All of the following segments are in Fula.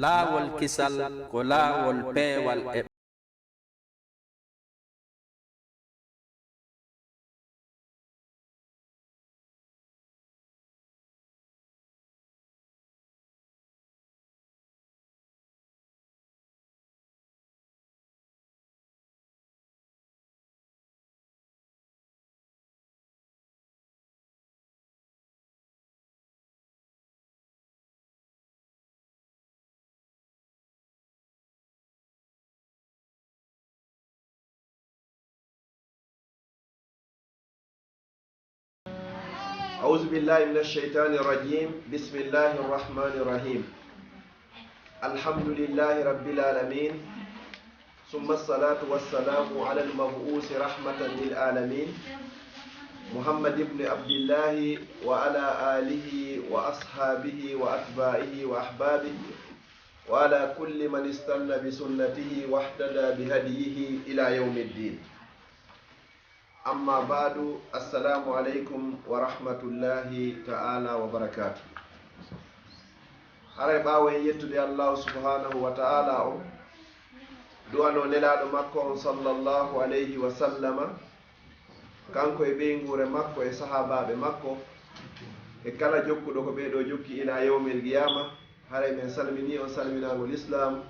laawol kisal ko laawol peewal e أعوذ بالله من الشيطان الرجيم بسم الله الرحمن الرحيم الحمد لله رب العالمين ثم الصلاة والسلام على المبعوث رحمة للعالمين محمد بن عبد الله وعلى آله وأصحابه وأتباعه وأحبابه وعلى كل من استنى بسنته واهتدى بهديه إلى يوم الدين. amma baadu assalamu aleykum wa rahmatullahi ta'ala wa barakatuh. haray ɓaawen yettude allahu subhanahu wa ta'ala o du'ano nelaɗo makko on sallallahu alayhi wa sallama kanko e ɓeygure makko e sahabaɓe makko e kala jokkuɗo ko ɓeeɗo jokki ila yawmil qiyama. haray men salmini on salminagol islam,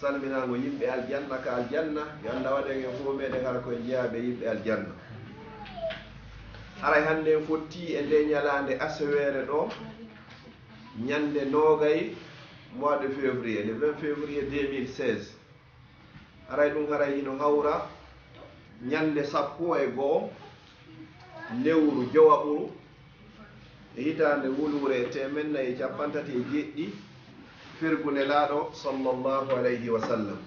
salminago yimɓe aljanna ka aljanna. yo allah waɗen en fo meɗen hara koye jeeyaɓe yimɓe aljanna. haray hannde en fotti e nde ñalande asewere ɗo ñande nogay mois de février, le 20 février 2016. haray ɗum haray hino hawra ñande 12 lewru jowaɓuru e hitande wulure 1437 firgune laaɗo sallallahu alayhi wa sallam.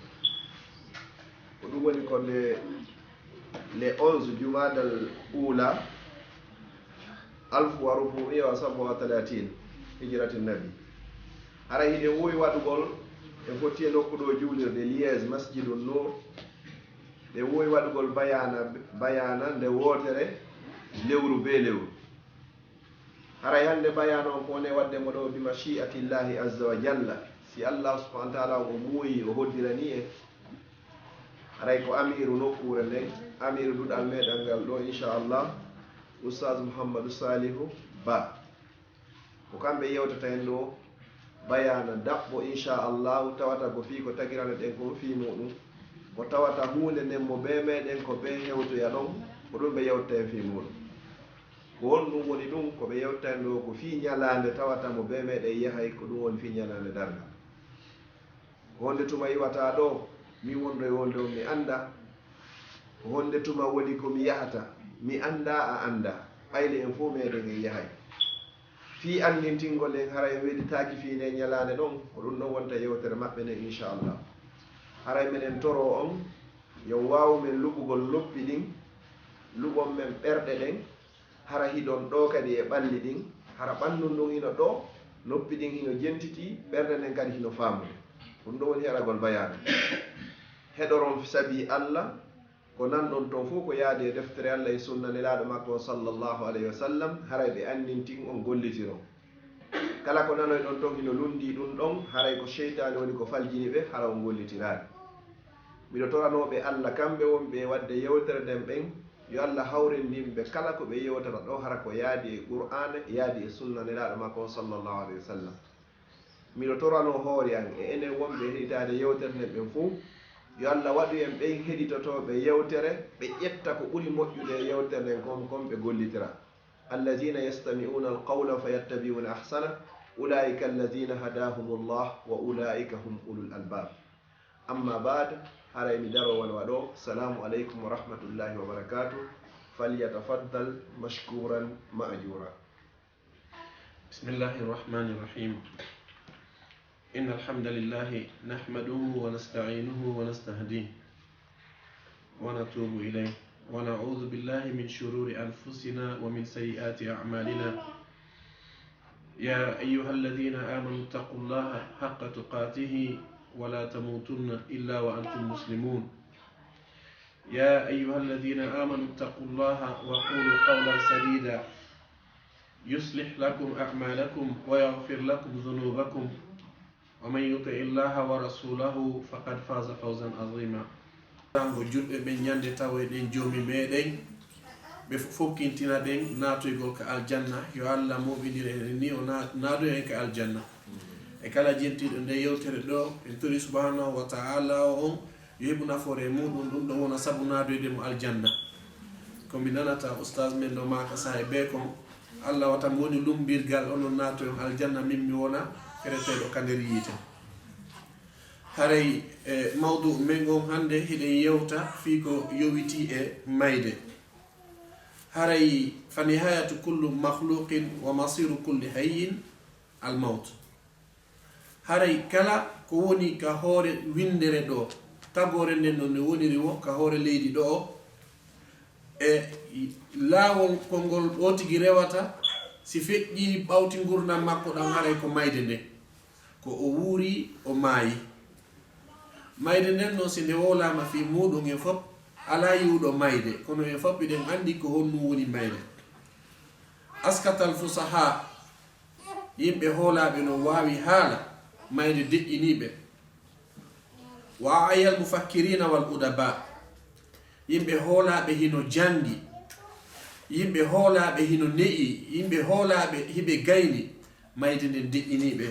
ko ɗum woni ko le 11 jumadal ula 1437 hijrati nabi. hara hiɗen wowi waɗugol en foti e nokkuɗo juulirde Liège masjidu Nour. ɗen wowi waɗugol bayana nde wotere lewru be lewru. haray hande bayana on ko woni wadde mo ɗo bi mashi'atillahi azza wa jalla, si allah subhanahu wa ta'ala o muuyi o hoddirani en. haray ko amiru nokkure nden, amiru duɗal meɗal ngal ɗo inchallah oustaz Mouhamadou Salihu Ba, ko kamɓe yewtata hen ɗo bayana daɓɓo inchallahu. tawata ko fi ko tagirana ɗen ko fi muɗum, ko tawata hunde nden mo be meɗen ko ɓe hewtoya ɗon ko ɗum ɓe yewtta hen fi muɗum. ko won ɗum woni ɗum ko ɓe yewtta hen ɗo ko fi ñalande tawata mo be meɗen yahay ko ɗum woni fi ñalande darga. ko wonde tuma yiwata ɗo mi wonɗo e wonde o mi anda, ko wonde tuma woni ko mi yahata mi anda a anda, ɓayle en fo meɗen en yahay. fi andintingol en haray weɗitaki fi nde ñalande ɗon ko ɗum ɗon wonta yewtere maɓɓe nden inchallah. haray minen toro on yo wawmen luɓugol loppi ɗin, luɓon men ɓerɗe ɗen, hara hiɗon ɗo kadi e ɓalli ɗin. hara ɓandu ndun hino ɗo, noppi ɗin hino jentiti, ɓerɗe nden kadi hino famude. ɗum ɗo woni heɗagol bayana. heɗoron saabi allah ko nanɗon ton fof ko yaadi e deftere allah e sunna nelaɗo makko sallallahu alayhi wa sallam. haray ɓe andintin on gollitiron kala ko nanoy ɗon ton hino lundi ɗum ɗon, haray ko cheytani woni ko faljini ɓe hara on gollitiraɗe. miɗo toranoɓe allah kamɓe wonɓe wadde yewtere nden ɓen, yo allah hawrindinɓe kala ko ɓe yewtata ɗo hara ko yaadi e qur'ana, yaadi e sunna nelaɗo makko sallallahu alayhi wa sallam. miɗo torano hoore an e enen wonɓe heɗitade yewtere nden ɓen fof, yo allah waɗu en ɓen heɗitotoɓe yewtere ɓe ƴetta ko ɓuri moƴƴude e yewtere nden kon ɓe gollitira. allazina yastami'una alqawla fayattabi'una ahsana ulaika allazina hadahumullah wa ulaika hum ulul albab. amma bad, haray mi darowal waɗo. assalamu aleykum wa rahmatullahi wa barakatuh. falyatafaddal mashkuran ma'jura. bismillahi irrahmani irrahim. إن الحمد لله نحمده ونستعينه ونستهديه ونتوب إليه ونعوذ بالله من شرور أنفسنا ومن سيئات أعمالنا. يا أيها الذين آمنوا اتقوا الله حق تقاته ولا تموتن إلا وأنتم مسلمون. يا أيها الذين آمنوا اتقوا الله وقولوا قولا سديدا يصلح لكم أعمالكم ويغفر لكم ذنوبكم ومن يطع الله ورسوله فقد فاز فوزا عظيما. Tango julɓe ɓe ñande tawoyɗen joomi meɗen ɓe fokkintina ɗen natoygol ka aljanna. Yo Allah moɓidira en ni o naado en ka aljanna. E kala jentiɗo nde yewtere ɗo en tori subhanahu wa ta'ala o on yo heɓu nafoore muɗum ɗum ɗo wona sabu naadoyde mo aljanna. komi nanata oustage men ɗo maka sahe be kon Allah wata mi woni lumbirgal onon naato en aljanna min mi wona fereteɗo ka nder yiite. haray mawdu men gon hande hiɗen yewta fii ko yowiti e mayde. haray fa nihayatu kullu makhluqin wa masiru kulli hayyin al maut. haray kala ko woni ka hoore windere ɗo tagore nden ɗon ne woniri wo ka hoore leydi ɗo o e laawol kolngol ɗo tigi rewata si feƴƴi ɓawti gurdam makko ɗam haray ko mayde nden ko o wuuri o maayi. mayde nden noon si nde wolama fi muɗum en fof ala yiwɗo mayde kono en fof ɓiɗen andi ko honnu woni mayde. askatal fusaha yimɓe hoolaɓe no wawi haala mayde deƴƴiniɓe. wa ayal mufakkirina wal udaba yimɓe hoolaɓe hino jangi, yimɓe hoolaɓe hino ne'i, yimɓe hoolaɓe hiɓe gayni mayde nden deƴƴiniɓe.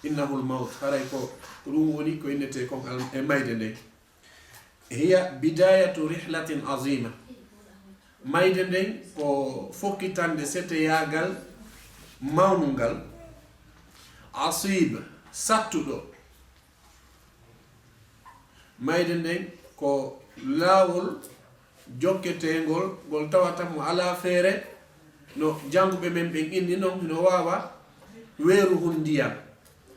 innahul maut haray ko ɗum woni ko innete kon e mayde nden. hiya bidayatu rihlatin azima. mayde nden ko fokkitande seteyagal mawnungal asib sattuɗo. mayde nden ko laawol jokketengol ngol tawata mo ala feere no janguɓe men ɓen inni noon no wawa weeru hun ndiyam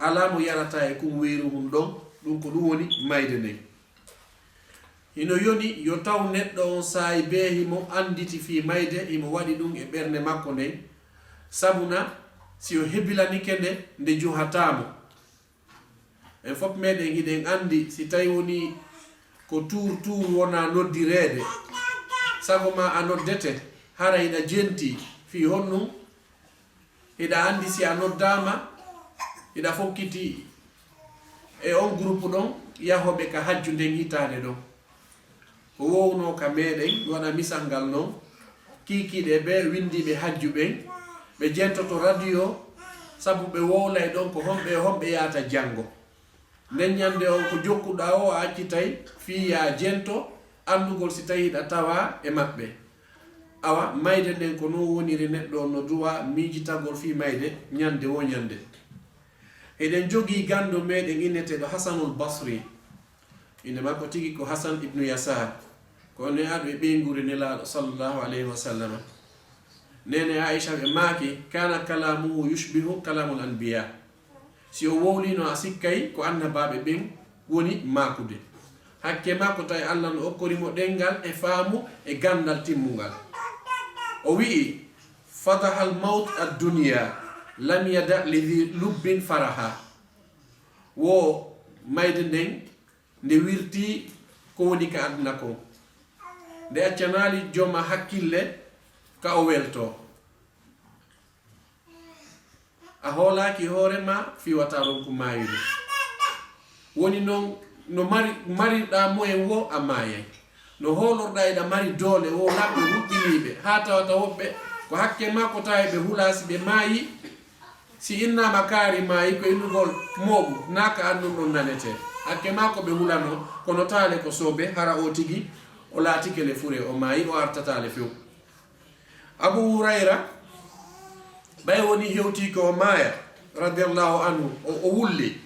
ala mo yarata e kum weeru hun ɗon. ɗum ko ɗum woni mayde nden. hino yoni yo taw neɗɗo on saayi be himo anditi fi mayde himo waɗi ɗum e ɓernde makko nden sabuna si o hebilanike nde juhatamo. en fof meɗen hiɗen andi si tawi woni ko tour wona noddirede sago ma a noddete hara hiɗa jenti fi honnum hiɗa andi si a noddama hiɗa fokkiti e on groupe ɗon yahoɓe ka hajju nden hitande ɗon. ko wowno ka meɗen waɗa misal ngal noon kikiɗe ɓe windiɓe hajju ɓen ɓe jentoto radio sabu ɓe wowlay ɗon ko homɓe yata janggo. nden ñande o ko jokkuɗa o a accitay fiya jento andugol si tawi ɗa tawa e maɓɓe. awa mayde nden ko non woniri neɗɗo no duwa miijitagol fi mayde ñande wo ñande. eɗen jogii ganndo meɗen inneteɗo hasanul basri, inde makko tigi ko hasan ibnu yasar, ko ne aɗo e ɓeyguri nelaɗo sallllahu alayhi wa sallam. nene aicha ɓe maaki kana kalamuhu yushbihu kalamul anbiya. si o wowlino a sikkay ko annabaɓe ɓen woni makude. hakke makko tawi allah no okkorimo ɗengal e faamu e gandal timmugal. o wi'i fataha al maut ad dunia lam yada lidhi lubbin faraha. wo mayde nden nde wirti ko woni ka aduna ko, nde accanali joma hakkille ka o welto. a hoolaki hoorema fiwata ronku mayude. woni noon no mariɗa moyen wo a mayay, no hoolorɗa eɗa mari doole wo laɓɓe huɓɓiniɓe ha tawata woɓɓe ko hakke makko tawi ɓe hulasi ɓe maayi. si innama kaari maayi ko innugol mooɓu naka andum ɗon nanete. hakke makko ɓe hulano kono taale ko soobe hara o tigi o laatike le fure o maayi o artatale few. Abu Hurayra ɓay woni hewti ko o maaya radiallahu anhu o wulli.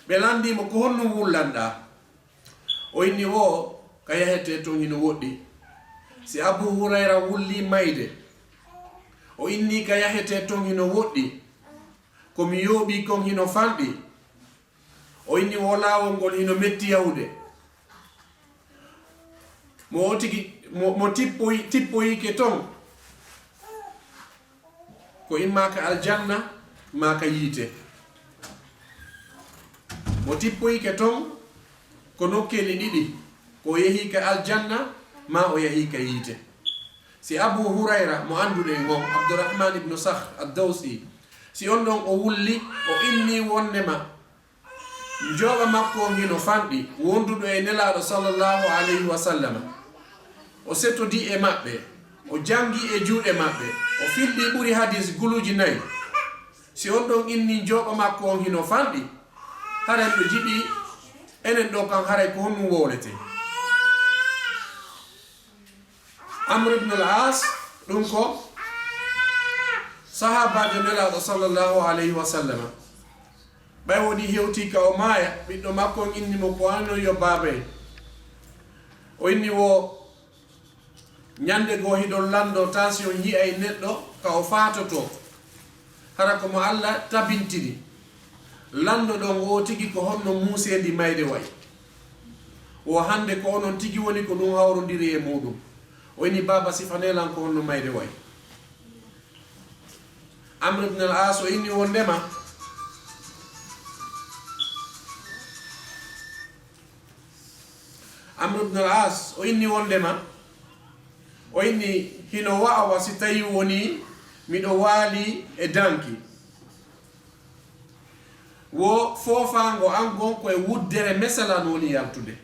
ɓe landimo ko honnum wullanɗa. o inni o ka yahete ton hino woɗɗi. si Abu Hurayra wulli mayde o inni ka yahete ton hino woɗɗi, komi yooɓi kon hino fanɗi. o inni wo laawol ngol hino metti yahude. mo tigi mo tippoyike ton ko immaka aljanna maka yiite. mo tippoyike ton ko nokkeli ɗiɗi, ko yahika aljanna ma o yahika yiite. si Abu Hurayra mo anduɗen on Abdurrahman ibnu Sakh ad-Dawsi si on ɗon o wulli o inni wondema jooɓa makko ngino fanɗi wonduɗo e nelaɗo sallllahu alayhi wa sallam o settodi e maɓɓe o jangi e juuɗe maɓɓe o filɗi ɓuri hadis guluji 4 si on ɗon inni jooɓa makko on hino fanɗi haren ɗo jiɗi enen ɗo kan haray ko honɗum wowlete Amr ibn al-As ɗum ko sahabajo nelaɗo sallllahu alayhi wa sallam ɓay woni hewti ka o maaya ɓiɗɗo makko on inni mo ko anno yo baaba en o inni wo ñande goo hiɗon lando tension yiya e neɗɗo ka o fatoto hara komo Allah tabintiri lando ɗon o tigi ko honno muusendi mayde way o hande ko onon tigi woni ko ɗum hawrodiri e muɗum o inni baba sifanelan ko honno mayde way Amr ibn al-As o inni wondema Amr ibn al-As o inni wondema o inni hino wa'awa si tawi woni miɗo waali e danki wo fofango an gon koye wuddere meselan woni yaltude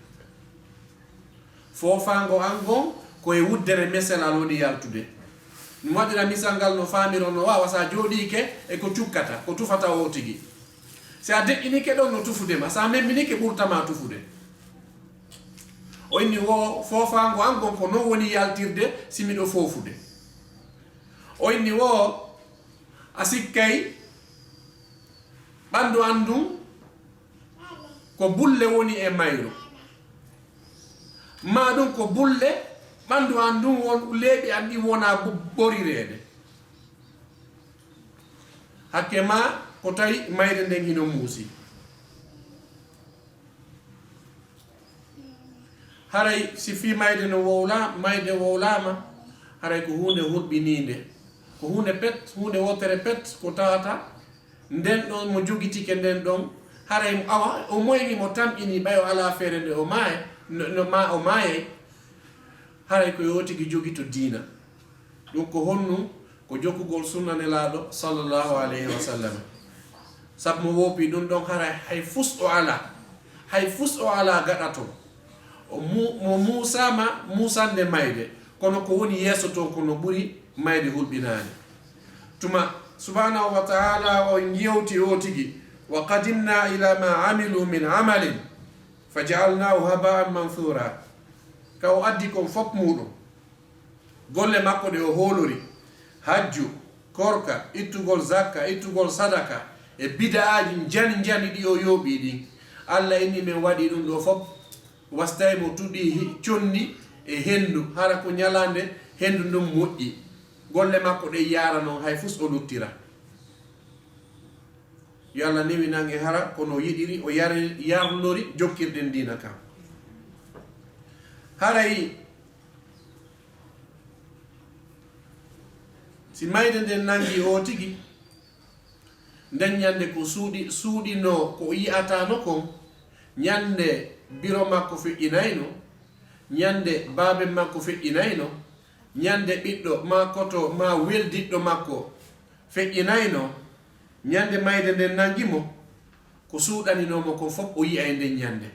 fofango an gon koye wuddere meselan woni yaltude mi waɗira misal ngal no famiro no wawa sa jooɗike e ko cukkata ko tufata o tigi si a deƴƴinike ɗon no tufudema sa memminike ɓurtama tufude o inni wo fofango an gon ko non woni yaltirde si miɗo fofude o inni wo a sikkay ɓandu an ɗum ko bulle woni e mayro ma ɗum ko bulle ɓandu an ɗum won leeɓi an ɗi wona ɓorirede hakke ma ko tawi mayre nden hino muusi haray si fi mayde no wowla mayde wowlama haray ko hunde hulɓininde ko hunde pet hunde wotere pet ko tawata nden ɗon mo jogitike nden ɗon haray awa o moyni mo tamƴini ɓayo ala feere nde o maaya o maayay haray ko yotigi jogi to diina ɗum ko honnu ko jokkugol sunna nelaɗo sallllahu alayhi wa sallam sabu mo wopi ɗum ɗon haray hay fus o ala gaɗato mo musama musande mayde kono ko woni yeeso toon kono ɓuri mayde hulɓinani tuma subhanahu wa ta'ala o yewti o tigi wa qadimna ila ma amilu min amalin fa ja'alnahu haba'an manthura ka o addi kon fop muɗum golle makko ɗe o hoolori hajju korka ittugol zakka ittugol sadaka e bida'aji jani ɗi o yooɓi ɗin Allah inni min waɗi ɗum ɗo fop wastay mo tuɗi conni e hendu hara ko ñalande hendu ndum moƴƴi golle makko ɗe yara noon hay fus o luttira yo Allah newi nange hara kono yiɗiri o yarlori jokkirden dina kam haray si mayde nden nangi o tigi nden ñande ko suuɗino ko yiyatano kon ñande biro makko feƴƴinayno ñande baabe makko feƴƴinayno ñande ɓiɗɗo ma koto ma weldiɗɗo makko feƴƴinayno ñande mayde nden nangimo ko suuɗaninomo ko fof o yiya e nden ñande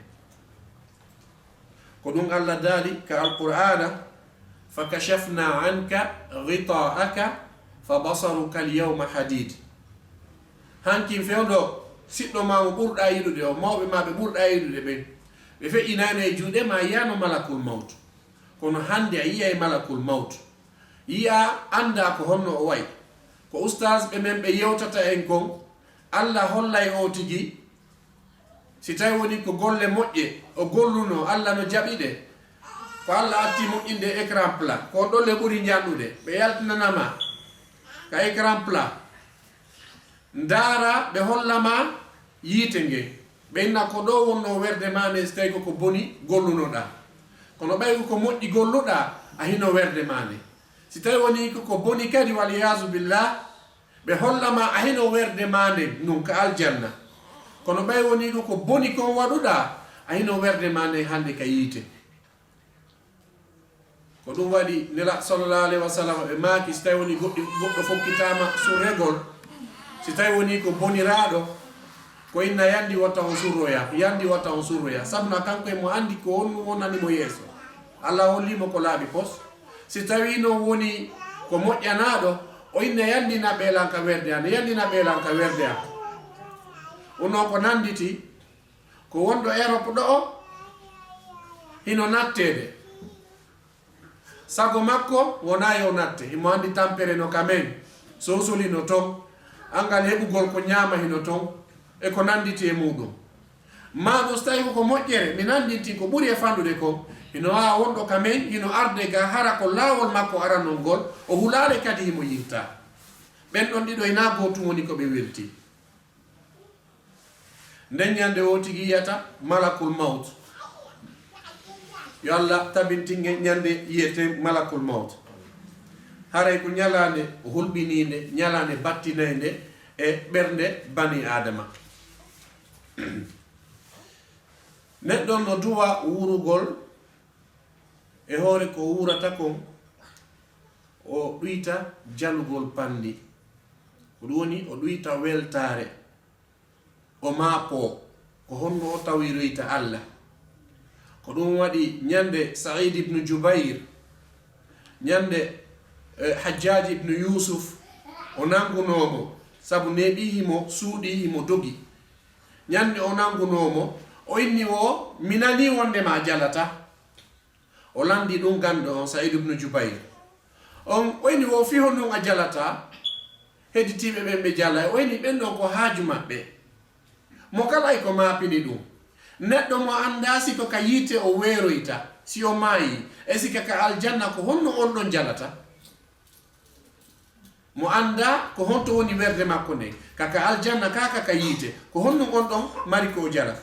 ko ɗum Allah daali ka alqur'ana fa kashafna anka ghita'aka fa basaruka alyawma hadid hankin fewɗo siɗɗo ma mo ɓurɗa yiɗude o mawɓe ma ɓe ɓurɗa yiɗude ɓen ɓe feƴƴinani e juuɗe ma yiyano malakul maut kono hande a yiya e malakul maut yiya anda ko honno o way ko oustage ɓe men ɓe yewtata en kon Allah hollay o tigi si tawi woni ko golle moƴƴe o golluno Allah no jaɓiɗe ko Allah atti moƴƴinde écran plat ko ɗolle ɓuri janɗude ɓe yaltinanama ka écran plat ndaara ɓe hollama yiite nge ɓe inna ko ɗo wonno werde ma nde so tawi koko boni gollunoɗa kono ɓay ko moƴƴi golluɗa a hino werde ma nde si tawi woni koko boni kadi waliyasu billah ɓe hollama a hino werde ma nde ɗum ka aljanna kono ɓay woni koko boni kon waɗuɗa a hino werde ma nde hande ka yiite ko ɗum waɗi nela sallallahu alayhi wa sallam ɓe maaki so tawi woni goɗɗo fokkitama surregol si tawi woni ko boniraɗo ko inna yandi watta on surroya yandi watta on surroya sabna kanko e mo andi ko on wonani mo yeeso Allah hollimo ko laaɓi pos si tawi no woni ko moƴƴanaɗo o inna yandina ɓeelanka werde an yandina ɓeelanka werde an onon ko nanditi ko wonɗo Europe ɗo o hino nattede sago makko wona yo natte himo andi tampere no kamen so solino ton angal heɓugol ko ñaama hino ton e ko nanditi e muɗum maɗo so tawi ko moƴƴere mi nanditi ko ɓuuri e fanɗude ko hino wawa wonɗo kamen hino arde ga hara ko laawol makko aranol ngol o hulare kadi himo yirta ɓen ɗon ɗiɗo ina gotum woni ko ɓe welti nden ñande o tigi yiyata malakul maut yo Allah tabintinge ñande yiyete malakul maut haray ko ñalande hulɓininde ñalande battinede e ɓernde bani adama neɗɗon no duwa wurugol e hoore ko wurata kon o ɗuyta jalugol pandi ko ɗum woni o ɗuyta weltare o maapo ko honno o tawiroyta Allah ko ɗum waɗi ñande Saïd ibn Jubayr ñande Hajjaj ibn Yusuf o nangunomo sabu neɓihimo suuɗihimo dogi ñande o nangunomo o inni o minani wondema jalata o landi ɗum gando on Saïd ibn Jubayr on o inni o fi honnon a jalata hedditiɓe ɓen ɓe jala o inni ɓen ɗon ko haaju maɓɓe mo kala ko maapini ɗum neɗɗo mo anda siko ka yiite o weeroyta si o maayi e sika ka aljanna ko honno on ɗon jalata mo anda ko honto woni werde makko nde kaka aljanna kaka ka yiite ko honno on ɗon mari ko jala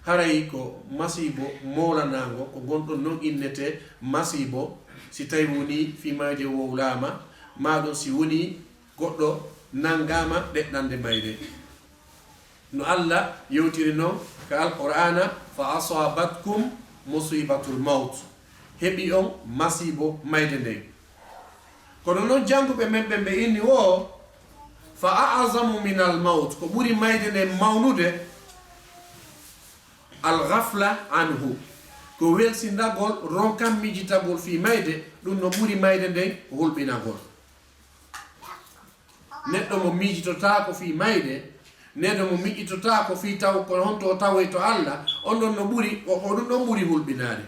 haray ko masibo molanago ko gonɗon non innete masibo si tawi woni fimaje wowlama maɗon si woni goɗɗo nangama ɗeɗɗande mayde no Allah yewtiri noon ka alqur'ana fa asabatkum musibatul maut heɓi on masibo mayde nden kono noon janguɓe men ɓe inni o fa a'zamu min al maut ko ɓuri mayde nden mawnude al ghafla anhu ko welsindagol ronkan mijitagol fi mayde ɗum no ɓuri mayde nden hulɓinagol neɗɗo mo mijitotako fi mayde neɗɗo mo miƴitotako fi taw ko honto tawoy to Allah on ɗon no ɓuri ko ɗum ɗon ɓuri hulɓinade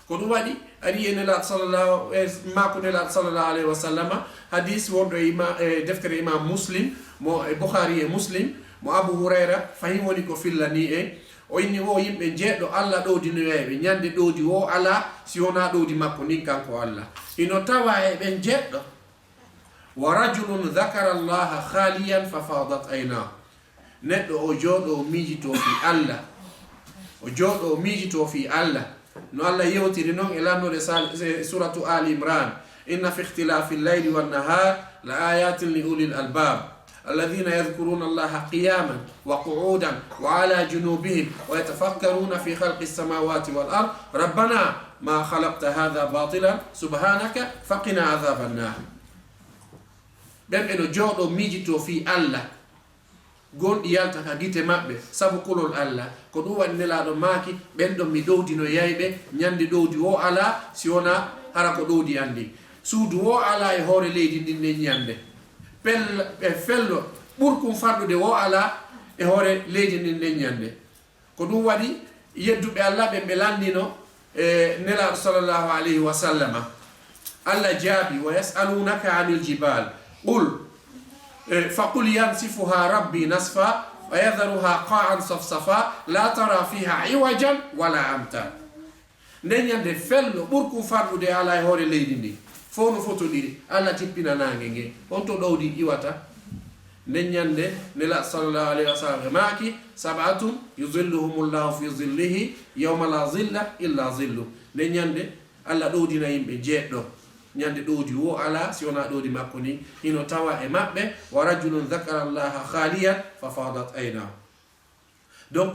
ko ɗum waɗi ari e nelaɗo sallallahu mako nelaɗo sallallahu alayhi wa sallama hadis wonɗo e deftere imam muslim mo e Bukhari e muslim mo Abu Hurayra fayin woni ko fillani e o inni wo yimɓe jeeɗɗo Allah ɗowdinoyeɓe ñande ɗowdi wo ala si wona ɗowdi makko nin kanko Allah ino tawa e ɓen jeeɗɗo wa rajulun dhakara allaha khaliyan fa fadat ayna neɗɗo o jooɗo o miijito fi Allah o jooɗo o miijito fi Allah no Allah yewtiri noon e lanndode suratu Ali Imran inna fi ikhtilafi llayli wannahar la ayatin li ulil albab الذين يذكرون الله قياما وقعودا وعلى جنوبهم ويتفكرون في خلق السماوات والأرض ربنا ما خلقت هذا باطلا سبحانك فقنا عذاب النار ɓen jooɗo miijito fi Allah gonɗi yalta ka gite maɓɓe sabu kulol Allah ko ɗum waɗi nelaɗo maaki ɓen ɗon mi ɗowdino yayɓe ñande ɗowdi wo ala si wona hara ko ɗowdi andi suudu wo ala e hoore leydi ndin nden ñande fello ɓurkum farɗude wo ala e hoore leydi ndin nden ñande ko ɗum waɗi yedduɓe Allah ɓen ɓe landino e nelaɗo sallllahu alayhi wa sallama Allah jaabi wa yasalunaka anil jibal qul فقل ينسفها ربي نسفا ويذرها قاعا صفصفا لا ترى فيها عوجا ولا أمتا نياندي فلو بركو فارودي على هوري ليدي دي فونو فوتو دي الله تيبينا نانغي اونتو دودي ايواتا نياندي نلا صلى الله عليه وسلم ماكي سبعه يظلهم الله في ظله يوم لا ظل الا ظله نياندي الله دودي نا يمبه جيدو ñande ɗowdi wo ala si wona ɗowdi makko ni hino tawa e maɓɓe wa rajulun dhakara allaha khaliyan fa fadat ayna donc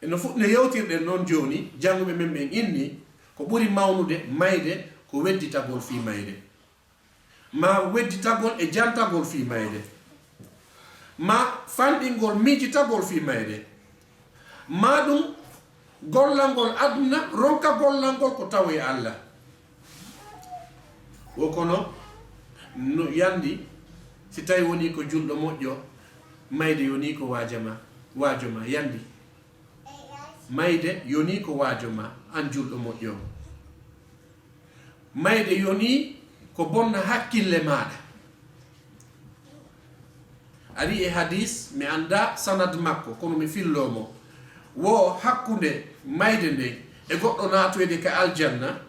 no fuɗno yewtirɗen noon joni janguɓe men ɓen inni ko ɓuri mawnude mayde ko wedditagol fi mayde ma wedditagol e jantagol fi mayde ma fanɗingol miijitagol fi mayde ma ɗum gollangol aduna ronka gollangol ko tawe Allah wo kono no yandi si tawi woni ko julɗo moƴƴo mayde yoni ko waajoma yandi mayde yoni ko waajoma an julɗo moƴƴo mayde yoni ko bonna hakkille maɗa ari e hadis mi anda sanad makko kono mi fillomo wo hakkunde mayde nde e goɗɗo natoyde ka aljanna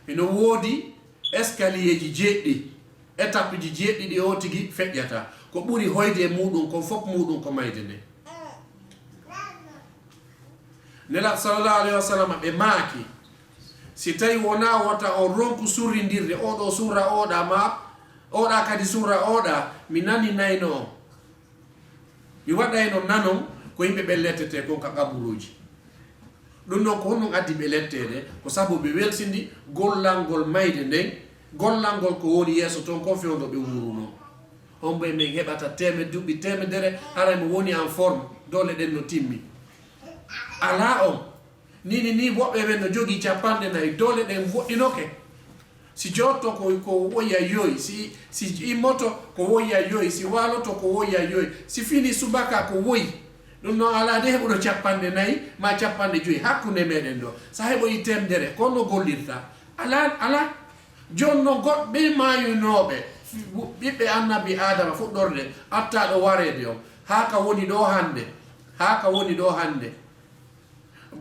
ino woodi escalier ji jeɗɗi étape ji jeɗɗiɗi o tigi feƴƴata ko ɓuri hoyde e muɗum ko fof muɗum ko mayde nde nela sallallahu alayhi wa sallam ɓe maaki si tawi wona wata on ronku surrindirde oɗo sura oɗa ma oɗa kadi sura oɗa mi nani nayno o mi waɗayno nanon ko yimɓe ɓe lettete kon ka qaburuji ɗum ɗon ko honɗum addi ɓe lettede ko sabu ɓe welsindi gollangol mayde nden gollangol ko woni yeeso toon ko fewdo ɓe wuruno on ɓe min heɓata duuɓi temedere haray mo woni en forme dole ɗen no timmi ala on ni woɓɓe ɓen no jogii 40 dole ɗen woɗɗinoke si jotto ko woya yoyi si immoto ko woya yoyi si waloto ko woya yoyi si fini subaka ko woyi ɗum noon ala de heɓuɗo 40 ma 50 hakkunde meɗen ɗo sa heɓoyi temdere kono gollirta ala joni no goɗɓe mayunoɓe ɓiɓɓe annabi adama fuɗɗorde attaɗo warede o haka woni ɗo hande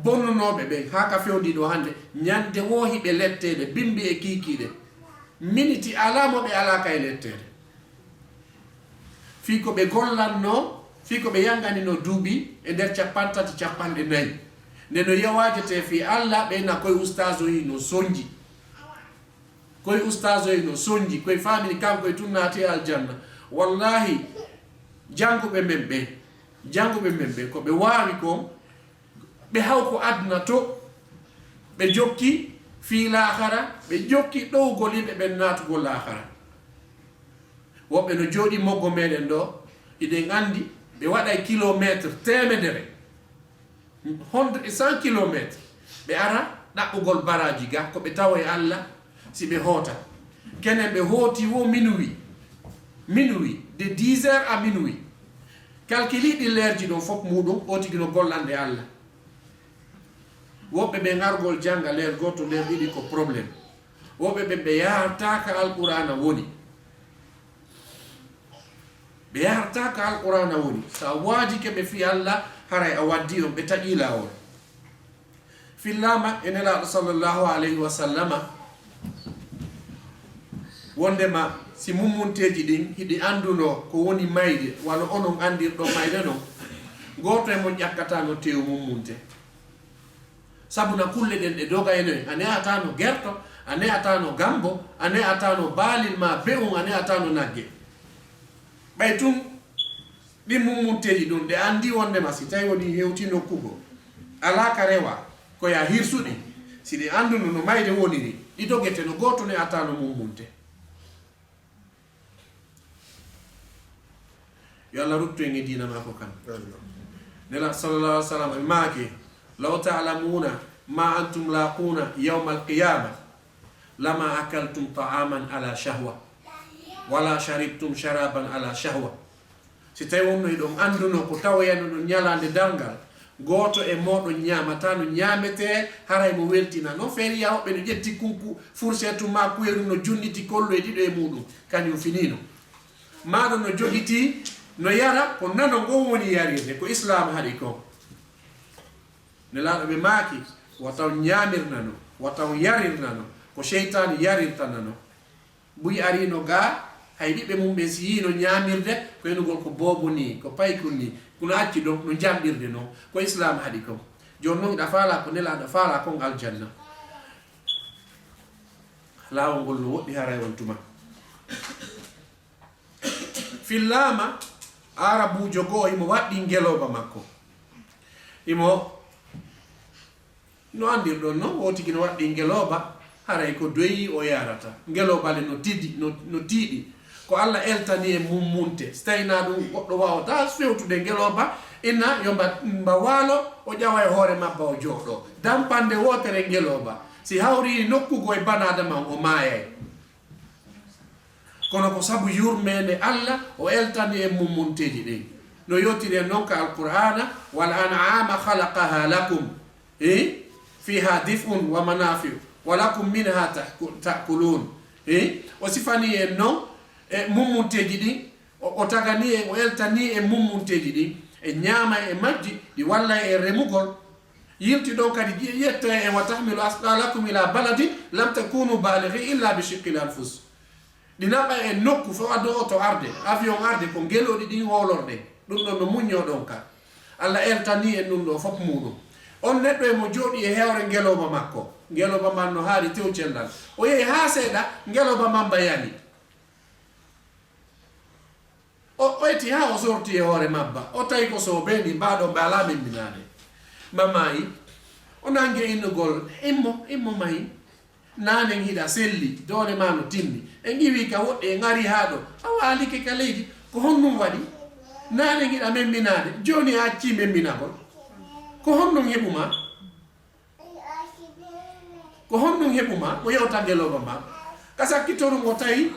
bonnunoɓe ɓen haka fewdiɗo hande ñande wohiɓe lettede bimbi e kikiɗe miniti alamo ɓe alaka e lettede fi ko ɓe gollanno fi ko ɓe yanganino duuɓi e nder 40 nde no yewajete fi Allah ɓeyna koye ustazoyi no sonji koye famini kanko e tunnati aljanna wallahi janguɓe men ɓe ko ɓe wawi kon ɓe hawko aduna to ɓe jokki fi lahara ɓe jokki ɗowgol yimɓe ɓen natugol lahara woɓɓe no jooɗi moggo meɗen ɗo iɗen andi ɓe waɗay kilométre temedere 100 kilométre ɓe ara ɗaɓɓugol baraji ga ko ɓe tawa e Allah si ɓe hoota kenen ɓe hooti wo minuit de 10 heures à minuit calculiɗi leerji ɗon fof muɗum o tigi no gollande Allah woɓɓe ɓe ngargol janga leer goto leer ɗiɗi ko probléme woɓɓe ɓe ɓe yahartaka alqur'ana woni sa waaji keɓe fi Allah haray a waddi on ɓe taƴi lawol fillama e nelaɗo sallllahu alayhi wa sallama wondema si mummunteji ɗin hiɗi anduno ko woni mayde walla onon andirɗo mayde non goto e mon ƴakkatano tew mummunte sabuna kulle ɗen ɗe doga enoy a ne'atano gerto a ne'atano gambo a ne'atano baalil ma be'um a ne'atano nagge ɓay tun ɗin mummunteji ɗum ɗe andi wondema si tawi woni hewti nokkugo ala ka rewa koya hirsuɗi si ɗi anduno no mayde woniri ɗi dogete no goto ne'atano mummunte yo Allah ruttu en e dina mako kan nela sallallahu alaihi wasallam maaki law ta'lamuna ma antum laquna yawm al-qiyamah lama akaltum ta'aman ala shahwa wala sharibtum sharaban ala shahwa si tawi wonno ɗon anduno ko tawoyano ɗon ñalande dalngal goto e moɗon ñamata no ñamete haray mo weltina no feeri yahoɓe no ƴetti kunku fourchette ma kuyeru no junniti kollu e ɗiɗo e muɗum kañum finino maɗo no joɗiti no yara ko nano ngon woni yarirde ko islam haɗi ko nelaɗo ɓe maaki wataw ñamirnano wataw yarirnano ko cheytane yarirtanano buy arino ga hay ɓiɓɓe mum ɓe si yino ñamirde ko enugol ko boobo ni ko paykol ni kono acci ɗon no jamɗirde noon ko islam haɗi ko joni noon iɗa faala ko nelaɗo faala kon aljanna laawol ngol no woɗɗi haray on tuma fillama arabujo goo imo waɗɗi ngeloba makko imo no andirɗon no o tigi no waɗɗi ngeloba haray ko doyi o yarata ngelobale no tiddi no tiiɗi ko Allah eltani e mummunte so tawi na ɗum goɗɗo wawata fewtude ngeloba inna yo mba waalo o ƴawa e hoore mabba o jooɗo dampande wotere ngeloba si hawri nokkugo e banadama o maayay kono ko sabu yurmede Allah o eltani e mummunteji ɗin no yotiri en noon ka alqur'ana wal an'ama khalaqaha lakum fiha dif'un wa manafi'u wa lakum minha ta'kulun o sifani en noon e mummunteji ɗin o tagani e o eltani e mummunteji ɗin e ñaama e majji ɗi walla e remugol yilti ɗon kadi yetta e wa tahmilu asqalakum ila baladin lam takunu balighi illa bi shiqqil anfus ɗi naɓa e nokku fo addo o to arde avion arde ko ngeloɗi ɗin holorde ɗum ɗon no muññoɗon ka Allah eltani en ɗum ɗo fof muɗum on neɗɗo e mo jooɗi e hewre ngeloba makko ngeloba man no haari tew cellal o yehi ha seeɗa ngeloba man bayani o eti ha o sorti e hoore mabba o tawi ko so ɓendi mbaɗo mbe ala memminade mba mayi o nangue innugol immo mayi nanen hiɗa selli doole ma no timmi en ƴiwi ka woɗɗe e ngari ha ɗo a waalike ka leydi ko honnum waɗi nanen hiɗa memminade joni a acci memminagol ko honnum heɓuma o yewta ngeloba ma ka sakkitorum o tawi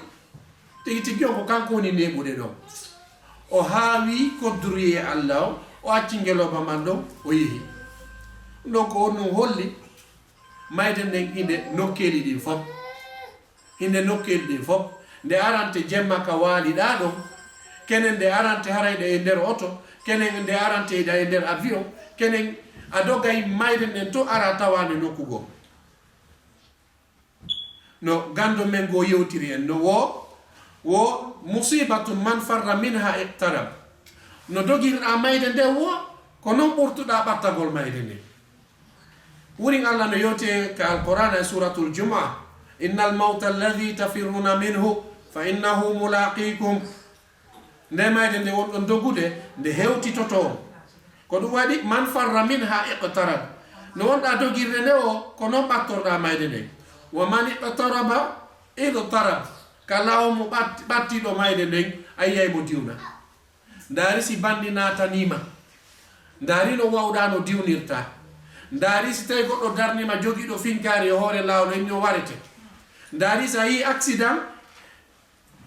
tigi tigi on ko kanko woni neɓuɗe ɗon o haawi kodduri e Allah o acci ngeloba man ɗon o yehi ɗum ko on ɗum holli mayde nden hinde nokkeli ɗin fof nde arante jemma ka waaliɗa ɗon kenen nde arante harayɗa e nder oto kenen nde aranteɗa e nder avion kenen a dogay mayde nden to ara tawande nokkugo no gando men go yewtiri en no wo musibatu man farra minha iqtarab no dogirɗa mayde nde wo ko non ɓurtuɗa ɓattagol mayde nde wurin Allah no yote ka alquran e suratul jumaa innal mawta alladhi tafirruna minhu fa innahu mulaqikum nde mayde nde wonɗon dogude nde hewtitoto ko ɗum waɗi man farra minha iqtarab no wonɗa dogirde nde o ko non ɓattorɗa mayde nde wa man iqtaraba iqtarab kala o mo ɓattiɗo mayde nden ayyay mo diwna ndaari si bandi natanima ndaari no wawɗa no diwnirta ndaari si tawi goɗɗo darnima jogiiɗo finkari e hoore lawol en no warete ndaari sa yi accident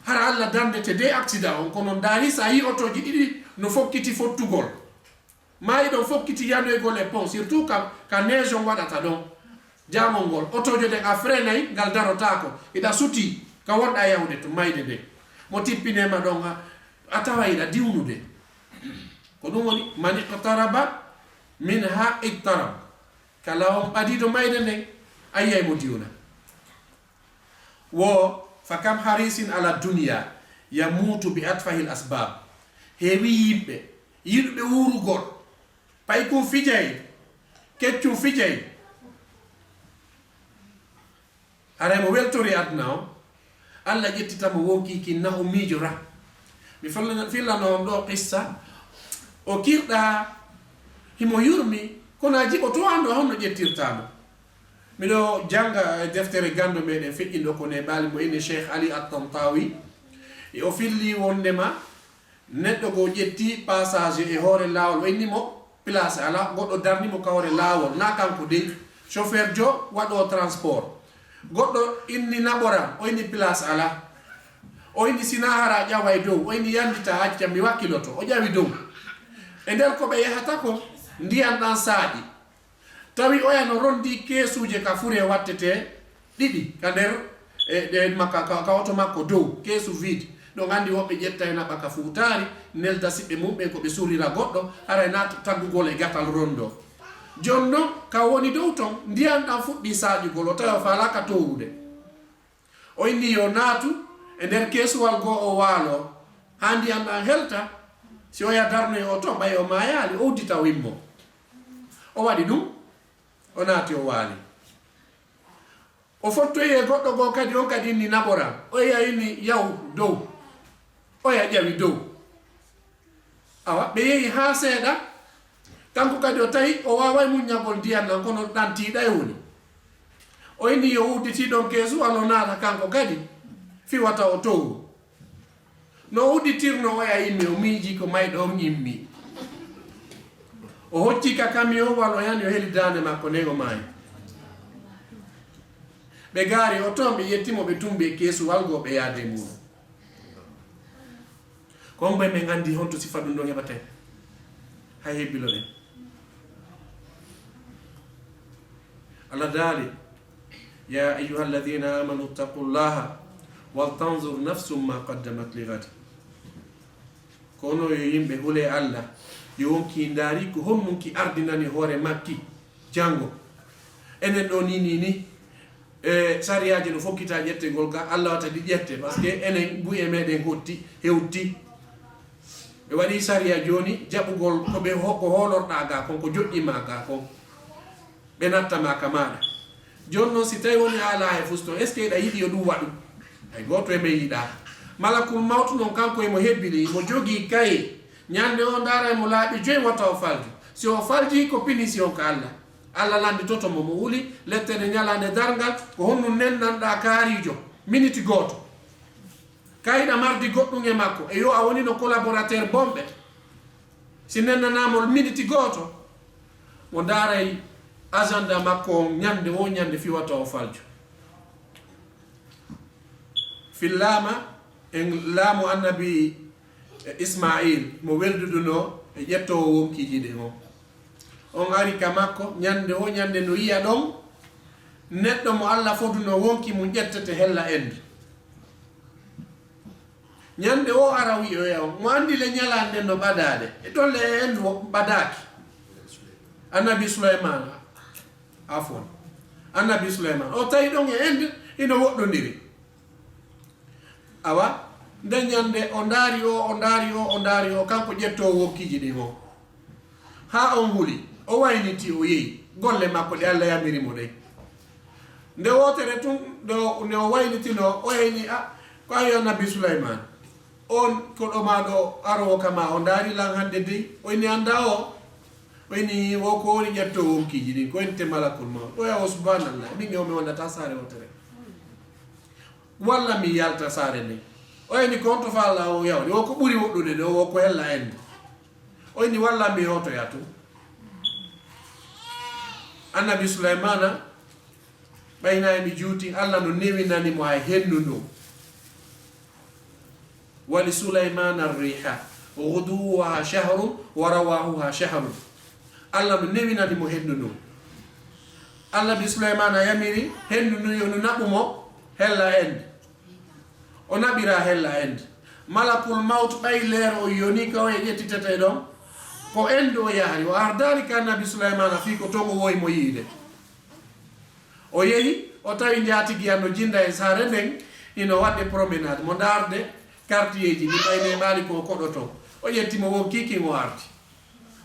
hara Allah dandete de accident on kono ndaari sa yi otoji ɗiɗi no fokkiti fottugol maayi ɗon fokkiti yanoygol e pont surtout ka neige on waɗata ɗon jamol ngol otojo nden a frenayi ngal darotako iɗa suti ka wonɗa yawde to mayde nde mo tippinema ɗon a tawa iɗa diwnude ko ɗum woni man iqtaraba minha iqtarab kala on ɓadiɗo mayde nden ayyay mo diwna wo fa kam harisin ala duniya yamutu bi atfahil asbab heewi yimɓe yiɗuɓe wurugol pay kum fijay keccum fijay haray mo weltori aduna o Allah ƴettitamo wonkiki nahu miijora mi fillano on ɗo qissa o kirɗa himo yurmi kono a jiɓo to ando honno ƴettirtamo miɗo janga deftere gando meɗen feƴƴinɗo ko ne ɓaali mo ine Cheikh Ali At-Tantawi o filli wondema neɗɗo go ƴetti passage e hoore lawol o innimo place ala goɗɗo darnimo ka hoore lawol na kanko dey chauffeur jo waɗo transport goɗɗo inni naɓoram o inni place ala o inni sina hara ƴawa dow o inni yandita acca mi wakkiloto o ƴawi dow e nder ko ɓe yahata ko ndiyan ɗan saaɗi tawi oyano rondi keesuje ka fure wattete ɗiɗi ka nder ka oto makko dow keesu vide ɗon andi woɓɓe ƴetta e naɓa ka fuutari nelda siɓɓe mumɓe ko ɓe surira goɗɗo hara nata taggugol e gatal rondo jonnon ka woni dow ton ndiyan ɗan fuɗɗi saaƴugol o tawi o falaka towrude o inni yo naatu e nder keesuwal goo o waalo ha ndiyan ɗan helta si o ya darnoy o to ɓay o mayali o uddita wimmo o waɗi ɗum o naati o waali o fottoyi e goɗɗo goo kadi on kadi inni naɓoram o ya inni yaw dow o ya ƴawi dow awa ɓe yehi ha seeɗa kanko kadi o tawi o waway muññagol ndiyan ɗan kono ɗan tiiɗa e woni o inni yo udditiɗon keesu alo naata kanko kadi fiwata o towu no udditirno oya yimmi o miiji ko mayɗo on yimmi o hocci ka camion walla o yani o heli dande makko nden o maayi ɓe gaari o toon ɓe yettimo ɓe tumbi e keesu walgo ɓe yaade muɗum ko mboy ɓe gandi honto sifa ɗum ɗo heɓate hay hebbilo ɗen Allah daali ya ayuha alladina amanu ittaqullaha wal tanzur nafsum ma qaddamat li gad kono yo yimɓe hule Allah yo wonki ndaari ko honnunki ardinani hoore makki jango enen ɗo ni sariyaji no fokkita ƴettegol ga Allah wata ɗi ƴette par ce que enen buye meɗen hotti hewti ɓe waɗi sariya joni jaɓugol koɓe ko hoolorɗa ga kon ko joƴƴima ga kon ɓe nattama ka maɗa joni noon si tawi woni haala he fusto est ce que ɗa yiɗi yo ɗum waɗu hay goto e men yiɗa malakul mawtu noon kanko emo hebbili mo jogui kaye ñande o dara mo laaɓi 5 watta o falju si o falji ko punition ka Allah landi totomo mo wuli lettere ñalande dargal ko honnu nennanɗa kaarijo minute goto kayiɗa mardi goɗɗum e makko e yo a woni no collaborateur bomɓe si nennanamo minute goto mo daaray agenda makko ñande o ñande fiwata o faljo fillama en laamu annabi Ismail mo welduduno e ƴettowo wonkiji ɗe on ari ka makko ñande o ñande no yiya ɗon neɗɗo mo Allah foduno wonki mum ƴettete hella ende ñande o ara wi o yaw mo andi le ñalande no ɓadade e tolle e endu ɓadaki annabi Suleyman afon annabi Suleyman o tawi ɗon e ende ino woɗɗodiri awa nde ñande o ndaari o kanko ƴettowo wokkiji ɗi mo ha on huli o wayniti o yeeyi golle makko ɗe Allah yamirimo ɗe nde wotere tun nde o waynitino o heyni ko awi annabi Suleyman on koɗo maɗo arowo kama o ndaari lan hande dey oyni anda o oyni wo ko woni ƴettowo wonkiji ɗin ko ente malakul mawt o yawo subhanallah min o mi wondata saare wotere walla mi yalta saare nden oyni ko honto fa Allah o yawde wo ko ɓuri woɗɗude ɗo wo ko hella ende oyni walla mi yotoya tu annabi Sulaymana ɓayna mi juuti Allah no newinanimo ha hennu ndu wali Sulaymana riha ghuduwuha shahrun wa rawahuha shahrun Allah no newinanimo hennu ndu annabi Sulaymana yamiri hennu ndu yo no naɓumo hella ende o naɓira hella ende malakul mawt ɓay leer o yoni ka o e ƴettitete ɗon ko ende o yaari o ardari ka annabi Sulaymana fi ko ton o woyi mo yiide o yehi o tawi njatigiyan no jinda e saare nden ino waɗde promenade mo darde quartier ji ɗi ɓayne maali ko koɗoto o ƴettimo won kikin o arti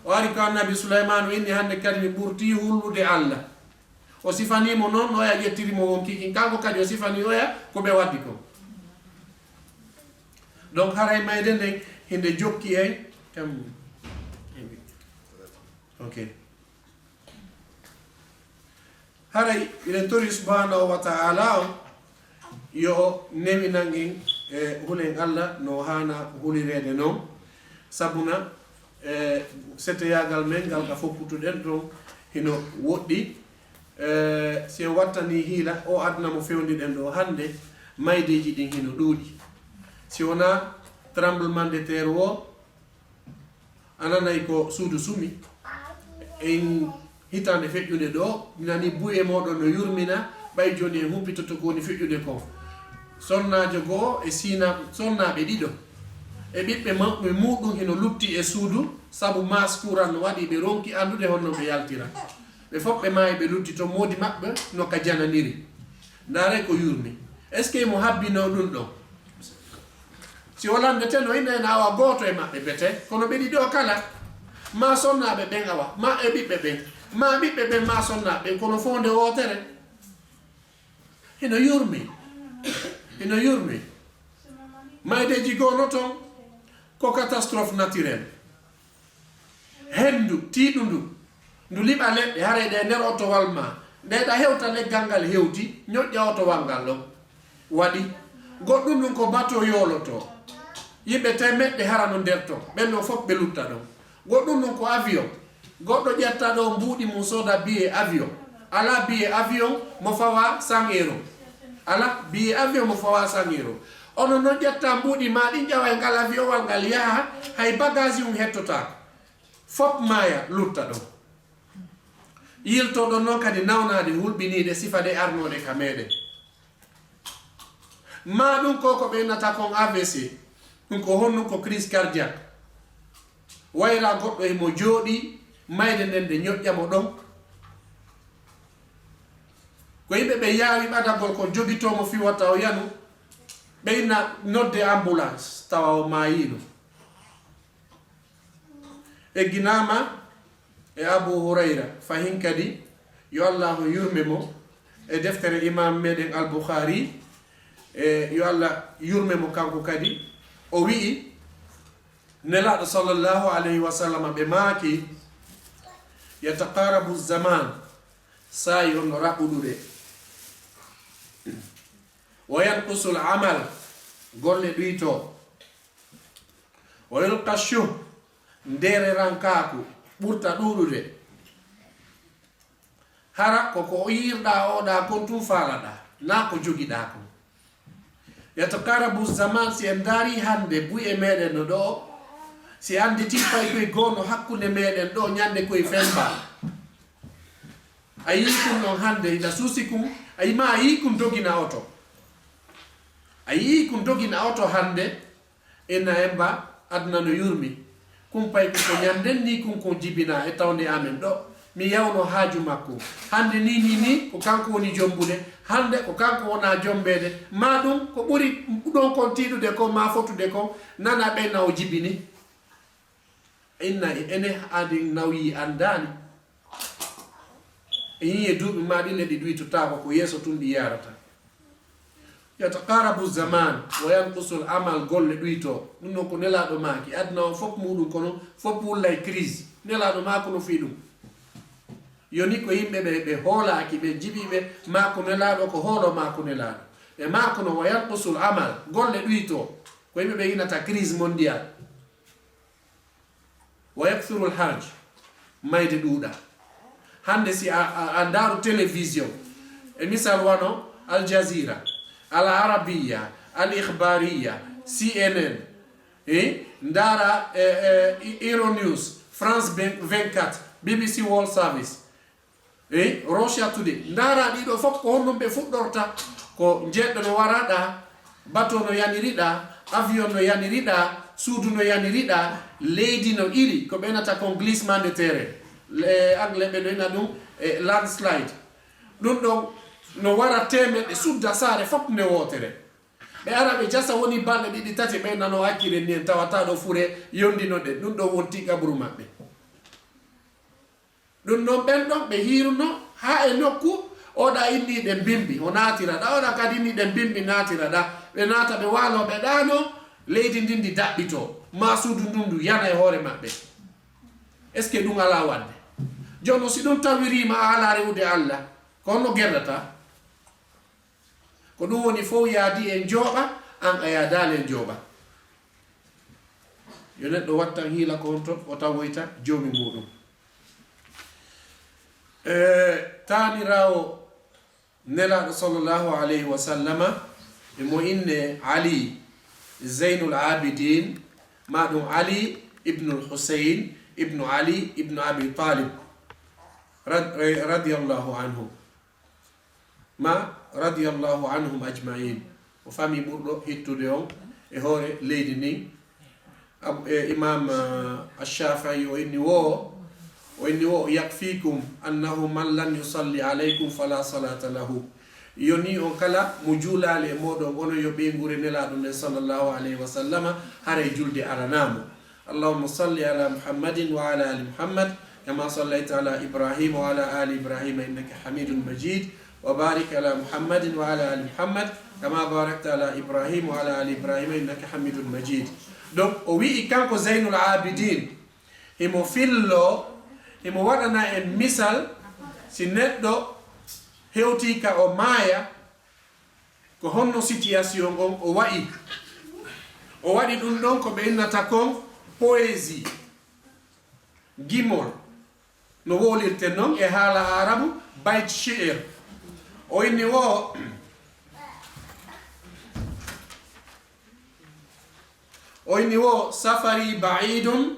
o ari ko annabi Sulaymana o inni hande kadi mi ɓurti hullude Allah o sifanimo noon oya ƴettirimo won kikin kanko kadi o sifani oya ko ɓe waddi ko donc haray mayde nden hinde jokki en ok haray iɗen tori subhanahu wa ta'ala o yo newinan en e hulen Allah no hana hulirede noon sabuna setteyagal men ngal ka fopputuɗen ɗon hino woɗɗi si en wattani hiila o aduna mo fewniɗen ɗo hande maydeji ɗin hino ɗuuɗi si wona tremblement de terre o ananay ko suudu sumi en hitande feƴƴude ɗo nani buye moɗon no yurmina ɓay joni en humpitoto ko woni feƴƴude ko sonnajo goo e sina sonnaɓe ɗiɗo e ɓiɓɓe maɓɓe muɗum heno lutti e suudu saabu mas courant no waɗi ɓe ronki andude honno ɓe yaltira ɓe fof ɓe maayi ɓe lutti to modi maɓɓe no ka jananiri ndaare ko yurmi est ce que mo habbino ɗum ɗon si wolande ten o ina en awa goto e maɓɓe bete kono ɓe ɗiɗo kala ma sonnaɓe ɓen awa ma e ɓiɓɓe ɓen ma ɓiɓɓe ɓen ma sonnaɓe kono fonde wotere hino yurmi maydeji gono ton ko catastrophe naturel hendu tiiɗu ndu liɓa leɗɗe haray ɗe nder otowal ma nde da hewta leggal ngal hewti ñoƴƴa oto wangal ɗo waɗi goɗɗum ɗum ko bato yoloto yimɓe temeɗɗe harano nder ton ɓenno fof ɓe lutta ɗon goɗɗum ɗum ko avion goɗɗo ƴetta ɗo mbuuɗi mum soda billet avion ala billet avion mo fawa 100 €, ala billet avion mo fawa 100 €. ono noon ƴetta mbuuɗi ma ɗi ƴawa e ngal avion wal ngal yaha hay bagage mum hettotako fop maya lutta ɗon yiltoɗon noon kadi nawnade hulɓiniɗe sifa ɗe arnoɗe ka meɗen ma ɗum ko ɓeynata kon AVC ɗum ko honnu ko crise cardiaque wayra goɗɗo emo jooɗi mayde nden nde ñoƴƴamo ɗon ko yimɓe ɓe yaawi ɓadagol ko jogitomo fi watta o yanu ɓeyna nodde ambulance tawa o mayiɗo e ginama e Abu Hurayra fahin kadi yo allahu yurme mo e deftere imam meɗen al-Bukhari e yo allah yurme mo kanko kadi o wi'i nelaɗo sallllahu alayhi wa sallam ɓe maaki yataqarabu zaman sayi on no raɓɓuɗuɗe wa yanqusul amal golle ɗuyto wa yulqa shuh ndere rankaku ɓurta ɗuɗude hara koko yirɗa oɗa kon tum falaɗa na ko jogiɗa ko yataqarabu zaman si en daari hande buye meɗen no ɗo si andi tippay koye gono hakkude meɗen ɗo ñande koye femba a yi kum ɗon hande ina suusi kum a yima a yi kum dogina oto a yi kum dogina oto hande ena emba aduna no yurmi kum pay ko ñanden ni kum ko jibina e tawde amen ɗo mi yawno haaju makko hande ni ko kanko woni jombude hande ko kanko wona jombede ma ɗum ko ɓuri ɗon kon tiɗude ko ma fotude ko nana ɓeyna o jibini inna ene adi nawyi andani e yiye duuɓi ma ɗine ɗi ɗuytotako ko yeeso tun ɗi yarata yataqarabu zaman wa yanqusul amal golle ɗuyto ɗum noon ko nelaɗo maki aduna o fof muɗum kono fof wullay crise nelaɗo mako no fi ɗum yoni ko yimɓe ɓe hoolaki ɓe jiɓiɓe mako nelaɗo ko hoolo mako nelaɗo e mako no wa yanqusul amal golle ɗuyto ko yimɓe ɓe yinata crise mondial wa yakthuru lhaj mayde ɗuuɗa hande si a ndaru télévision e misal wano Al Jazeera Al Arabiya Al Ikhbariya CNN ndara Euronews France 24 BBC World Service Russia Today ndara ɗiɗo fof ko honɗum ɓe fuɗɗorta ko jeɗɗo no waraɗa bateau no yaniriɗa avion no yaniriɗa suudu no yaniriɗa leydi no iri ko ɓenata kon glissement de terrain anglais ɓe noyna ɗum landslide ɗum ɗon no wara temeɗɗe sudda saare fof nde wotere ɓe ara ɓe jasa woni balɗe ɗiɗi tati ɓe nano hakkille ni en tawata ɗo fure yondinoɗe ɗum ɗon wonti gabru maɓɓe ɗum ɗon ɓen ɗon ɓe hiruno ha e nokku oɗa inni ɗe bimbi o natiraɗa oɗa kadi inni ɗe bimbi natiraɗa ɓe nata ɓe waloɓe ɗano leydi ndindi daɓɓito ma suudu ndundu yana e hoore maɓɓe est ce que ɗum ala wadde jono si ɗum tawirima a ala rewde Allah ko honno gerdata ko ɗum woni fof yaadi en jooɓa an a yaadali en jooɓa yo neɗɗo wattan hiila ko on ton o tawoyta joomi muɗum tanirawo nelaɗo sallllahu alayhi wa sallama emo inne Ali Zeynul Abidin ma ɗum Ali ibnul Husayn ibnu Ali ibnu Abi Talib radiyallahu anhu ma radiyallahu anhum ajmain o fami ɓurɗo hittude on e hoore leydi ndin imam Ash-Shafi'i o inni wo yakfikum annahu man lam yusalli alaykum fala salata lahu yoni on kala mo juulali e moɗon ono yo ɓeygure nelaɗo nden sallllahu alayhi wa sallama haray julde aranamo allahumma salli ala muhammadin wa ala ali muhammad kama sallayta ala ibrahima wa ala ali ibrahima innaka hamidun majid wa barik ala muhammadin wa ala ali muhammad kama barakta ala ibrahima wa ala ali ibrahima innaka hamidun majid. Donc o wi'i kanko Zeynul Abidin himo fillo himo waɗana en misal si neɗɗo hewti ka o maaya ko honno situation on o waɗi ɗum ɗon ko ɓe innata kon poésie gimol no wolirte noon e haala arabu bayt shi'r o inni wo safari ba'idun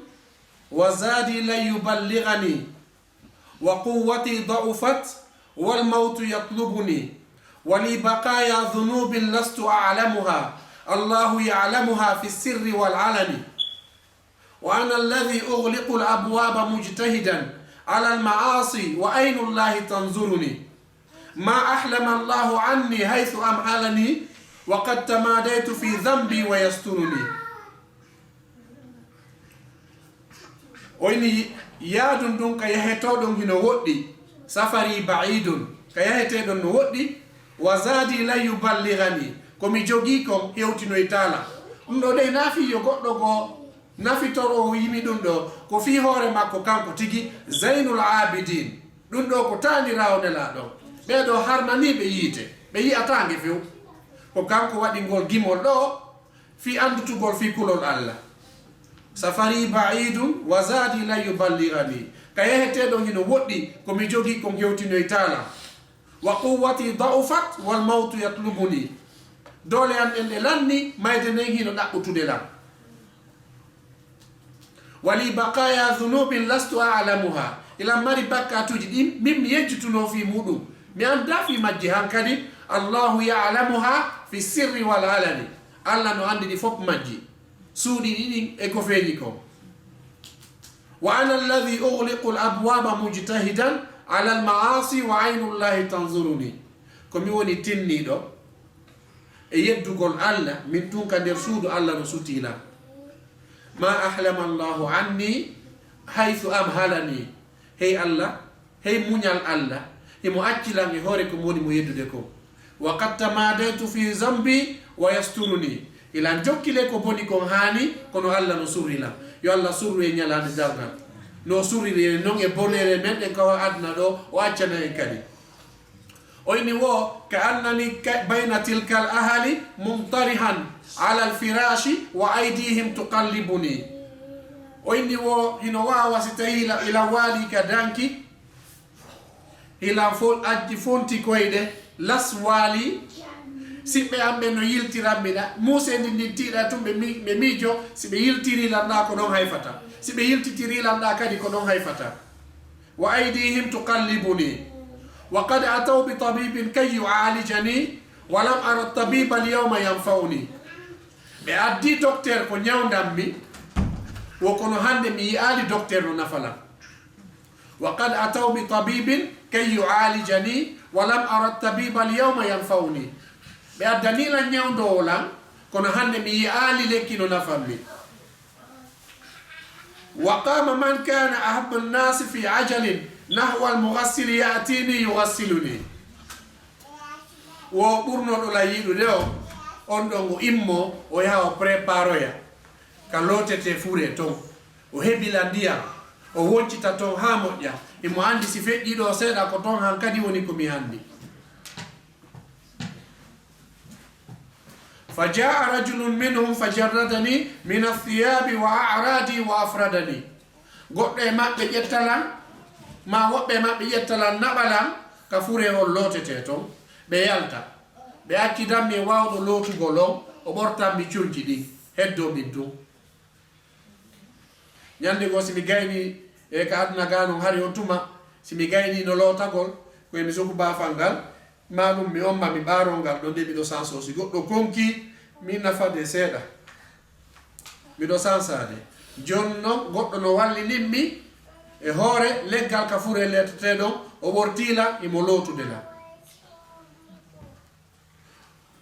wa zadi la yuballighani wa quwwati da'ufat wal mautu yatlubuni wa li baqaya dhunubin lastu a'lamuha Allahu ya'lamuha fi sirri wal alani wa ana alladhi ughliqu al abwaba mujtahidan ala al ma'asi wa aynu Allahi tanzuruni ma ahlama Allahu anni haythu amhalani wa qad tamadaytu fi dhanbi wa yasturuni. oyni yaadun ɗum ka yahetoɗon hino woɗɗi safari ba'idun ka yaheteɗon no woɗɗi wa zadi la yuballighani komi jogii kon hewtinoye taala ɗum ɗo ɗe naafi yo goɗɗo go nafitoro yimi ɗum ɗo ko fi hoore makko kanko tigi zainul abidin ɗum ɗo ko taanirawo nelaɗon ɓeɗo harnaniɓe yiite ɓe yi'atange few ko kanko waɗi ngol gimol ɗo fi andutugol fi kulol Allah. Safari ba'idun wa zadi la yuballighani ka yaheteɗon hino woɗɗi komi jogii kon hewtinoye taala wa quwwati da'ufat wal mautu yatlubuni dole an ɗe lanni mayde nden hino ɗaɓɓutude lam wali baqaya dhunubin lastu a'lamuha ilan mari bakkatuji ɗin min mi yejjutuno fi muɗum mi anda fi majji hankadi Allahu ya'lamuha fi sirri wal alani Allah no andi ɗi fof majji suuɗi ɗiɗin e ko feeñi kon wa ana alladhi ughliqu al abwaba mujtahidan ala al ma'asi wa aynu Llahi tanzuruni ko mi woni tinniɗo e yeddugol Allah min tunka nder suudu Allah no sutila ma ahlama Allahu anni haythu amhalani hey Allah hey muñal Allah imo accilan e hoore ko woni mo yeddude ko wa qad tamadaytu fi zambi wa yasturuni ilan jokkile ko boni kon hani kono Allah no surrila yo Allah surru e nyalande dawgal no surriri non e bonere men en kawa adna do o accana en kadi oyni wo ka annani bayna tilkal ahali mumtarihan ala al firashi wa aydihim tuqallibuni oyni wo hino wawa si tawi ila wali ka danki ila fol ajji fonti koyde las wali siɓɓe amɓe no yiltiranmiɗa musendi ndi tiiɗa tum ɓe miijo si ɓe yiltirilanɗa ko ɗon hayfata si ɓe yiltitirilanɗa kadi ko ɗon hayfata wa aydihim tuqallibuni wa qad ataw bi tabibin kay yu'alijani wa lam ara tabiba al yawma yanfa'uni ɓe addi docteur ko ñawdanmi wo kono hande mi yi'ali docteur no nafalam wa qad ataw bi tabibin kay yu'alijani wa lam ara tabiba al yawma yanfa'uni ɓe addanila ñawdowo lan kono hande mi yi'ali lekki no nafammi wa qama man kana ahabbu nnasi fi ajalin nahwa almughassili ya'tini yughassiluni wo ɓurnoɗo la yiɗude o on ɗon o immo o yaha o préparoya ka lotete fure ton o heɓila ndiyam o woccita ton ha moƴƴa imo andi si feƴƴiɗo seeɗa ko ton han kadi woni komi handi فجاء رجل منهم فجردني من الثياب وأعرادي وأفردني goɗɗo maɓɓe ƴettalan ma woɓɓe maɓɓe ƴettalan naɓalan ka fure on lotete ton ɓe yalta ɓe accidanmi e wawɗo lotugol on o ɓortanmi cuñji ɗi heddomin dum ñande go simi gayni e ka aduna ganon hari on tuma simi gayni no lotagol koyemi sogu bafal ngal manum mi omma mi ɓarol ngal ɗo nde miɗo sansosi goɗɗo konki min nafade seeɗa miɗo sansade joni noon goɗɗo no wallininmi e hoore leggal ka fure letete ɗon o ɓortila imo lotude la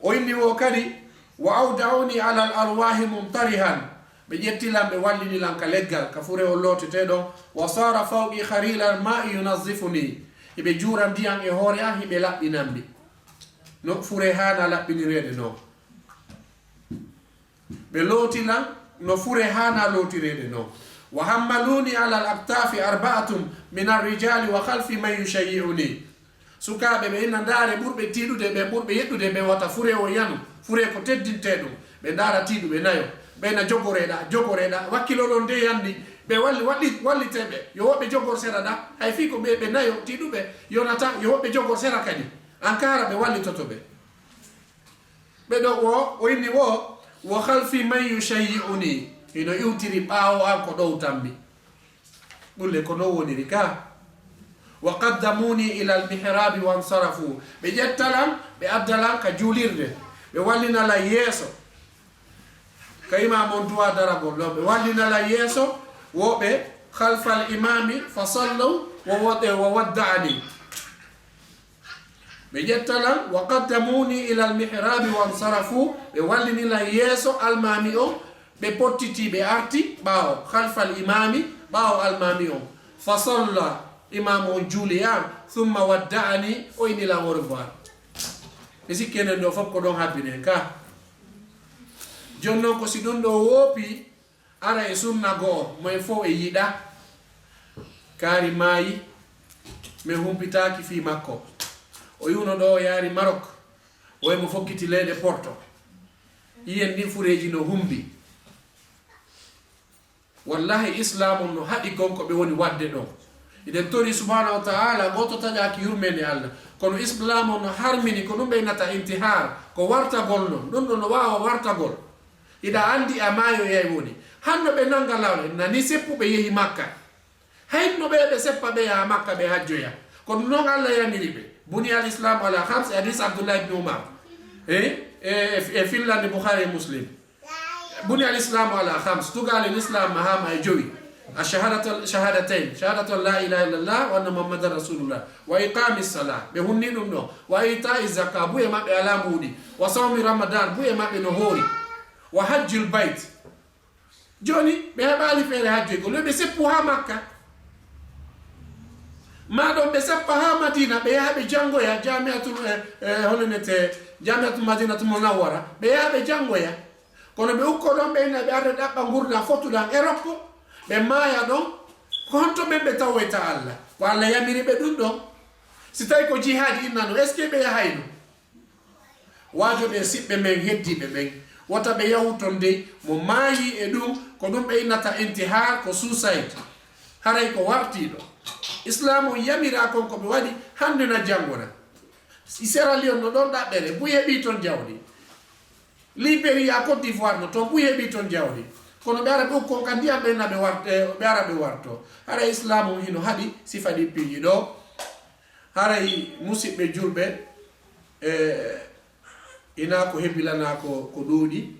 o inni wo kadi wa awda'uni ala al arwahi mumtarihan ɓe ƴettilan ɓe wallinilan ka leggal ka fure o lotete ɗon wa sara fawqi kharila ma'i yunazzifuni hiɓe juura ndiyan e hoore an hiɓe laɓɓinanmi no fure hana laɓɓinirede noon ɓe lootilan no fure hana lootirede noon wa hammaluni ala al aktafi arba'atun min arrijali wa khalfi man yushayyi'uni sukaɓe ɓe ina ndaare ɓurɓe tiiɗude ɓe ɓurɓe yeɗɗude ɓe wata fure o yanu fure ko teddinte ɗum ɓe ndaara tiiɗuɓe nayo ɓeyna jogoreɗa wakkilo ɗon nde yandi ɓe walliteɓe yo woɓɓe jogor sera ɗa hay fi ko ɓe nayo tiiɗuɓe yonata yo woɓɓe jogor sera kadi ankara ɓe wallitoto ɓe ɗo o inni wo halfi man yushayyi'uni ino iwtiri ɓaawo an ko ɗowtanmi ɓulle ko ɗo woniri ka wa qaddamuni ila almihrabi wansarafu ɓe ƴettalan ɓe addalan ka juulirde ɓe wallinala yeeso ka imamon duwa daragol ɗo ɓe wallinala yeeso woɓe halfa imami fa sallu wo wadda'ani ɓe ƴettalan wa qaddamuni ila almihrabi wansarafu ɓe wallinila yeeso almami o ɓe pottiti ɓe arti ɓaawo halfal imami ɓaawo almami o fa salla imam o juuli an thumma wadda'ani o inila au revoir ɓe sikkenen ɗo fof ko ɗon habbinen ka jon noon ko si ɗum ɗo woopi ara e sunna go'o moye fof e yiɗa kaari maayi min humpitaki fi makko o yuno ɗo o yaari Maroc o waymo fokkiti leyɗe Porto yiyen ndin fureji no humbi wallahi islam no haɗi gonko ɓe woni wadde ɗon iɗen tori subhanahu wa ta'ala goto taƴaki yurmede Allah kono islam no harmini ko ɗum ɓeynata intihar ko wartagol non ɗum ɗo no wawa wartagol iɗa andi a maayo yay woni hanno ɓe nanga lawle nani seppuɓe yehi Makka hayno ɓe seppa ɓe yaha Makka ɓe hajjoya kono noon Allah yaniri ɓe buni al islam ala khams hadis Abdullah ibn Umar e fillande Bukhari Muslim buni al islam ala khams tugal al islam mahama e jowi shahadatain shahadatu la ilaha illallah wa anna muhammadar rasulullah wa iqamis salah be hunni ɗum ɗo wa ita'i zakka buye maɓɓe ala muɗi wa sawmi ramadan buye maɓɓe no hoori wa hajjul bayt joni ɓe heɓali feere hajjoygol ɓe seppu ha Makka maɗon ɓe seppa ha Madina ɓe yaha ɓe jangoya jamiatul holonete jamiatul madinatul munawwara ɓe yaha ɓe jangoya kono ɓe ukko ɗon ɓe ina ɓe arde ɗaɓɓa gurda fotuɗan Europe ɓe maaya ɗon ko honto ɓen ɓe tawoyta Allah ko Allah yamiri ɓe ɗum ɗon si tawi ko jihadi innano est ce que ɓe yahayno waajo ɓe siɓɓe men heddiɓe ɓen wota ɓe yahu ton dey mo maayi e ɗum ko ɗum ɓe innata intihar ko suicide haray ko wartiɗo islam o yamira kon ko ɓe waɗi hande na jangona Sierra Leone no ɗon ɗaɓɓere buy heɓi ton jawdi Libéria Côte d'Ivoire no toon buy heɓi ton jawdi kono ɓe ara ɓe ukkon ka ndiyam ɓenna ɓe ara ɓe warto haray islam o hino haɗi sifa ɗi piiji ɗo haray musidɓe julɓe ina ko heɓilana ko ɗuuɗi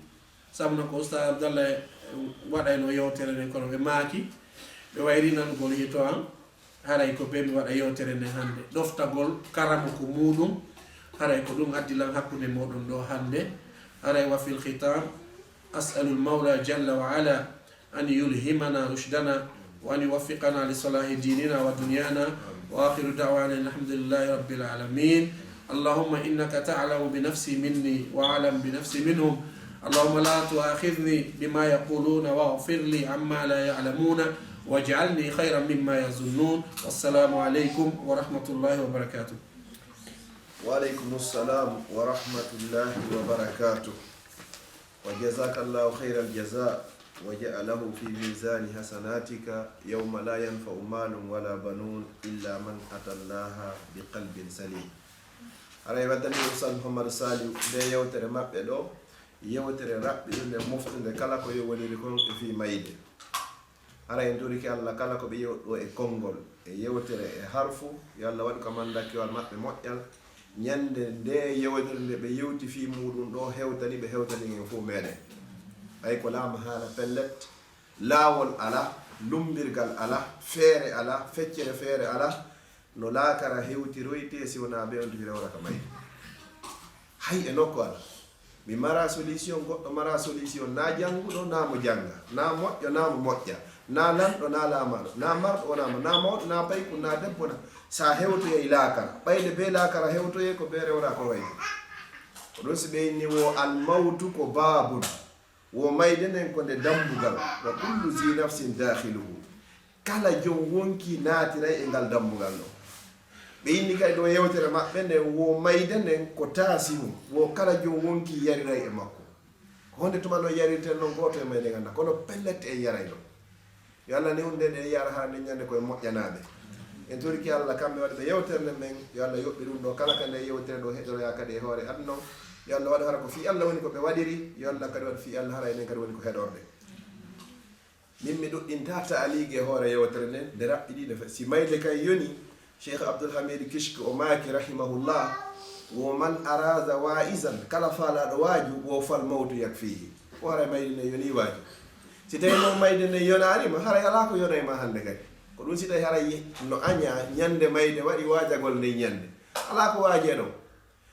sabno ko Oustaz Abdallah waɗayno yewtere nden kono ɓe maaki ɓe wayri nangol hito an haray ko ɓe mi waɗa yewtere nden hannde ɗoftagol karama ko muɗum haray ko ɗum addilan hakkude moɗon ɗo hannde haray wa fil khitam أسأل المولى جل وعلا أن يلهمنا رشدنا وأن يوفقنا لصلاح ديننا ودنيانا وآخر دعوانا الحمد لله رب العالمين اللهم إنك تعلم بنفسي مني وأعلم بنفسي منهم اللهم لا تؤاخذني بما يقولون واغفر لي عما لا يعلمون واجعلني خيرا مما يظنون والسلام عليكم ورحمة الله وبركاته. وعليكم السلام ورحمة الله وبركاته. وجزاك الله خير الجزاء وجعله في ميزان حسناتك يوم لا ينفع مال ولا بنون إلا من أتى الله بقلب سليم. aray waddani Ustaz Muhammad Saliou nde yewtere maɓɓe ɗo yewtere raɓɓinde moftude kala ko yowoniri kon e fi mayde aray en duriki Allah kala ko ɓe yewɗo e konngol e yewtere e harfu yo Allah waɗi ko mandakiwal maɓɓe moƴƴal ñande nde yewtere nde ɓe yewti fi muɗum ɗo hewtani ɓe hewtani en fof meɗen ay ko laama haala pellet laawol ala lumbirgal ala feere ala feccere feere ala no laakara hewtiroyte si wona ɓe on tufi rewra ka mayde hay e nokku ala mi mara solution goɗɗo mara solution na jannguɗo na mo jannga na moƴƴo na mo moƴƴa na lamɗo na laamaɗo na marɗo wonama na mawɗo na bayku na debbo na sa hewtoye laakara ɓayde be laakara hewtoye ko be rewra ko wayde ko ɗon si ɓeyni wo almawtu ko babun wo mayde nden ko nde dambugal wa kullu zi nafsin dakhiluhu kala jom wonki naatiray e ngal dambugal ɗo ɓe inni kay ɗo yewtere maɓɓe nde wo mayde nden ko taasimu wo kala jom wonki yariray e makko ko honde tuma no yarirten noon goto e mayde ganda kono pellette e yaray ɗo yo Allah newnude ɗe yara ha nde ñande koye moƴƴanaɓe en toriki Allah kamɓe waɗa ɓe yewtere nde men yo Allah yoɓɓi ɗum ɗo kala ka nde yewtere ɗo heɗoroya kadi e hoore aduna o yo Allah waɗa hara ko fi Allah woni ko ɓe waɗiri yo Allah kadi waɗa fi Allah hara enen kadi woni ko heɗorde min mi ɗuɗɗinta taaligi e hoore yewtere nden nde raɓɓiɗiɗe si mayde kay yoni cheikh Abdoulhamid Kishk o maaki rahimahullah wo man arada waisan kala faalaɗo waaju wo fal mawtu yak fihi o haray mayde nde yoni waaju si tawi noon mayde nde yonarima haray ala ko yonayma hannde kadi ko ɗum si tawi haray no aña ñande mayde waɗi waajagol nde ñande ala ko waaje ɗon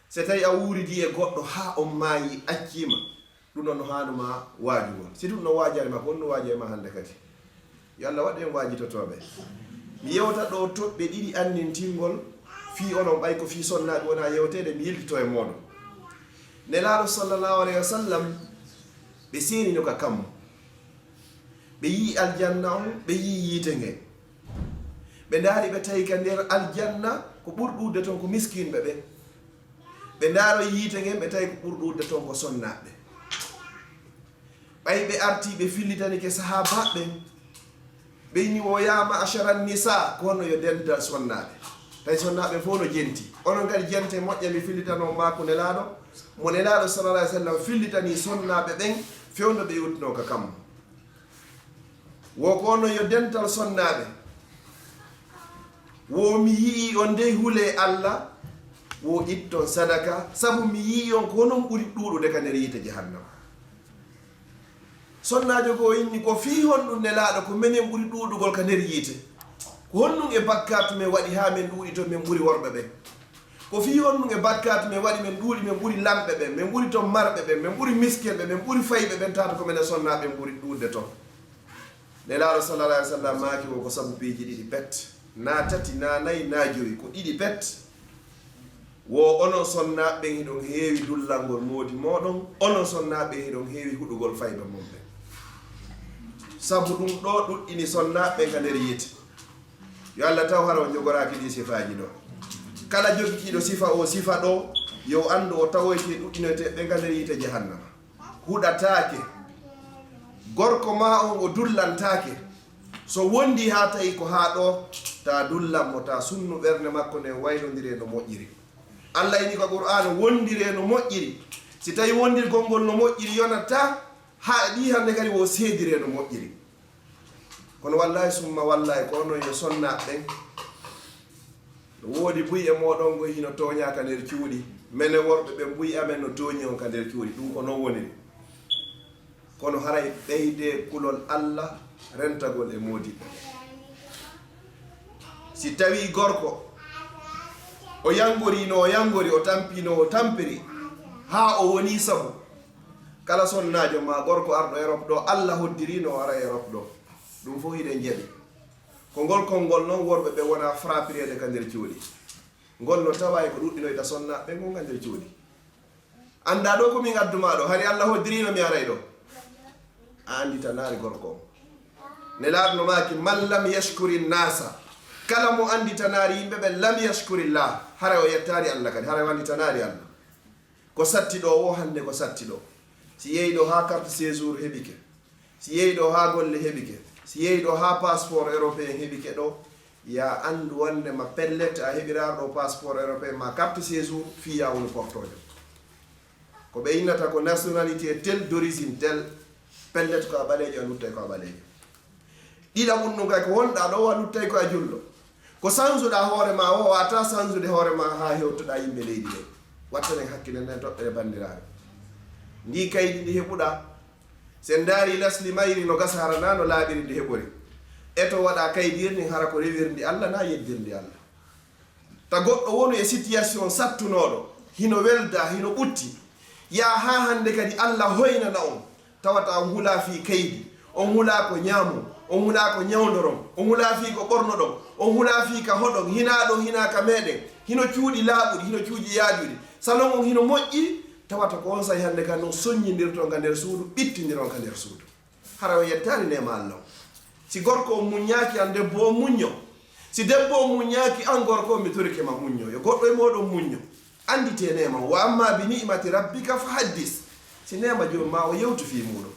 so tawi a wuuridi e goɗɗo ha on maayi accima ɗum ɗon no hanuma waajugol si ɗum no waajarima ko on no waajema hannde kadi yo Allah waɗ en waajitotoɓe mi yewta ɗo toɓɓe ɗiɗi annintingol fi onon ɓay ko fi sonnaɓe wona yewtede mi yiltito e moɗon nelaɗo sallllahu alayhi wa sallam ɓe senino ka kammo ɓe yi aljanna on ɓe yi yiite nge ɓe ndaari ɓe tawi ka nder aljanna ko ɓurɗude toon ko miskinɓe ɓe ɓe ndaaro yiite ngen ɓe tawi ko ɓurɗude toon ko sonnaɓe ɓay ɓe arti ɓe fillitani ke sahabaɓe ɓe ni o yama acharan nisa ko honno yo dental sonnaɓe tawi sonnaɓe fof no jenti onon kadi jente moƴƴa mi fillitano mako nelaɗo mo nelaɗo sallallah alih w sallam fillitani sonnaɓe ɓen fewno ɓe yewtino ka kammo wo ko honno yo dental sonnaɓe wo mi yii on nde huule Allah wo itton sadaka sabu mi yii on ko honon ɓuri ɗuɗude ka nder yiite jahannama sonnajo ko inni ko fi honɗum nelaɗo ko minen ɓuri ɗuɗugol ka nder yiite ko honɗum e bakkatu men waɗi ha men ɗuuɗi to min ɓuri worɓe ɓen ko fi honɗum e bakkatu men waɗi men ɗuuɗi min ɓuri lamɓe ɓen min ɓuri ton marɓe ɓen min ɓuri miskeɓe min ɓuri fayɓe ɓen tata ko minen sonnaɓe ɓuri ɗuɗde ton nelaɗo sallallah alih w sallam maaki o ko sabu piiji ɗiɗi pet na tati na nayyi na joyi ko ɗiɗi pet wo onon sonnaɓe hiɗon heewi dullalngol moodi moɗon onon sonnaɓe hiɗon heewi huɗugol fayɓe mum ɓen sabu ɗum ɗo ɗuɗɗini sonnaɓe ka nder yiite yo Allah taw hara o jogoraki ɗi sifaji ɗo kala jogikiɗo sifa o sifa ɗo yo andu o tawoyte ɗuɗɗinoyteɓe ka nder yiite jahannama huɗatake gorko ma on o dullantake so wondi ha tawi ko ha ɗo ta dullanmo ta sunnu ɓernde makko nde waynodire no moƴƴiri Allah ini ko Qur'an wondire no moƴƴiri si tawi wondirgol ngol no moƴƴiri yonata ha ɗi hande kadi wo seedire no moƴƴiri kono wallahi summa wallahi ko onon yo sonnaɓe no woodi buy e moɗon go hino toña ka nder cuuɗi mene worɓe ɓe buy amen no toñi on ka nder cuuɗi ɗum ko non woniri kono haray ɓeyde kulol Allah rentagol e moodiɓe si tawi gorko o yangorino o yangori o tampino o tampiri ha o woni sabu kala sonnajo ma gorko arɗo Europe ɗo Allah hoddirino o ara Europe ɗo ɗum fof hiɗen jeeɓi ko ngol konngol noon worɓe ɓe wona frappirede ka nder cuuɗi ngol no tawa ko ɗuɗɗinoyta sonnaɓe gonga nder cuuɗi anda ɗo komin adduma ɗo hari Allah hoddirino mi aray ɗo a andi tanari gorko o nelaɗo no maki man lam yashkuri nnasa kala mo andi tanari yimɓeɓe lam yashkurillah hara o yettari Allah kadi hara o andi tanari Allah ko satti ɗo o hande ko satti ɗo si yehi ɗo ha carte séjour heɓike si yehi ɗo ha golle heɓike si yehi ɗo ha passeport européen heɓike ɗo ya andu wondema pellet a heɓiraɗo passeport européen ma carte séjour fiya woni portojo ko ɓe innata ko nationalité tel d'origine tel pellet ko a ɓalejo a luttay ko a ɓalejo ɗiɗaɓum ɗum kay ko wonɗa ɗo a luttay ko a julɗo ko sansuɗa hoore ma o wata sansude hoore ma ha hewtoɗa yimɓe leydi ɗe wattanen hakkille nden toɓɓere bandiraɓe ndi kaydi ndi heɓuɗa sen daari lasli mayri no gasa hara na no laaɓiri ndi heɓori eto waɗa kaydirni hara ko rewirndi Allah na yeddirndi Allah ta goɗɗo wonu e situation sattunoɗo hino welda hino ɓutti ya ha hande kadi Allah hoynana on tawata on hula fi kaydi on hula ko ñaamu on hula ko ñawdoron on hula fi ko ɓornoɗon on hula fi ka hoɗon hinaɗo hina ka meɗen hino cuuɗi laaɓuɗi hino cuuɗi yaajuɗi salon on hino moƴƴi tawata ko on sahi hande kan non soññidirton ka nder suudu ɓittidiron ka nder suudu hara o yettani nema Allah si gorko o muññaki an debbo o muñño si debbo muñaki an gorko mi turke ma muño yo goddo e modo muño andite nema wa amma bi ni'mati rabbika fa haddis si nema jom ma o yewtu fi muɗum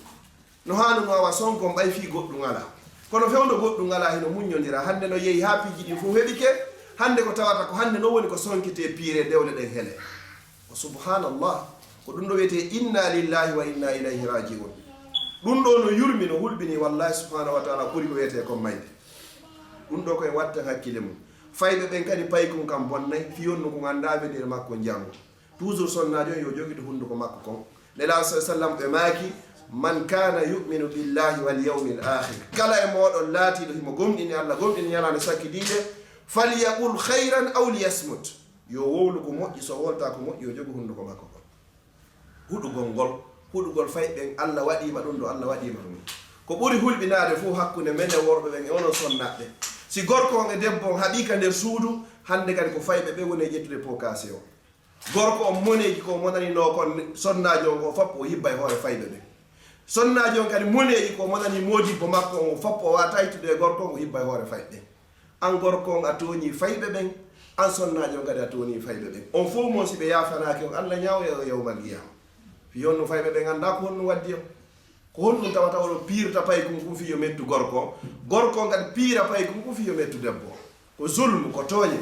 no hanu wa sonko mbay fi goddu ngala kono fewndo goddu ngala hino muñondira hande no yehi ha piji di fu heɓike hande ko tawata ko hande no woni ko sonkite piire dewle ɗen hele o subhanallah ko ɗum ɗo wiyete inna lillahi wa inna ilayhi rajiun ɗum ɗo no yurmi no hulɓini wallahi subhanahu wa taala ɓuri ko wiyete comme mayde ɗum ɗo koye watta hakkille mum fayɓe ɓen kadi paykum kam bonnay fiyonno ko gandaɓe nder makko jango toujours sonnajo yo joguiɗo hunduko makko kon nela sa sallam ɓe maaki man kana yuminu billahi wal yawmil akhir kala e moɗon laatiɗo himo gomɗini allah gomɗini ñalande sakkidiɗe falyaqul hayran aw liyasmut yo wowlu ko moƴƴi so wolta ko moƴƴi yo jogo hunduko makko kon huɗugol fayɓen allah waɗima ɗum ɗo allah waɗima ɗum ko ɓuri hulɓinade fof hakkude men e worɓe ɓen e onon sonnaɓɓe si gorko on e debbo on haɓika nder suudu hande kadi ko fayɓe ɓe woni e ƴettude pokase o gorko on moneji ko monanino kon sonnajo on o fappo o hibba e hoore fayɓe ɓe sonnajo on kadi moneji ko monani modibbo makko on o fappo o wata yittude e gorko on o hibba e hoore fayɓe an gorko on a toñi fayɓe ɓen an sonnajo on kadi a toñi fayɓe ɓen on fof mon si ɓe yafanaki on allah ñawoya o yawmal qiyama fi honno fayɓe ɓe ganda ko honɗum waddi o ko honɗum tawata oɗo piirta pay kum fiyo mettu gorko on kadi piira pay kum fiyo mettu debbo ko zulmu ko tooñe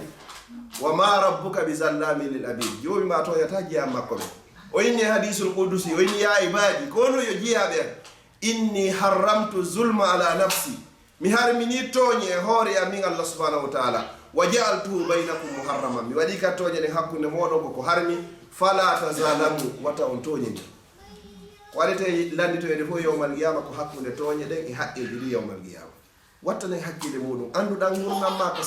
wa ma rabbuka bi zallami lil abid jomi ma toñata jiyam makko ɓe o inni hadisul qudusi o inni ya ibadi ko no yo jiyaɓe inni harramtu zulma ala nafsi mi harmini tooñe e hoore am min allah subhanahu wa taala wa ja'altuhu baynakum muharraman mi waɗi ka tooñe ɗen hakkunde moɗon ko harmi fala tazalamu wata on tooñeni waɗete landitoyede fof yawmal qiyama ko hakkunde tooñe ɗen e haqqeji ɗi yawmal qiyama wattanen hakkille muɗum anduɗan gurnam ma ko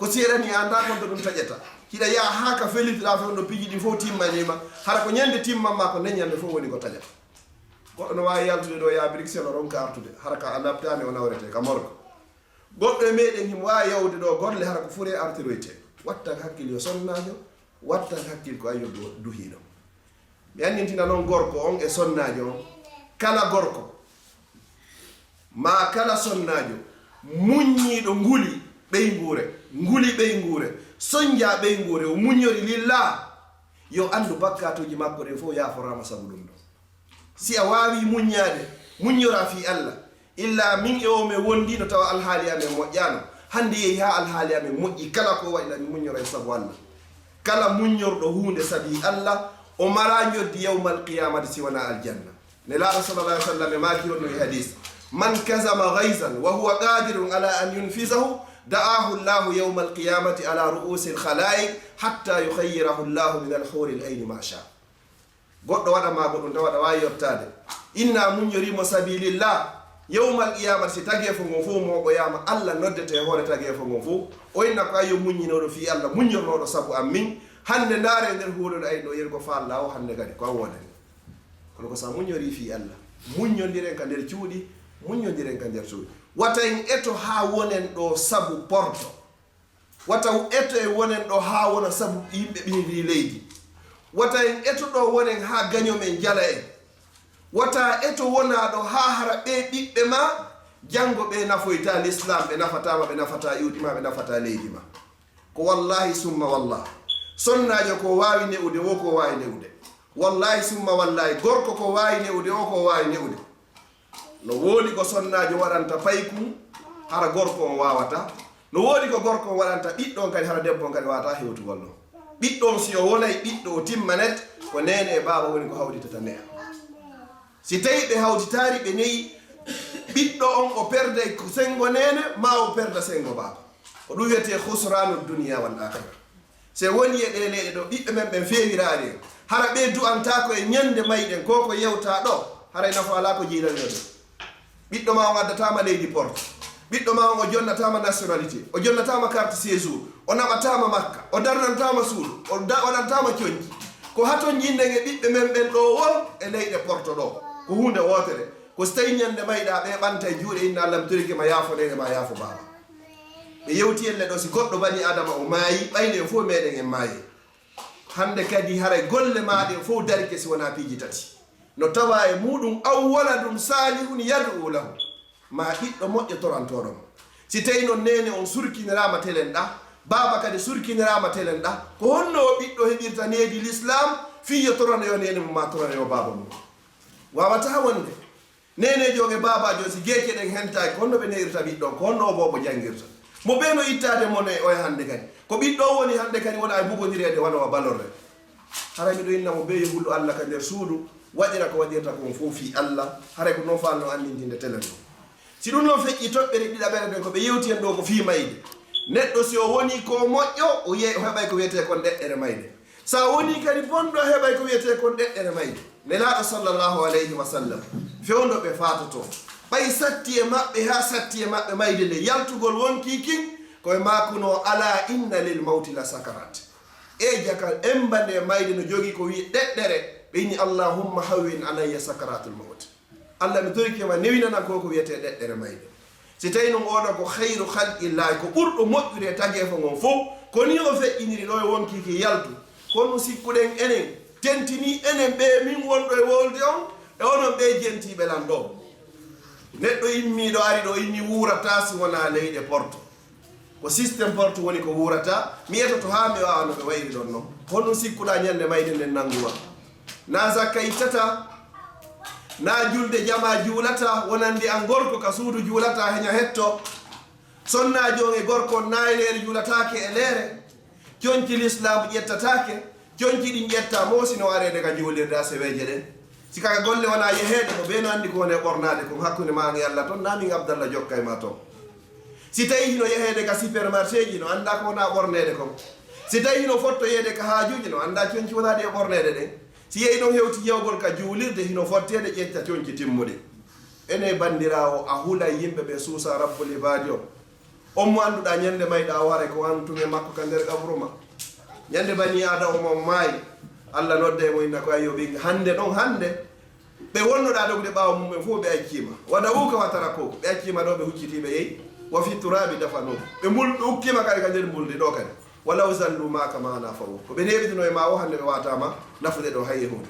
seeɗani anda konto ɗum taƴata hiɗa yaha ha ka felitiɗa fewno piji ɗi fof timmanima hara ko ñande timmanma ko neñande fof woni ko taƴata goɗɗo no wawi yaltude ɗo ya Bruxelles o ronka artude hara ka alabtani o nawrete ka morgo goɗɗo e meɗen himo wawi yawde ɗo golle hara ko furi artiroyte watta hakkille yo sonnajo watta hakkille ko ayo duhiɗo mi annintina noon gorko on e sonnajo on kala gorko ma kala sonnajo muññiɗo nguli ɓey nguure soñja ɓey nguure o muññori lillah yo andu bakkatuji makko ɗen fof yaforama sabu ɗum ɗo si a wawi muññade muññora fi allah illa min e o mi wondino tawa alhaali amen moƴƴano hande yehi ha alhaali amen moƴƴi kala ko waɗila mi muññora e sabu allah kala muññorɗo hunde sabi allah o mara joddi yawmal qiyamati siwana aljanna nelaɗo sallallah alih w sallam e maaki on no e hadis man kasama gaysan wa huwa qadirun ala an yunfisahu da'ahu llahu yawma alqiyamati ala ru'usi alkhalaiq hatta yukhayyirahu llahu min alhuri alayni ma sha goɗɗo waɗama goɗɗum tawa waɗa wawi yottade inna muñorimo sabilillah yawma alqiyamati si taguefo ngon fof moɓoyama allah noddete e hoore taguefo ngon fof o inna ko ayo muññinoɗo fi allah muñornoɗo sabu am min hande ndaare nder huuɗoɗo ay ɗo yergo falla o hande kadi ko an wonani kono ko sa muñori fi allah muñodiren ka nder cuuɗi muñodiren ka nder cuuɗi wata en eto ha wonen ɗo sabu porto wata eto e wonen ɗo ha wona sabu yimɓe ɓinri leydi wata en eto ɗo wonen ha gañomen jala en wata eto wona ɗo ha hara ɓe ɓiɓɓe ma jango ɓe nafoyta l'islam ɓe nafatama ɓe nafata iwɗima ɓe nafata leydi ma ko wallahi summa wallah sonnajo ko wawi newude wo ko wawi newude wallahi summa wallahi gorko ko wawi newude o ko wawi newude no woodi ko sonnajo waɗanta paykum hara gorko on wawata no woodi ko gorko on waɗanta ɓiɗɗo on kadi hara debbo on kadi wawata hewtugol ɗon ɓiɗɗo on si o wonay ɓiɗɗo o timmanet ko nene e baaba woni ko hawritata neha si tawi ɓe hawtitari ɓe neyi ɓiɗɗo on o perde sengo nene ma o perda sengo baaba ko ɗum wiyete husranu dunia wal akhira se woni e ɗe leyɗe ɗo ɓiɓɓe men ɓen fewirani hara ɓe du'antako e ñande mayɗen ko yewta ɗo haray nafa ala ko jiilalno ɗum ɓiɗɗo ma on addatama leydi porte ɓiɗɗo ma on o jonnatama nationalité o jonnatama carte séjour o naɓatama makka o darnantama suudu o waɗantama coñji ko haton jinden e ɓiɓɓe men ɓen ɗo won e leyɗe porte ɗo ko hunde wotere ko so tawi ñande mayɗa ɓe ɓanta e juuɗe inna allah mi torike ma yaafo nene ma yaafo baba ɓe yewti elle ɗo si goɗɗo bani adama o maayi ɓayde fof meɗen en maayi hande kadi haray golle maɗen fof darike si wona piiji tati no tawa e muɗum aw waladum salihun yad'u lahu ma ɓiɗɗo moƴƴo torantoɗomo si tawi noon nene on surkinirama telen ɗa baba kadi surkinirama telen ɗa ko honno o ɓiɗɗo heɓirta needi l'islam fiyo torana yo nene mum ma torana yo baba mum wawata wonde nenejo ɓe babajo si gueƴe ɗen hentaki ko honno ɓe neirta ɓiɗɗon ko honno o bobo jangguirta mo ɓeeno ittade mon e oye hande kadi ko ɓiɗɗo o woni hande kadi wona e bugodirede wanowa balorde haray miɗo innamo be yehulɗo allah ka nder suudu waɗira ko waɗirta kon fof fi allah haray ko noon fanno andindinde telen ɗo si ɗum noon feƴƴi toɓɓere ɗiɗaɓere ɗen ko ɓe yewti hen ɗo ko fi mayde neɗɗo si o woni ko moƴƴo o heɓay ko wiyete kon ɗeɗɗere mayde sa woni kadi bonɗo heɓay ko wiyete kon ɗeɗɗere mayde nelaɗo sallllahu alayhi wa sallam fewdo ɓe fatoto ɓay satti e maɓɓe ha satti e maɓɓe mayde nde yaltugol wonki kin koye makuno ala inna lil mawti la sakarat e jaka embande mayde no jogui ko wi ɗeɗɗere ɓe inni allahumma hawwin alayya sakaratul mawt allah mi torikima newinanan ko wiyete ɗeɗɗere mayde si tawi noon oɗo ko hayru halqillahi ko ɓurɗo moƴƴude taguefo ngon fof koni o feƴƴiniri ɗo e wonkiki yaltu kono sikkuɗen enen tentini enen ɓe min wonɗo e wolde on e onon ɓe jentiɓe lan ɗo neɗɗo immiɗo ari ɗo inni wurata si wona leyɗe porte ko systéme porte woni ko wurata mi yetta to ha mi wawa no ɓe wayri ɗon noon honɗum sikkuɗa ñande mayde nden nanguwa na zakka ittata na julde jama juulata wonandi an gorko ka suudu juulata heña hetto sonnajo e gorko naylere juulatake e leere coñci l'islamu ƴettatake coñci ɗin ƴetta mosino arede ka juulirde a seweje ɗen si kaka golle wona yeheede ko ɓeeno anndi ko woni e ɓornade kon hakkunde ma e allah toon namin abdallah jokka e ma toon si tawi hino yeheede ka supermarché ji no annda ko wona ɓornede kon si tawi hino fottoyeede ka haajuji no annda coñci wonade e ɓornede ɗen si yehi ɗon hewti yewgol ka juulirde hino fottede ƴetta coñci timmuɗe ene bandirawo a hula yimɓe ɓe suusa rabbul ibadi o on mo annduɗa ñande mayɗa ware ko antume makko ka nder kabru ma ñande bani adama mo maayi allah nodde e mo inna ko ayyo ɓinga hande ɗon hande ɓe wonnoɗa dogde ɓawa mumɓe fof ɓe accima wada uka watara ko ɓe accima ɗo ɓe huccitiɓe yeyi wa fi turabi dafano ɓe ukkima kadi ka nder mbulde ɗo kadi walaw zallu maka mana fawo ko ɓe neɓitino e ma o hande ɓe watama nafude ɗo hay hunde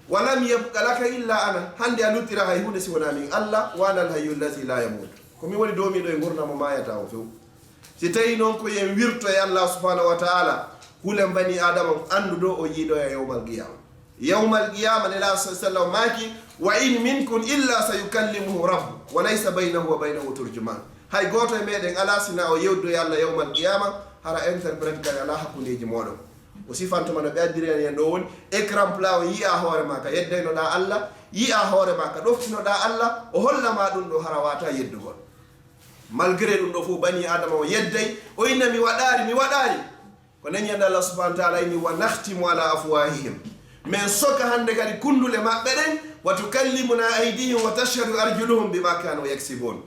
walam yabqa laka illa ana hande a luttira hay hunde si wona min allah wana al hayyu allazi la yamut komi woni domiɗo e gurdamo mayata o few si tawi noon ko yen wirto e allah subhanahu wa taala hulen bani adama anduɗo o yiiɗo e yawmal qiyama nela sallam maki wa in minkum illa sayukallimuhu rabbu wa laysa baynahu wa baynahu turjuman hay goto e meɗen ala sina o yewdo e allah yawmal qiyama hara interprète kadi ala hakkudeji moɗon o sifantoma no ɓe addireni hen ɗo woni écran plat o yiya hoore ma ka yeddaynoɗa allah yiya hoore ma ka ɗoftinoɗa allah o hollama ɗum ɗo hara wata yeddugol malgré ɗum ɗo fof bani adama o yedday o inna mi waɗari ko neñande allah subahana taala inni wa nahtimu ala afwahihim min soka hande kadi kundule maɓɓe ɗen wa tukallimuna aydihim wa tashhadu arjuluhum bima kanu yaksibun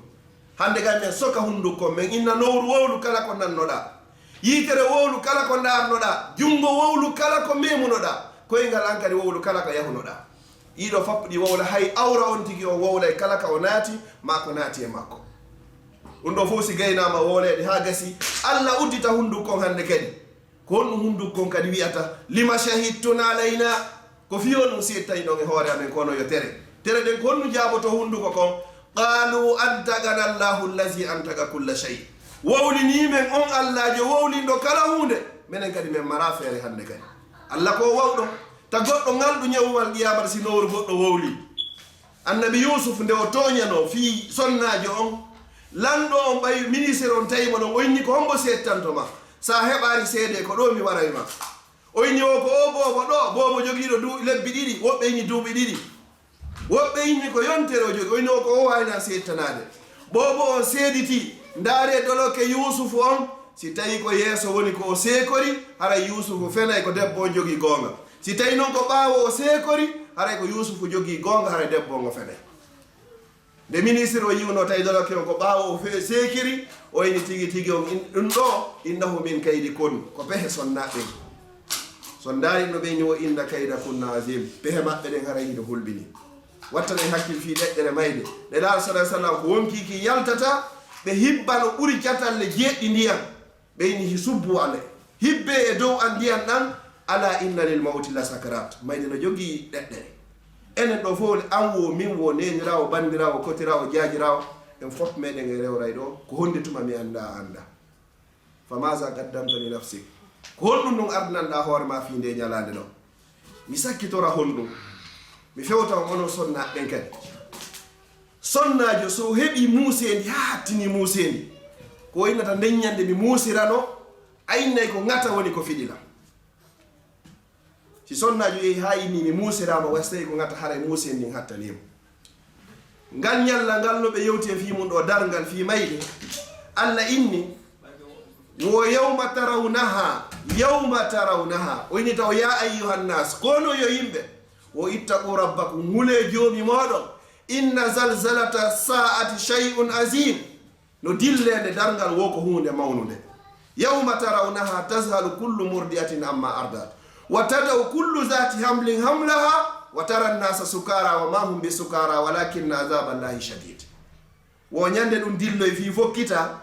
hande kadi min soka hundukon min inna nowru wowlu kala ko nannoɗa yitere wowlu kala ko darnoɗa jungo wowlu kala ko memunoɗa koyngal an kadi wowlu kala ko yahunoɗa ɗiɗo fappuɗi wowla hay awra on tigi o wowlay kala ka o naati ma ko naati e makko ɗum ɗo fof si gaynama wolede ha gasi allah uddita hundukon hande kadi ko honɗum hundukkon kadi wiyata lima shahidtuna alayna ko fiyo ɗum si tawi ɗon e hoore amen kono yo tere ɗen ko honɗum jaaboto hunduko kon qalu antagana llahu allazi antaga culla shay wowlinimen on allah jo wowlindo kala hunde minen kadi min mara feere hande kadi allah ko wawɗo ta goɗɗo ngalɗo ñawumal qiyamata si nowru goɗɗo wowli annabi yusuf nde o toñano fi sonnajo on lanɗo on ɓayi ministére on tawimo ɗon o inni ko hombo settantoma sa heɓari seede ko ɗo mi warayma o inni o ko o bobo joguiɗo lebbi ɗiɗi woɓɓe inni duuɓi ɗiɗi woɓɓe inni ko yontere o jogi o inni o ko o wayna settanade bobo on seediti ndaare doloke yusufu on si tawi ko yeeso woni ko o seekori haray yusufu fenay ko debbo on jogui gonga si tawi noon ko ɓaawo o seekori haray ko yusufu jogui gonga haray debbo on o fenay nde ministre o yiwno tawi doloke on ko ɓaawo o seekiri o ini tigi on ɗum ɗo innahu min kaydi kon ko pehe sonnaɓe so ndaari no ɓeyni o inna kayda kunna azim pehe maɓɓe ɗen haray hiɗo hulɓini wattane hakkil fi ɗeɗɗere mayde neɗaɗo salah sallam ko wonkiki yaltata ɓe hibba no ɓuri catalle jeeɗɗi ndiyam ɓeyni subbu ale hibbe e dow an ndiyam ɗan ala inna lil mawti la sakarat mayde no jogii ɗeɗɗere enen ɗo fof an wo min wo nenirawo bandirawo kotirawo jaajirawo en fof meɗen e rewray ɗo ko honde tuma mi anda fa masa qaddamta li nafsik ko honɗum ɗum ardinanɗa hoore ma fi nde ñalande ɗo mi sakkitora honɗum mi fewta onon sonnaɓe ɓen kadi sonnajo so heɓi muusendi ha hattini muusendi ko innata ndeññande mi muusirano aynay ko ngata woni ko fiɗila si sonnajo yehi ha inni mi muusirama wastayi ko ngata haray muusendi hattanimo ngal ñalla ngal no ɓe yewti e fi mum ɗo darngal fi mayde Allah inni wo yawma tarawnaha o inni taw ya ayyuhan nas kono yo yimɓe wo ittaqu rabbakum hule joomi moɗon inna zalzalata sa'ati shay'un azim no dillede darngal wo ko hunde mawnude yawma tarawnaha tazhalu kullu murdiatin amma ardat wa tadau kullu zati hamlin hamlaha wa tara an-nasa sukara wa ma hum bisukara walakinna azaballahi shadid wo ñande ɗum dilloy fi fokkita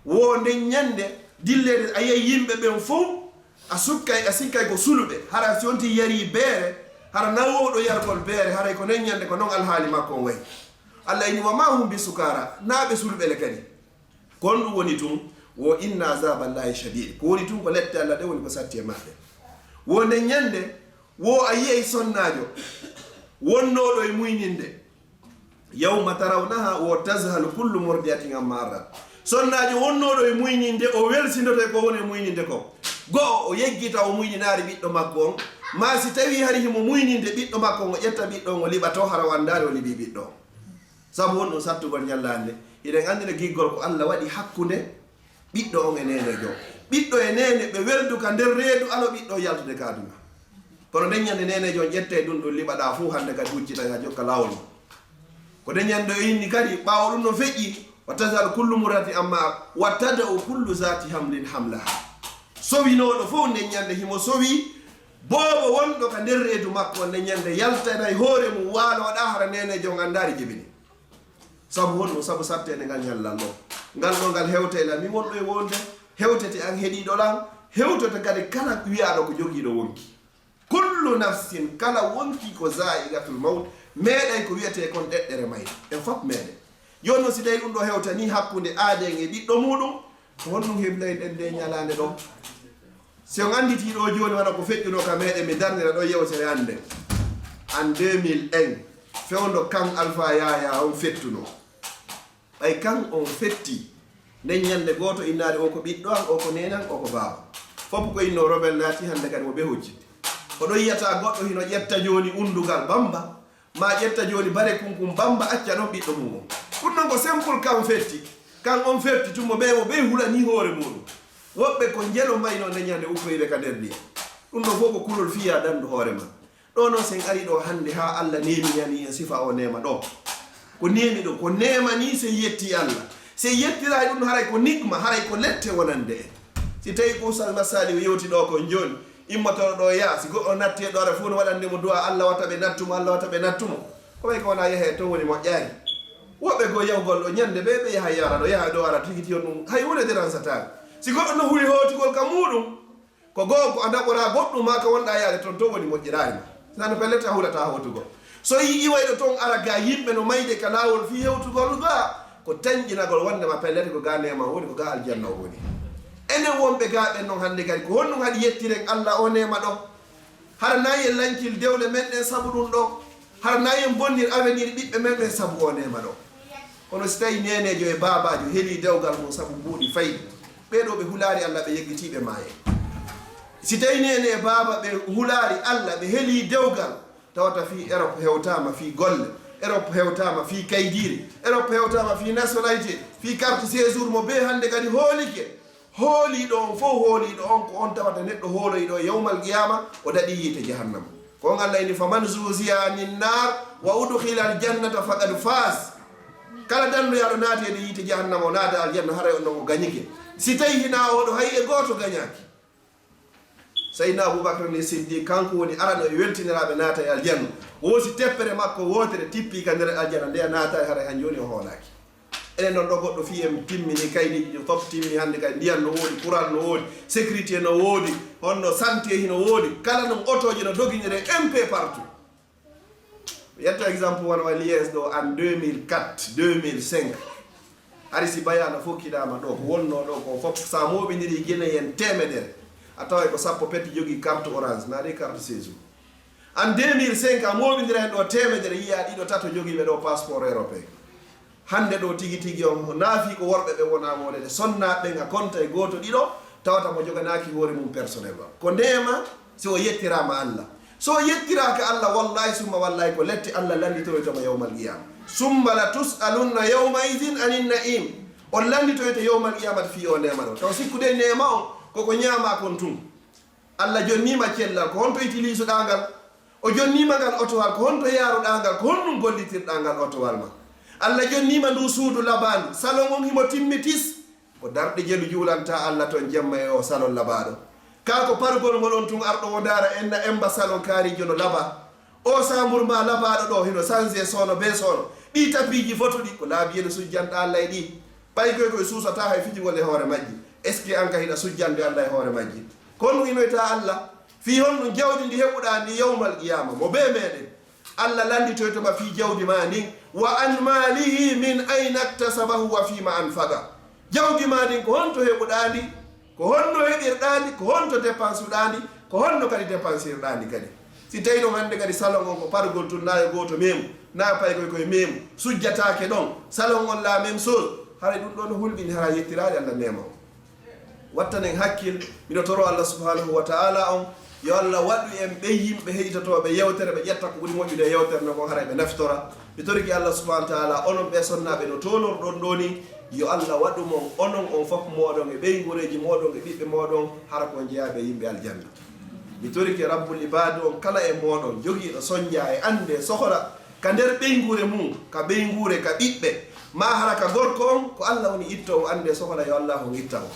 wo nden ñande dillede a yeyi yimɓe ɓen fof a sikkay ko suluɓe hara si onti yari beere hara nawoɗo yargol beere haray ko nden ñande ko noon alhaali makko on wayi Allah ini wa ma hum bisukara naaɓe sulɓele kadi kon ɗum woni tum wo inna azaballahi shadid ko woni tum ko lette Allah ɗe woni ko satti e maɓɓe wo nden ñande wo a yiyey sonnajo wonnoɗo e muyninde yawma tarawnaha wo tazhalu kullu murdiatin amma ardat sonnajo wonnoɗo e muyninde o welsindoto e ko woni e muyninde ko go'o o yeggita o muyninaari ɓiɗɗo makko on ma si tawi hari himo muyninde ɓiɗɗo makko on o ƴetta ɓiɗɗo on o liɓato hara wandari o liɓi ɓiɗɗo on sabu won ɗum sattugol ñallande eɗen andina giggol ko Allah waɗi hakkunde ɓiɗɗo on e nenejo ɓiɗɗo e nene ɓe welduka nder reedu alo ɓiɗɗo yaltude kaduma kono ndeññande nenejo ƴette ɗum ɗum liɓaɗa fuu hande kadi huccita ha jokka lawol mum ko ndeññande o inni kadi ɓaawo ɗum no feƴƴi wa tazal kullu murati amma wa tada'u kullu zati hamlin hamlaha sowinoɗo fof ndeññande himo sowi boobo wonɗo ka nder reedu makko ndeññande yaltanay hoore mum waalo waɗa hara nenejo gandari jibini sabu honɗum sabu sattede ngal ñallal ɗo ngal ɗo ngal hewtela mi wonɗo e wonde hewtete an heɗiɗo lan hewtote kadi kala wiyaɗo ko jogiiɗo wonki kullu nafsin kala wonki ko za'iqatul maut meeɗay ko wiyete kon ɗeɗɗere mayde en fof meeɗe joni si tawi ɗum ɗo hewtani hakkude aaden e ɓiɗɗo muɗum ko honɗum heblay ɗen nde ñalande ɗo si on anditi ɗo joni wona ko feƴƴuno ka meɗen mi darnira ɗo yewtere hande en 2001 fewdo kan Alpha Yaya on fettuno ɓay kan on fetti nden ñande goto innade o ko ɓiɗɗo an o ko nenan o ko baaba fof ko inno Robel naati hande kadi mo ɓe hojjide oɗo yiyata goɗɗo hino ƴetta joni undugal bamba ma ƴetta joni bare kunkum bamba acca ɗon ɓiɗɗo mumum ɗum noon ko simple kan fetti kan on fetti tummo ɓe mo ɓe hulani hoore muɗum woɓɓe ko jelo mayno nde ñande uppoyre ka nder ndiyam ɗum ɗo fof ko kulol fiya dandu hoore ma ɗo noon sen ari ɗo hande ha Allah nemiyani e sifa o nema ɗo ko nemi ɗo ko nema ni se yetti Allah se yettira ɗum haray ko nikma haray ko lette wonande en si tawi ɓusal masali o yewti ɗo ko joni immotoro ɗo yaa si goɗɗo natti ɗo ara fof no waɗandemo duwa Allah watta ɓe nattumo Allah watta ɓe nattumo ko way ko wona yeehe to woni moƴƴani woɓɓe go yawgol ɗo ñande ɓe ɓe yaha yara ɗo yaha ɗo ara tigiti on ɗum hay hunde déransatake si goɗɗo no huwi hotigol ka muɗum ko goo ko a daɓɓora goɗɗum ma ka wonɗa yaade toon to woni moƴƴirani ma sano pellete a hulata hotugol so yi iwayɗo toon ara ga yimɓe no mayde ka lawol fi hewtugol ga ko tañƴinagol wondema pellete ko ga nema woni ko ga aljanna o woni enen wonɓe gaɓen noon hannde kadi ko honɗum haɗi yettiren Allah o nema ɗo hara nayi en lañkil dewle menɗen sabu ɗum ɗo hara nayi en bonnir avenir ɓiɓɓe menɓen sabu o nema ɗo kono si tawi nenejo e babajo heeli dewgal mum sabu mbuuɗi fayde ɓeɗo ɓe hulari Allah ɓe yeggitiɓe maaye si tawi nene e baba ɓe hulari Allah ɓe heeli dewgal tawata fi Europe hewtama fi golle Europe hewtama fi kaydiri Europe hewtama fi nationalité fi carte séjour mo be hande kadi hoolike hooliɗo on fof hooliɗo on ko on tawata neɗɗo hooloyiɗo yawmal qiyama o daɗi yiite jahannama ko on Allah ini faman zuziya anin nar wa udkhila aljannata faqad fas kala dandoyaɗo naati eɗe yiite jahannama o naata aljanna haray on ɗon o gañike si tawi hina oɗo hay e goto gañaki Sayyidina Aboubacry ni Siddiq kanko woni arano e weltiniraɓe naata e aljanna woosi teppere makko wotere tippi ka nder aljanna nde naata haray han joni o hoolaki enen noon ɗo goɗɗo fi en timmini kayniji ɗi fof timmi hannde kadi ndiyam no woodi courant no woodi sécurité no woodi honno santé hino woodi kala no otoji no doguinire MP partout yetto exemple wona wa Liège ɗo en 2004 2005 ari si bayana fof kiɗama ɗo ko wonno ɗo ko fof sa moɓidiri guine yen temedere a tawa ko sappo petti jogui carte orange naɗi carte séjour en 2005 a moɓidira hen ɗo temedere yiya ɗiɗo tato joguiɓe ɗo passeport européen hande ɗo tigi tigi on naafi ko worɓe ɓe wona moɗede sonnaɓe ga konta e goto ɗiɗo tawata mo joganaki hoore mum personnel ba ko ndema si o yettirama Allah so yettiraka Allah wallahi summa wallahi ko letti Allah landitoytoma yawmal qiyama summa la tusalunna yawma idin anin naim on landitoyta yawmal qiyamata fi o nema ɗo taw sikkude nema on koko ñama kon tun Allah jonnima cellal ko honto utilise-ɗa ngal o jonnima ngal otowal ko honto yaruɗa ngal ko honɗum gollitirɗa ngal otowal ma Allah jonnima ndu suudu labandu salon on himo timmitis ko darɗe jelu juulanta Allah toon jemma e o salon labaɗo kako pargol ngol on tun arɗo o dara enna emba salon kaarijo no laba o sambour ma labaɗo ɗo hino changé sono be sono ɗi tapiji fotoɗi ko laabi yeno sujjanɗa Allah e ɗi ɓay koy koye suusata hay fijigol e hoore majji est ce que an ka hiɗa sujjande Allah e hoore majji kono inoyta Allah fi honɗum jawdi ndi heɓuɗa ndi yawmal qiyama mo be meɗen Allah landitoytoma fi jawdi ma ndin wa an malihi min ayna iktasabahu wa fima anfaqa jawdi ma ndin ko honto heɓuɗandi ko honno heɗirɗandi ko honto dépense uɗandi ko honno kadi dépensirɗandi kadi si tawi ɗon hande kadi salon on ko pargol tun nayo goto memu na pay koye memu sujjatake ɗon salon on la même chose haray ɗum ɗon hulɓini hara yettirade Allah nema o wattanen hakkil miɗo toro Allah subhanahu wa ta'ala on yo Allah waɗu en ɓe yimɓe heɗitotoɓe yewtere ɓe ƴetta ko ɓuuri moƴƴude yewtere no kon haray ɓe naftora mi toriki Allah subhanahu wa ta'ala onon ɓe sonnaɓe no tolorɗon ɗoni yo Allah waɗu mon onon on fof moɗon e ɓeygureji moɗon e ɓiɓɓe moɗon hara ko jeeyaɓe yimɓe aljanna mi toriki rabbul ibadu on kala e moɗon jogiiɗo soñdia e ande sohla ka nder ɓeygure mum ka ɓeygure ka ɓiɓɓe ma hara ka gorko on ko Allah woni itto o ande sohla yo Allah on itta o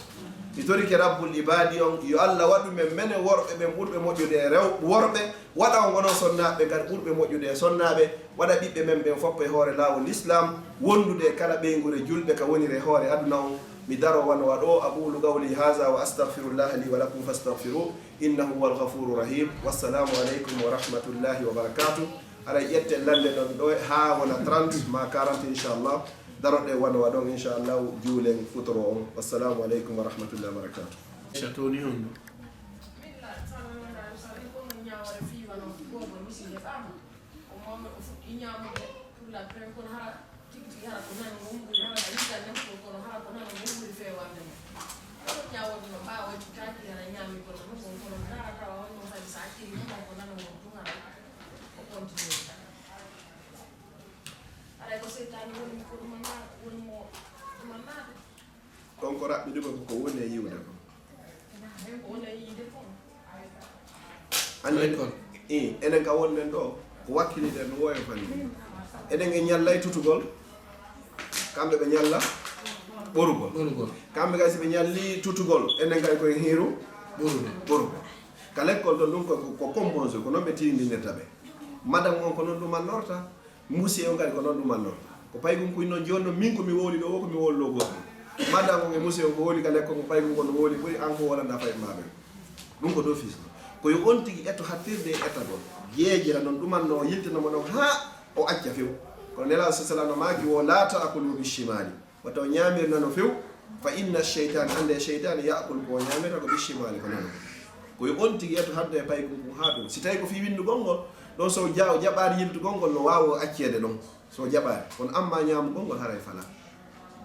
mi toriki rabbul ibadi on yo Allah waɗu men mene worɓe ɓen ɓurɓe moƴƴude e rew worɓe waɗa on onon sonnaɓe kadi ɓurɓe moƴƴude e sonnaɓe waɗa ɓiɓɓe men ɓen foppo e hoore lawol l'islam wondude kala ɓeygure julɓe ka wonire hoore aduna on mi daro wano waɗo aqulu qawli haza wa astaghfirullah li wa lakum fastaghfiru innahu huwal ghafuru rahim wassalamu aleykum wa rahmatullahi wa barakatuh aɗa ƴette lande ɗon ɗo ha wona 30 ma 40 inchallah daroɗe wano waɗon inchallah juulen futoro on wassalamu aleykum wa rahmatullahi wa barakatuh chatoni on ɗo on ko raɓɓi ɗuma ko woni e yiwde ko andi enen ka wonɗen ɗo ko wakkiliɗen no woyo fanni eɗen e ñalla e tutugol kamɓe ɓe ñalla ɓorugol kamɓe kadi si ɓe ñalli tutugol enen kadi koye hiiru ɓorude ka l'école ɗon ɗum ko compose ko noon ɓe tirindirta ɓe madame on ko noon ɗumannorta musie on kadi ko noon ɗumannorta ko paygum koye noon joni noon min komi wowli ɗo o komi wowli ɗo goɗɗum madame on e musie on ko wowli ka l'école ko paygum kono wowli ɓuri an ko wolanda faye maɓe ɗum ko d'office koyo on tigui etto hattirde e ettagol jeejira noon ɗumanno yiltinamo ɗon ha o acca few kono nelaɗo sasalam no maki wo laata akulu bishimali watta o ñamirna no few fa inna cheytane hande cheytane yakul ko ñamirta ko bishimali ko noon koyo on tigui etto hadde e paygum kum ha ɗum si tawi ko fi windugol ngol ɗon so jaɓari yiltugol ngol no wawa accede ɗon so jaɓari kono amma ñamugol ngol haray fala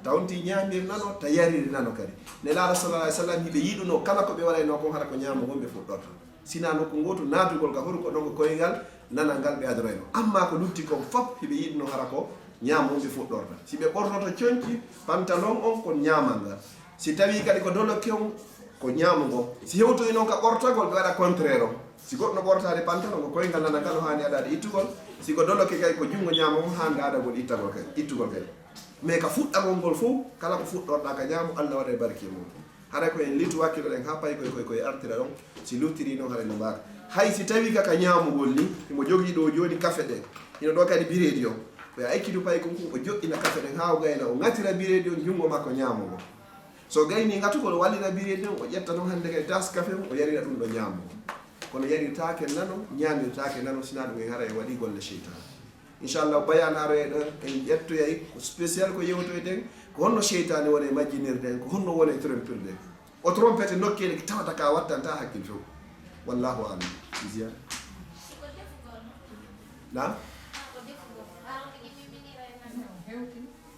tawnti ñamir nano ta yariri nano kadi nelaɗo sallallah alih sallam hiɓe yiɗuno kala ko ɓe waɗayno kon hara ko ñamugol ɓe fuɗɗorta sina nokku ngotu natugol ka hori ko ɗon ko koyngal nana ngal ɓe adorayno amma ko lutti kon fop hiɓe yiɗno hara ko ñamumɓe fuɗɗorta si ɓe ɓornoto coñci pantalon on ko ñamal ngal si tawi kadi ko dolo kew ko ñamugo si hewtoyi noon ka ɓortagol ɓe waɗa contraire on si goɗɗo ɓortade pantalon ko koyngal nana ngal o hani aɗade ittugol si ko doloke kadi ko jungo ñamo on hande aɗagol ittagol kadi ittugol kadi mais ka fuɗɗagol ngol fof kala ko fuɗɗorɗa ka ñaamo Allah waɗa e barke mum haɗa koyen litu wakkilo ɗen ha payi koye artira ɗon si luttiri noon haɗa no mbaka hay si tawi kaka ñamugol ni imo jogui ɗo joni kafe ɗen ino ɗo kadi biredi o ɓe accidu payi kon kum o joƴƴina kafe ɗen ha o gayna o gatira biredi on jungo makko ñamugo so gayni gatugol o wallina biredi on o ƴetta noon hande kadi tas kafe o yarina ɗum ɗo ñamugo kono yarirtake nano ñamirtake nano sina ɗum en hara e waɗi golle cheytane inchallah bayan aroye ɗon en ƴettoyay ko spécial ko yewtoyten ko honno cheytani woni majjinirde ko honno woni trompirde o trompete nokkede tawata ka wattanta hakkil few wallahu alam ziyara na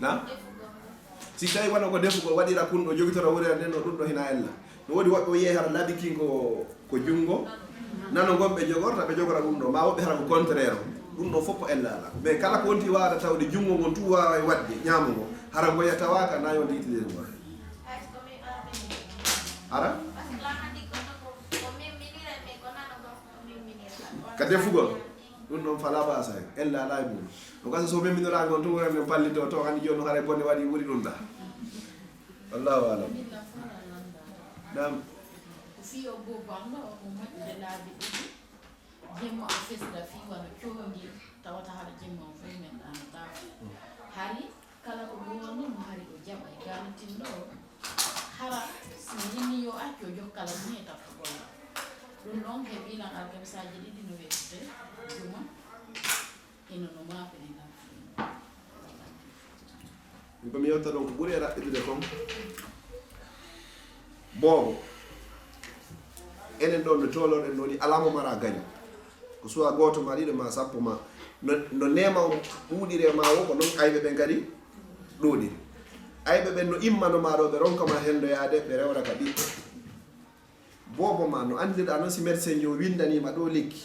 na si tawi wona ko defugol waɗira kunɗo jogitora wurere nden no ɗum ɗo hina ella no woodi woɓɓe o yeehi hara laaɓiki ko junngo nano gonɓe jogorta ɓe jogora ɗum ɗo ma woɓɓe hara ko contraire ɗum ɗo fof ko ella ala mais kala ko wonti wawata tawde junngo ngon tu wawa waɗde ñaamo ngo hara ngoya tawaka na yonde itidire ngo ara ka defugol ɗum ɗon fala basa ella ala e mum no gasa so memminora gon to woren men pallito to hande joni hare bonde waɗi wuri ɗum ɗa wallahu alam dam fiyo go bamno o moƴƴude laabi ɗiɗi jemmo o fesda fi wano condi tawata haɗa jemmo o fof men ɗanata hari kala ko woni mo hari ko jaɓa e garantinɗo hara simi yinni yo acco jokkala ni e tappo golla ɗum noon heɓilan alkamisaji ɗiɗi no wettute juma ino no mafini nan komi yewta ɗon ko ɓuuri e raɓɓiɗude kon boobo enen ɗon no toloɗen ɗoni alama mara gaño ko suwa goto ma ɗiɗo ma sappo ma no nema o ɓuuɗire ma o ko noon ayɓe ɓe kadi ɗuuɗiri ayɓe ɓen no immano ɗo ɓe ronkama hendoyade ɓe rewra ka ɓiɓɓe boobo ma no andirɗa noon si médecin jo windanima ɗo lekki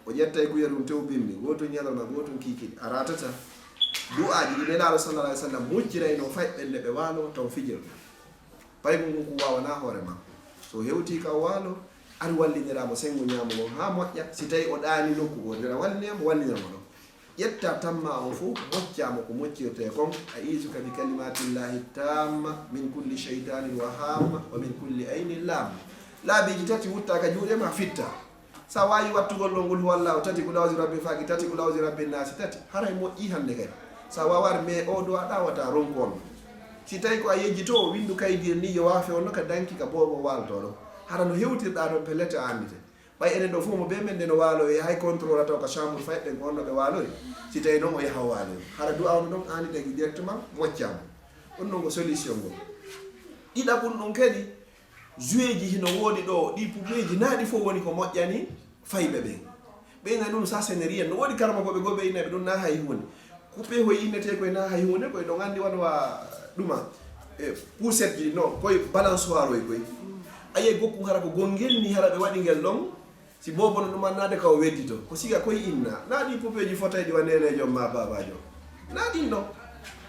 o ƴettay kuya ɗum tew bimbi goto ñalawma goto kikiɗi a ratata du'aji ɗi nelaɗo sallallah alih w sallam moƴƴirayno fayɓɓelle ɓe waalo taw fijirɗe paygo ngu ko wawana hoore ma so hewti ka waalo ari walliniramo sengo ñamo on ha moƴƴa si tawi o ɗaani nokku go ndera walliniramo walliniramo ɗon ƴetta tamma on fof moccama ko moccirte kon a isuka bi kalimatillahi tamma min kulli cheytanin wa hamma wa min kulli aynin lamma laabiji tati wutta ka juuɗema fitta sa wawi wattugol ɗo ngol wallahu tati ko lawsi rabbi faaki tati ko lawsi rabbi nasi tati haray moƴƴi hande kadi sa wawar mais o do a ɗawata ronkoon si tawi ko a yejjito o windu kaydir ni yo waafe on no ka danki ka boobo waltoɗo hara no hewtirɗa ɗon pellete andite ɓay enen ɗo fof mo ɓe men nde no waalo e hay contrôle taw ko chambre fayɓɓen ko onno ɓe waalori si tawi noon o yaha waalori hara du awno ɗon andite directement moccama ɗon noon ko solution ngo ɗiɗaɓum ɗum kadi joué ji hino woodi ɗo ɗi poupeji naaɗi fof woni ko moƴƴani fayɓe ɓen ɓeyna ɗum sa sene rien no woodi karma koɓe goɓe innaɓe ɗum na hay hunde coupé hoye innete koye na hay hunde koye ɗon anndi waɗowa ɗuma poussette ji non koye balançoire oye koye aye gokku hara ko gonngel ni hara ɓe waɗi ngel ɗon si bobono ɗumannade ka o weddito ko siga koye inna na ɗi poupeji fotay ɗi wa nenejo ma babajo na ɗin ɗon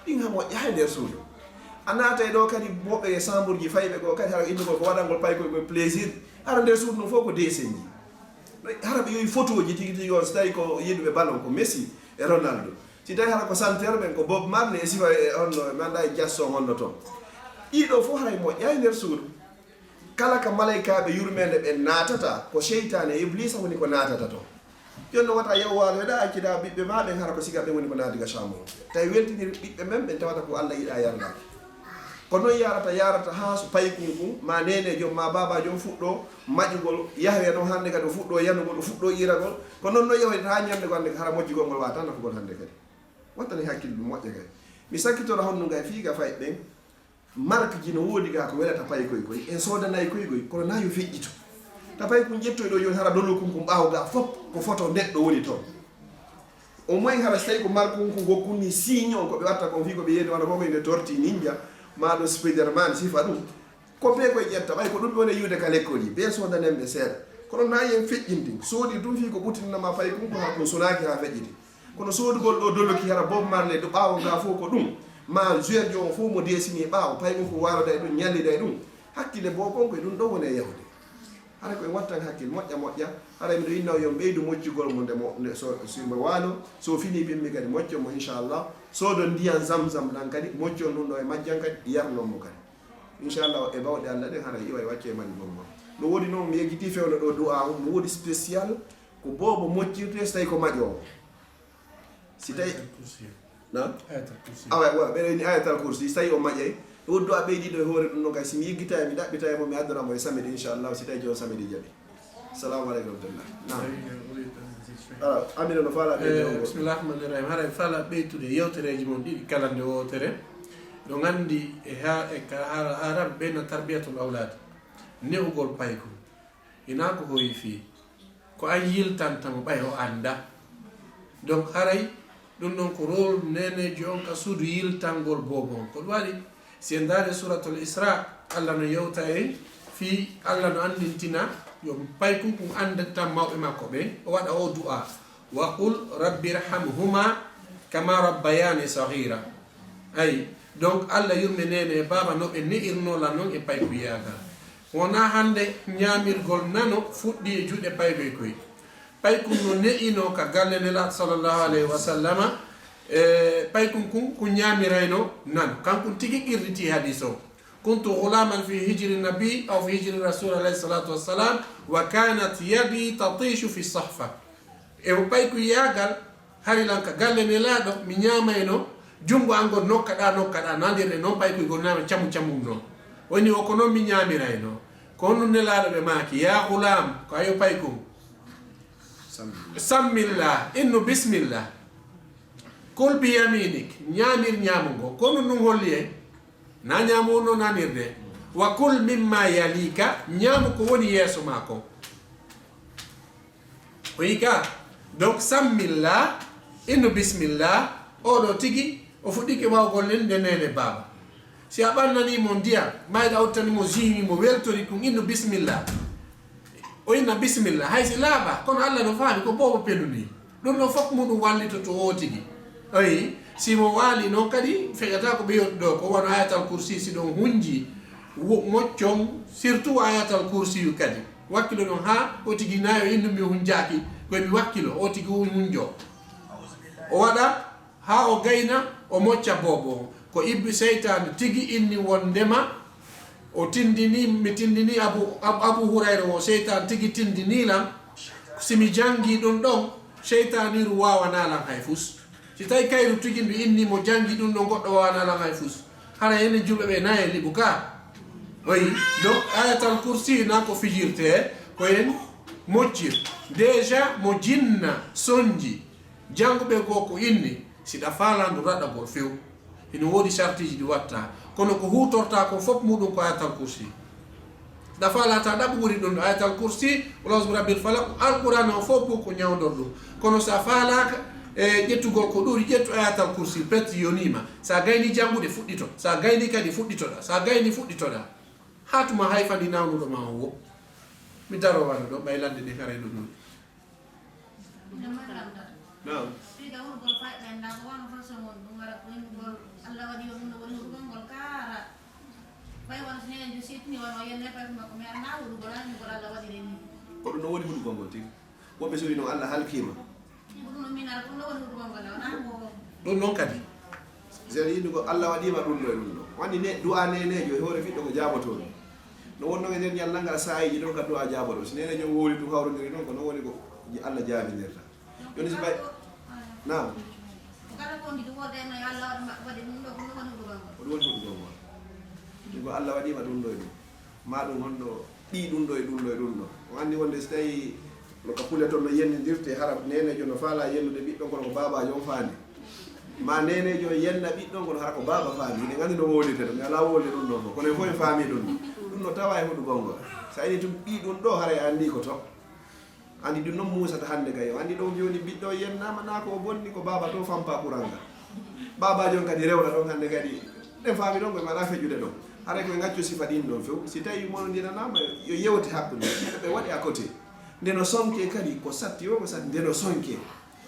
ɗin ha moƴƴa hay nder suudu a naatay ɗo kadi moɓɓe e chambre ji fayɓe goo kadi hara innugol ko waɗangol pay koye plaisir hara nder suudu ɗum fof ko dessin ji hara ɓe yoyi photo ji tigi tigi on so tawi ko yiɗuɓe ballon ko Messi e Ronaldo si tawi hara ko santere ɓen ko Bob Marley e sifa e onno manda e Jasson honno toon ɗiɗo fof haray moƴƴa e nder suudu kala ka malaykaɓe yurmede ɓe natata ko cheytane e iblisa woni ko natata to jonno wata yewwalo heɗa accida ɓiɓɓe ma ɓen hara ko siga ɓe woni ko naatiga chambre tawi weltiniri ɓiɓɓe men ɓen tawata ko Allah yiɗa yardaki ko noon yarata ha so paykun kum ma nene joom ma baba joom fuɗɗo maƴugol yahwe noon hande kadi o fuɗɗo yanugol o fuɗɗo iragol ko noon no yahoyta ha ñande ko hande hara moƴƴugol ngol wata nafugol hande kadi wattani hakkille ɗum moƴƴa kadi mi sakkitoro honnuga fiiga fay ɓen marque ji no woodi ga ko welata pay koy en sodanayi koygoy kono na yo feƴƴito ta pay ko jettoy ɗo joni hara dolo kum kum ɓaawo ga fof ko photo neɗɗo woni toon au moins hara so tawi ko marque kum ko gokkunni signe on ko ɓe watta kon fi ko ɓe yedi wana fof ene torti ninja maɗo spiderman sifa ɗum ko be koye ƴetta ɓay ko ɗum woni yiwde ka l'école yi ɓe sodanen ɓe seeɗa kono na yen feƴƴinti soodi ɗum fi ko ɓuttinnama pay kum ko ha ɗum sonaki ha feƴƴiti kono soodugol ɗo doloki hara Bob Marley ɗo ɓaawo ga fof ko ɗum ma joueur jo on fof mo desini ɓaawo pay ɗum ko waroda e ɗum ñallida e ɗum hakkille bo kon koye ɗum ɗo woni e yahude hara koye wattan hakkille moƴƴa hara miɗo innaw yon ɓeydu moccugol mo nde somo waalo so fini bimmi kadi moccon mo inchallah soodo ndiyan zamzam ɗan kadi moccon ɗum ɗo e majjan kadi yarnon mo kadi inchallah e bawɗe Allah ɗen hara iwa e wacce e mani gongo no woodi noon mi yeggiti fewno ɗo du'a um no woodi spécial ko boobo moccirte so tawi ko maƴowo si tawi na awa ɓeɗeni ayatal course si tawi o maƴay ɗo woddu a ɓeydiɗo e hoore ɗum ɗon kay somi yeggitaya mi ɗaɓɓitaya mo mi addoramo e samedi inchallah si tawi joni samedi jaaɓi assalamu aleykum rahmatullah amina no faala bismillah rahmani rahim haray faala ɓeytude yewtereji mon ɗiɗi kala nde wotere ɗo gandi haran ɓeyna tarbiyatul awlad newugol payko ina ko hoyi fi ko an yiltantamo ɓay o anda donc haray ɗum ɗon ko rôle nenejo on ka suudu yiltangol bobo on ko ɗum waɗi si en daari suratul isra allah no yewta en fi allah no andintina yo payku ko andatan mawɓe makko ɓe o waɗa o du'a wa qul rabbi irhamhuma kama rabbayani saghira ay donc allah yurme nene e baba no ɓe ne'irnola noon e payku yagal wona hande ñamirgol nano fuɗɗi e juuɗe paykoy koy paykum no ne'ino ka galle nelaɗo sallllahu alayhi wa sallama paykum kum ko ñamirayno nano kankum tigui qirriti hadis o kuntu ghulaman fi hijri nabi aw fi hijri rasul alayhi salatu wassalam wa kanat yadi tatishu fi sahfa e payku yagal harilan ka galle nelaɗo mi ñamayno jungo ango nokkaɗa nadirɗe noon paykuygo nama camu camum noon woni o ko noon mi ñamirayno ko honno nelaɗo ɓe maaki ya ghulam ko ayo paykum sammillah innu bismillah kul bi yaminik ñamir ñamugo kono ɗum holli en na ñamu no nanirde wa kul mimma yalika ñamu ko woni yeeso ma ko o yika donc sammillah innu bismillah oɗo tigi o fuɗɗike wawgol nen nde nene baba si a ɓannanimo ndiyam mayɗa hawtanimo jimi mo weltori kum innu bismillah o inna bisimilla haysi laaɓa kono allah no faami ko bobo peluni ɗum ɗon fof muɗum wallito to o tigi ayi simo waali noon kadi feƴata ko ɓeyoti ɗo ko won ayatal coursi si ɗon hunji moccon surtout ayatal coursi yu kadi wakkilo ɗon ha o tigi nayo innu mi hunjaki koyemi wakkilo o tigi hunjo o waɗa ha o gayna o mocca bobo ko ibbi seytane tigi inni wondema o tindini mi tindini abu hurayra o seytan tigi tindinilam simi jangi ɗum ɗon seytaniru wawanalan hay fus si tawi kayru tigi ndu inni mo jangi ɗum ɗon goɗɗo wawanalan hay fus hana ene julɓe ɓe naye liɓu ka oyi donc ayatal coursi na ko fijirte koyen moccir déjà mo jinna sonji janguɓe go ko inni siɗa falandu raɗagol few ina woodi chartiji ɗi watta kono ko hutorta ko fof muɗum ko ayatal coursi da falata ɗaɓɓuri ɗum ɗo ayatal coursi ulasbi rabbil falak alquran o fof bo ko ñawdor ɗum kono sa falaka e ƴettugol ko ɗuri ƴettu ayatal coursi pet yonima sa gayni jangude fuɗɗito sa gayni kadi fuɗɗitoɗa sa gayni fuɗɗitoɗa hatuma hayfandi nawnuɗo ma o wo mi daro waɗa ɗo ɓaylande ɗe kare ɗo ɗum nam Allah wadi yo mundo woni ɗum ngol kara fay won sene jo sitni won yenne fay ko mer na wuro golani ko Allah wadi reni ko ɗum no woni huɗugol ngol tigi woɓɓe so wi noon allah halkima ɗum no minara ɗum no woni huɗugol ngol wona ko ɗum noon kadi sen yiɗugo allah waɗima ɗum ɗo e ɗum ɗo wandi ne du'a nenejo e hoore fiɗɗo ko jabotoɗo no wonno e nder ñal ngal sayiji ɗon ka du'a jaboɗo so nenejo wowli ɗum hawrodiri noon ko non woni ko allah jabinirta joni so ɓay nam kala ko ndi wode no Allah wadi ɗum ɗo ko woni huɗugol ngol ko ɗum woni huɗugol ngol ɗigo allah waɗima ɗum ɗo e ɗum ma ɗum honɗo ɗi ɗum ɗo e ɗum ɗo e ɗum ɗo o andi wonde so tawi no ka pule toon no yennidirte hara nenejo no faala yennude ɓiɗɗo kono ko babajo on faandi ma nenejo yenna ɓiɗɗo kono hara ko baba faami ine gandi no wolirte ɗo mi ala wolde ɗum ɗon fof kono e fof en faami ɗum ɗum no tawa e huɗugol ngol sa ini tum ɓi ɗum ɗo hara e andi ko to andi ɗum noon musata hannde kay o andi ɗon joni ɓiɗɗo yennama na ko bonni ko baba to fampa couranga babaji on kadi rewna ɗon hannde kadi ɗen faami ɗon koye maɗa feƴude ɗon haray koye gaccu sifa ɗin ɗon few si tawi monodiranama yo yewte hakkude ɓe waɗi à côté nde no sonke kadi ko satti o ko satti nde no sonke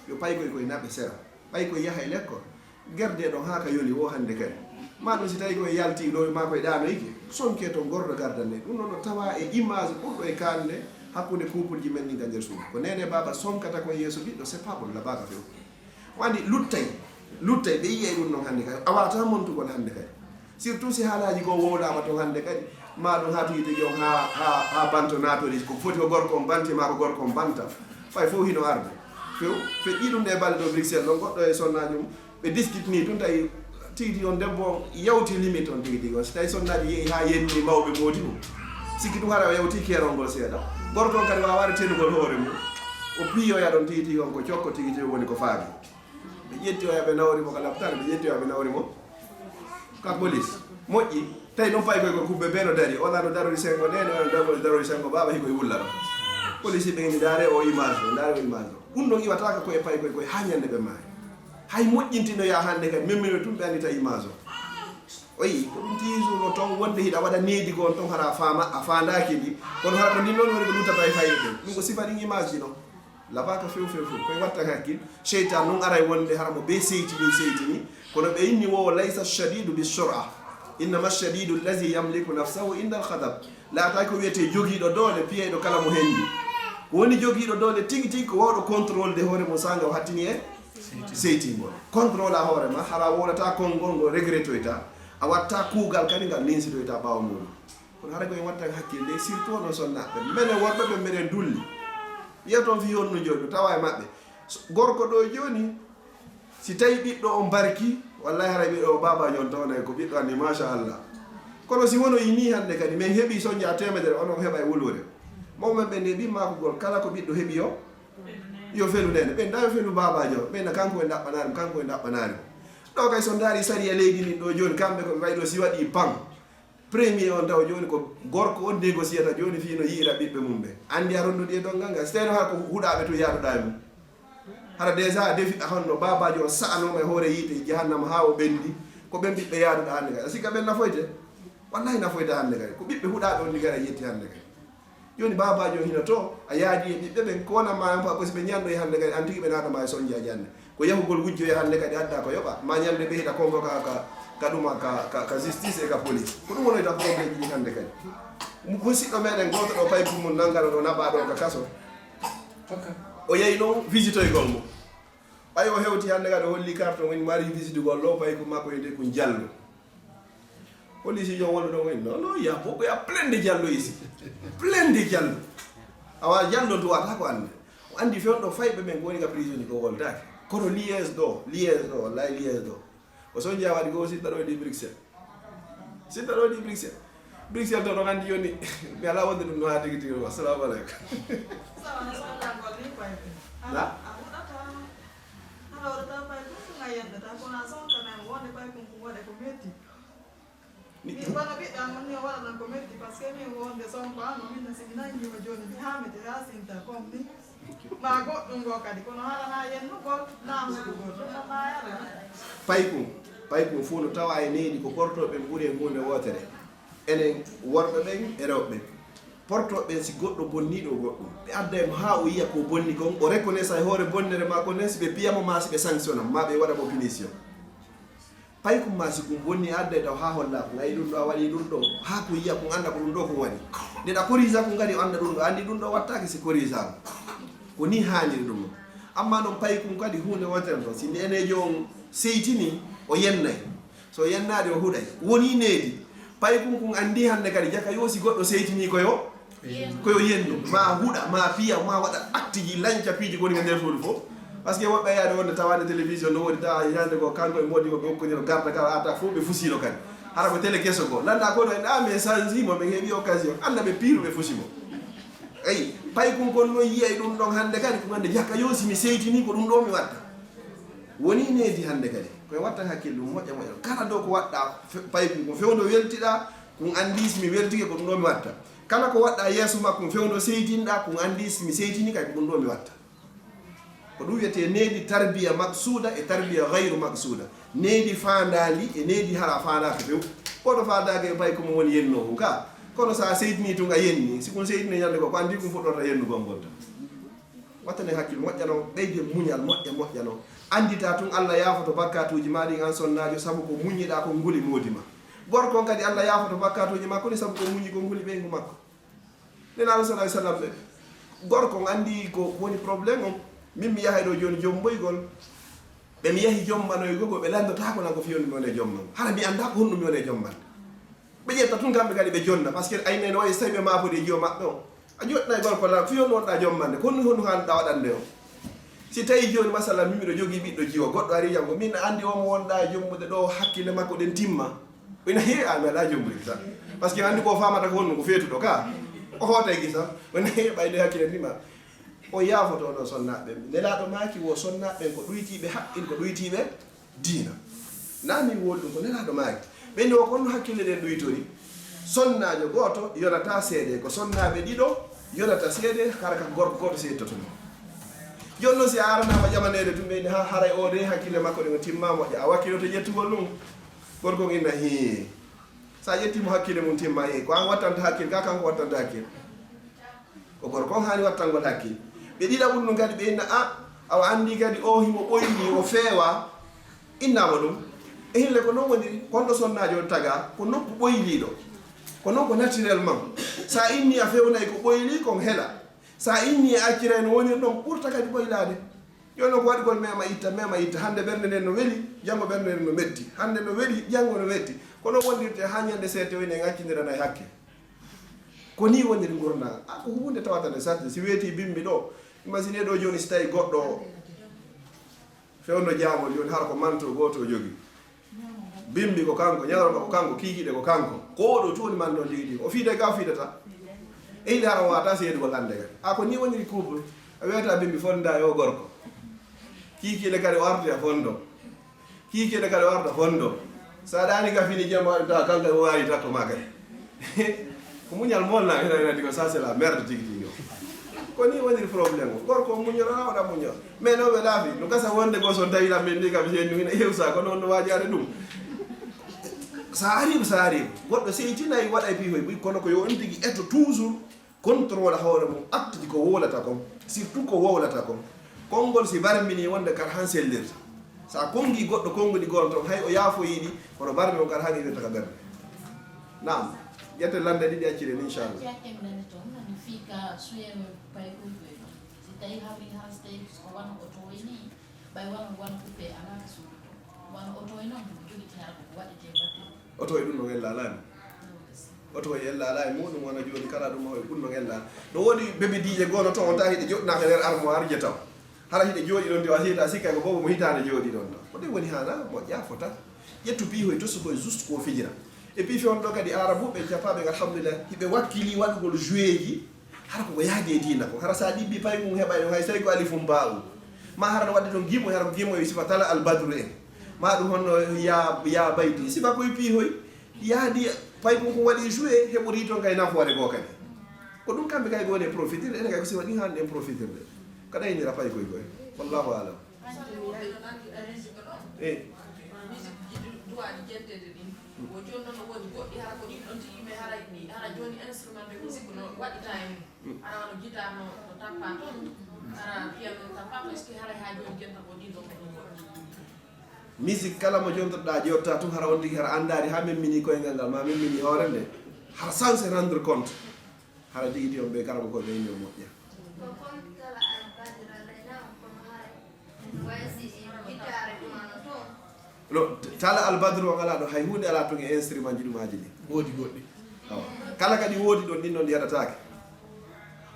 yo pay koye naɓe sera ɓay koye yaha e l'école guerde ɗon ha ka yoli o hannde kadi ma ɗum si tawi koye yalti ɗo ma koye ɗanoyke sonke to gorɗo gardande ɗum noon no tawa e image ɓurɗo e kalde hakkude couple ji men ni ga nder suudu ko nene baba sonkata koye yeeso ɓiɗɗo c'est pas bon la baka few wandi luttay ɓe yiye ɗum noon hannde kadi a wawata montugol hannde kadi surtout si haalaji go wowlama ton hannde kadi ma ɗum ha toyi tigi on ha banto natori ko foti ko gorko on banti ma ko gorko on banta fay fof hino arde few feƴƴi ɗum nde balɗe ɗo Bruxelles ɗon goɗɗo e sonnaji mum ɓe discipline tun tawi tigi on debbo yawti limite on tigi tigi on so tawi sonnaji yeehi ha yenni mawɓe moodi mum sikki ɗum hara o yawti kerol ngol seeɗa gorko on kadi wawade tenugol hoore mum o piyoya ɗon tigi tigi on ko cokko tigi tigi woni ko faami ɓe ƴetti o yaɓe nawrimo ko labtare ɓe ƴetti o yaɓe nawrimo ka police moƴƴi tawi ɗum pay koye ko kubbe ɓe no dari ona no darori sengo nene ona darori sengo baba hikoye wullaro police ɓe ni daare o image o daare o image o ɗum ɗon iwataka koye pay koye ha ñande ɓe maayi hay moƴƴintinoya hande kadi memmino tum ɓe andita image o oyi ko ɗum tisuno toon wonde hiɗa waɗa needi gon toon hara fama a fandaki ɗi kono hara ko ndin noon woni ko luttata e fayde ɗen ɗum ko sifa ɗin image ji noon labaka few koye watta hakkil cheytan noon aray wonde hara mo ɓe seytini kono ɓe inni wowo laysa shadidu bi sura innama shadidu allazi yamliku nafsahu inda al khadab laata ko wiyete jogiiɗo doole piyeɗo kala mo hendi ko woni jogiiɗo doole tigi tigi ko wawɗo contrôle de hoore mo sanga o hattini e seytingol contrôle a hoore ma hara wonata konngol ngol regrettoyta a watta kuugal kadi ngal linsitoyta ɓaawa muɗum kono hara koye watta hakkille surtout no sonnaɓe minen worɓe ɓe mbeɗen dulli wiya toon fi honno joni tawa e maɓɓe gorko ɗo joni si tawi ɓiɗɗo o barki wallahi hara ɓiɗɗo o babajo on tawna ko ɓiɗɗo anni machallah kono si wono yini hande kadi min heeɓi soñdia temedere onon heeɓa e wulure mawmen ɓe nde ɓimmakogol kala ko ɓiɗɗo heeɓi yo felu nene ɓen dayo felu babajo ɓenna kanko e daɓɓanari kanko e daɓɓanari ɗo kay so daari sari e leydi ni ɗo joni kamɓe ko wayi ɗo si waɗi pan premier on taw joni ko gorko on négociata joni fino yiira ɓiɓɓe mum ɓe andi a ronduɗi e dongal ngal so tawno hara ko huuɗaɓe to yaɗuɗa mum hara déjà defiɗa honno babajo o sa'anoma e hoore yiite jahannama ha o ɓendi ko ɓen ɓiɓɓe yaɗuɗa hande kadi a sikka ɓen nafoyte wallahi nafoyte hande kadi ko ɓiɓɓe huuɗaɓe on ndigara yetti hande kadi joni babajo hino to a yaadi e ɓiɓɓe ɓen ko wonanma pa kosi ɓe ñanɗo e hande kadi an tigui ɓe natama e soñdia jande ko yahugol wujjoye hande kadi adda ko yoɓa ma ñande ɓe hiɗa convoca ka ɗuma ka justice e ka police ko ɗum wonoyta probléme ji hande kadi musidɗo meɗen goto ɗo pay pour mum nangara ɗo naɓaɗo ka kaso o yeyi noon visitoygol mum ɓay o hewti hande kadi o holli carte woni mari visitugol ɗo pay ko makko yide ko jallo police jo wonno ɗon woni non ya beaucoup ya plein de jallo ici plein de jallo awa jallo to wata ko ande o andi fewɗo fayɓe ɓen ko woni ka prisonnier ko woltake kono liège ɗo wallahi liège ɗo o soñdia waɗi go sitta ɗo ɗi Bruxelles sitta ɗo ɗi Bruxelles to ɗon andi joni mi ala wonde ɗum no ha tigui tigui assalamu aleykum mi kono ɓiɗɗo am ni o waɗanan ko metti par ce que min wonde sonko ano min simi nanguima joni mi hamete ha sinta comme ni ma goɗɗum go kadi kono haɗana yennugol namugol ɗum mayara pay kum fuu no tawa e needi ko portoɓe ɓuuri e hunde wotere enen worɓe ɓen e rewɓe ɓen portoɓe si goɗɗo bonniɗo goɗɗum ɓe adda mo ha o yiya ko bonni kon o reconnaissa e hoore bonnere ma ko nden si ɓe piyamo ma si ɓe sanctionna ma ɓe waɗa mo punition pay kum ma si kum bonni adda taw ha holla ko ayi ɗum ɗo a waɗi ɗum ɗo ha ko yiya ko anda ko ɗum ɗo ko waɗi ndeɗa corrisa ko ngari o anda ɗum ɗo andi ɗum ɗo wattake si corrisama ko ni hanniri ɗum amma noon pay kum kadi hunde wotere to si ndenejo on seytini o yennay so yennade o huɗay woni needi pay kum kum andi hande kadi jaka yo si goɗɗo seytini koyo yendu ma huɗa ma piya ma waɗa acte ji lanca piiji koni e nder suudu fof par ce que woɓɓe yaade wonde tawade télévision no woni tawa hande ko kanko e modi koɓe hokkodiro garda ka ata fof ɓe fusino kadi hara ko télé kesso ko landa koɗo en mais changimo ɓe heeɓi occasion anda ɓe piiru ɓe fusimo eyi pay kum kon noon yiyay ɗum ɗon hande kadi ko hande jakka yo si mi seytini ko ɗum ɗo mi watta woni needi hande kadi koye watta hakkille ɗum moƴƴa moƴƴa kala dow ko waɗɗa pay kum ko fewdo weltiɗa ko andi si mi weltike ko ɗum ɗo mi watta kala ko waɗɗa yeeso makko fewdo seytinɗa ko andi si mi seytini kay ko ɗum ɗo mi watta ko ɗum wiyete needi tarbiya maksuda e tarbiya gayru maksuda needi fandali e needi hara fandaka few koɗo fandaka e pay komo woni yennohu ka kono sa seytini tun a yenni si kon seytini ñande ko andi kum fuɗɗorta yennugol ngonta wattane hakkille moƴƴano ɓeyde muñal moƴƴano andita tun Allah yafoto bakkatuji ma ɗi an sonnajo saabu ko muñiɗa ko nguli modima gorko on kadi Allah yafoto bakkatuji ma koni saabu ko muñi ko nguli ɓeygu makko nenaɗo sallah sallam ɓe gorko on andi ko woni probléme on min mi yahay ɗo joni joom boygol ɓe mi yahi jommanoygo go ɓe landotako nan ko fiyoni mi wone jomman hara mi anda ko honɗum mi wone jomman ɓe ƴetta tun kamɓe kadi ɓe jonna par ce que aynene wayi so tawi ɓe mafode jiyo maɓɓe o a joɗɗinay gorko la fiyoni wonɗa jommande ko honɗum hanɗa waɗande o si tawi joni masala min miɗo jogui ɓiɗɗo jiwo goɗɗo ari jam ko min andi omo wonɗa jommude ɗo hakkille makko ɗen timma ina heewi a meeɗa jommude gisa par ce que andi ko famata ko honɗum ko feetuɗo ka o hootay gisa ina heewi ɓayde hakkille ndima o yaafoto ɗo sonnaɓe nelaɗo maki wo sonnaɓe ko ɗuytiɓe haqqin ko ɗuytiɓe diina nani woli ɗum ko nelaɗo maki ɓeni o kon hakkille ɗen ɗoytori sonnajo goto yonata seede ko sonnaɓe ɗiɗo yonata seede kala ka gorko goto seedtotono joni noon si a aranama ƴamanede tum ɓeyni ha haray o de hakkille makko ɗe o timma moƴƴa a wakkiloto ƴettugol ɗum gorko inna hi sa ƴettimo hakkille mum timma ko an wattanta hakkille ka kanko wattanta hakkille ko gorko on hani wattangol hakkille ɓe ɗiɗaɓum ɗum kadi ɓe inna awa andi kadi o himo ɓoyni o feewa innama ɗum e hille ko noon woniri konɗo sonnajo taga ko nokku ɓoyliɗo ko noon ko naturel mam sa inni a fewnayi ko ɓoyli kon heɗa sa inni e accira no woniri ɗon ɓurta kadi ɓoylade joni noon ko waɗigol mema itta hande ɓerde nden no weeli janggo ɓerde nden no metti hande no weeli janggo no metti ko noon wondirte ha ñande seete woni en accidirana e hakke ko ni woniri gurdam ko hunde tawatande sarde si weeti bimbi ɗo imagine ɗo joni si tawi goɗɗo fewno jaamol joni hara ko manto goto o jogui bimbi ko kanko ñalawma ko kanko kikiɗe ko kanko ko oɗo tuuni man ɗon ligui o fiide ka fiidata e hinde hara o wata seedugol hande kadi ko ni woniri couple a wiyata bimbi fonda yo gorko kikiɗe kadi o arta fondo kikiɗe kadi o arta fondo sa ɗani ka fini jemma waɗata kanka o wawi takko ma kadi ko muñal molna henanadi ko ça c'est la merde tigi tigi ko ni woniri probléme o gorko muñora waɗa muñor mais noon ɓe laafi no gasa wonde goo son tawi lammin ndi kam henni hina hewsa ko noon no wajade ɗum sa arrive goɗɗo seytinayi waɗa pihoy ɓuy kono ko yo on tigui etto toujours contrôle hoore mum actude ko wowlata kon surtout ko wowlata kon konngol si barmini wonde kar han sellirta sa kongi goɗɗo konngudi goon ton hay o yaafoyiɗi kono barmi o kar han iwirta ka ɓerde nam ƴette lande ɗiɗi acciren inchallah oto e ɗum no wellalani oto e ellalani muɗum wona joni kala ɗum hoye ɗum no ellani no woodi bébédije gono to on ta hiɗe joɗɗinaka nder armoire je taw hara hiɗe jooɗi ɗon dewa hiita sikkay ko bobo mo hitande jooɗi ɗon ɗo ko ɗum woni hana moƴƴa fota ƴettu piihoye tosu koye juste ko fijira et puis fewon ɗo kadi arabuɓe japaɓe alhamdulillah hiɓe wakkili waɗugol joué ji hara koko yaade dina ko hara sa ɗibbi pay mum heɓa hay so tawi ko alifum mbawum ma hara no wadde ɗon gimo hara ko gimo e sifa tala albadru en ma ɗum honno ya bayti sifa koye piihoy yaadi pay mum ko waɗi joué heɓori toon kay nafoore goo kadi ko ɗum kamɓe kay gowone profitir ene kay ko si waɗi hande en profitirde kada inira pay koye koye wallahu alam wo joni noon no woni goɗɗi hara ko ɗin ɗon tigi mais hara joni instrument de musique no waɗita en hara wano guitar no tappa toon hara piano no tappa to est ce que haray ha joni jenta ko ɗin ɗon ko ɗum goɗɗi musique kala mo jontoɗa jotta tum hara on tigi hara andari ha memmini koyngal ngal ma memmini hoore nde hara sans se rendre compte hara tigui on ɓe kala ko koye ɓe yimɓe moƴƴa no tala albadre o ala ɗo hay hunde ala toon e instrument ji ɗumaji ɗi woodi goɗɗi kala kadi woodi ɗon ɗin ɗon yaɗatake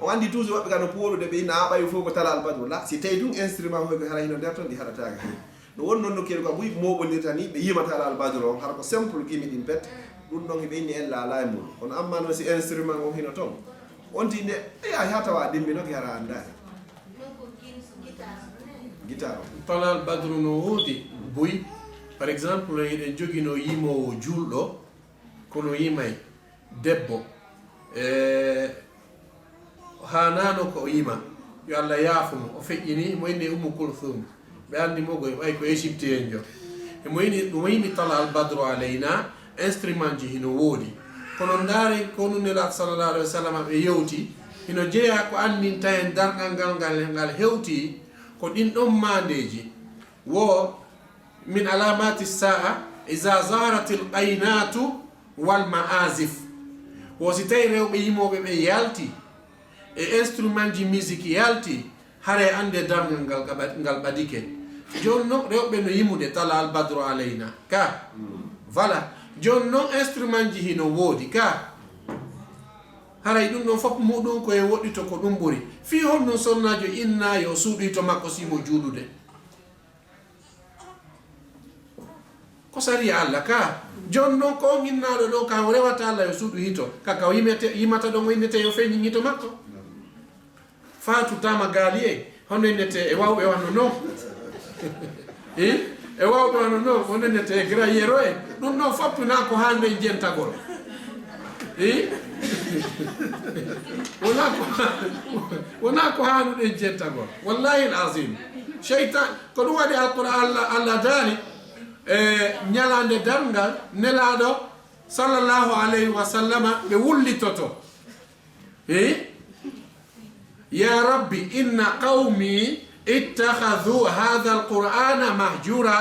o andi toujours woɓɓe kano poolude ɓe inna a ɓawi fof ko tala albadre la si tawi ɗum instrument hoy ko hara hino nder toon ɗi haɗatake hay no woni noon no kedi ko ɓuyi moɓodirta ni ɓe yima tala albadre o hara ko simple gimi ɗin pet ɗum ɗon heɓe inni ella ala e mum kono amma noon si instrument o hino toon on ti nde eya ha tawa dimbinoke hara andani guitare tala albadre no woodi boyi par exemple eɗen jogino yimowo julɗo kono yimay debbo hanano ko yima yo allah yaafumo o feƴƴini mo inde Umu Kulthum ɓe andi mogo ɓay ko égypte en jo emo yimi tala albadre alayna instrument ji hino woodi kono ndaari ko nunelaɗo sallallah alayhi wa sallam ɓe yewti hino jeeya ko andinta hen dargal ngal hewti ko ɗin ɗon mandeji wo min alamati saa iza zarat alqaynatu walmaasif wo si tawi rewɓe yimoɓe ɓe yalti e instrument ji musique yalti hare ande dargal ngal ɓadike joni noon rewɓe no yimude tala albadre alayna ka voilà joni noon instrument ji hino woodi ka haray ɗum ɗon fof muɗum koye woɗɗito ko ɗum ɓuuri fi honno sonnajo inna yo suuɗoyto makko simo juulude ko sari Allah ka joni noon ko ginnaɗo ɗo ka rewata Allah yo suuɗu hito kaka o yimata ɗon o innete yo feñi hito makko fatutama gaali e hono innete e wawɓe wanno noon e wawɓe ono noon wonenete gra yero en ɗum noon foppuna ko hande jentagol wona ko hanuɗen jentagol wallahi l asim cheytan ko ɗum waɗi alquran allah daani ñalande darngal nelaɗo sallllahu alayhi wa sallama ɓe wullitoto ya rabbi inna qawmi ittakhadhu hadha alqur'ana mahjura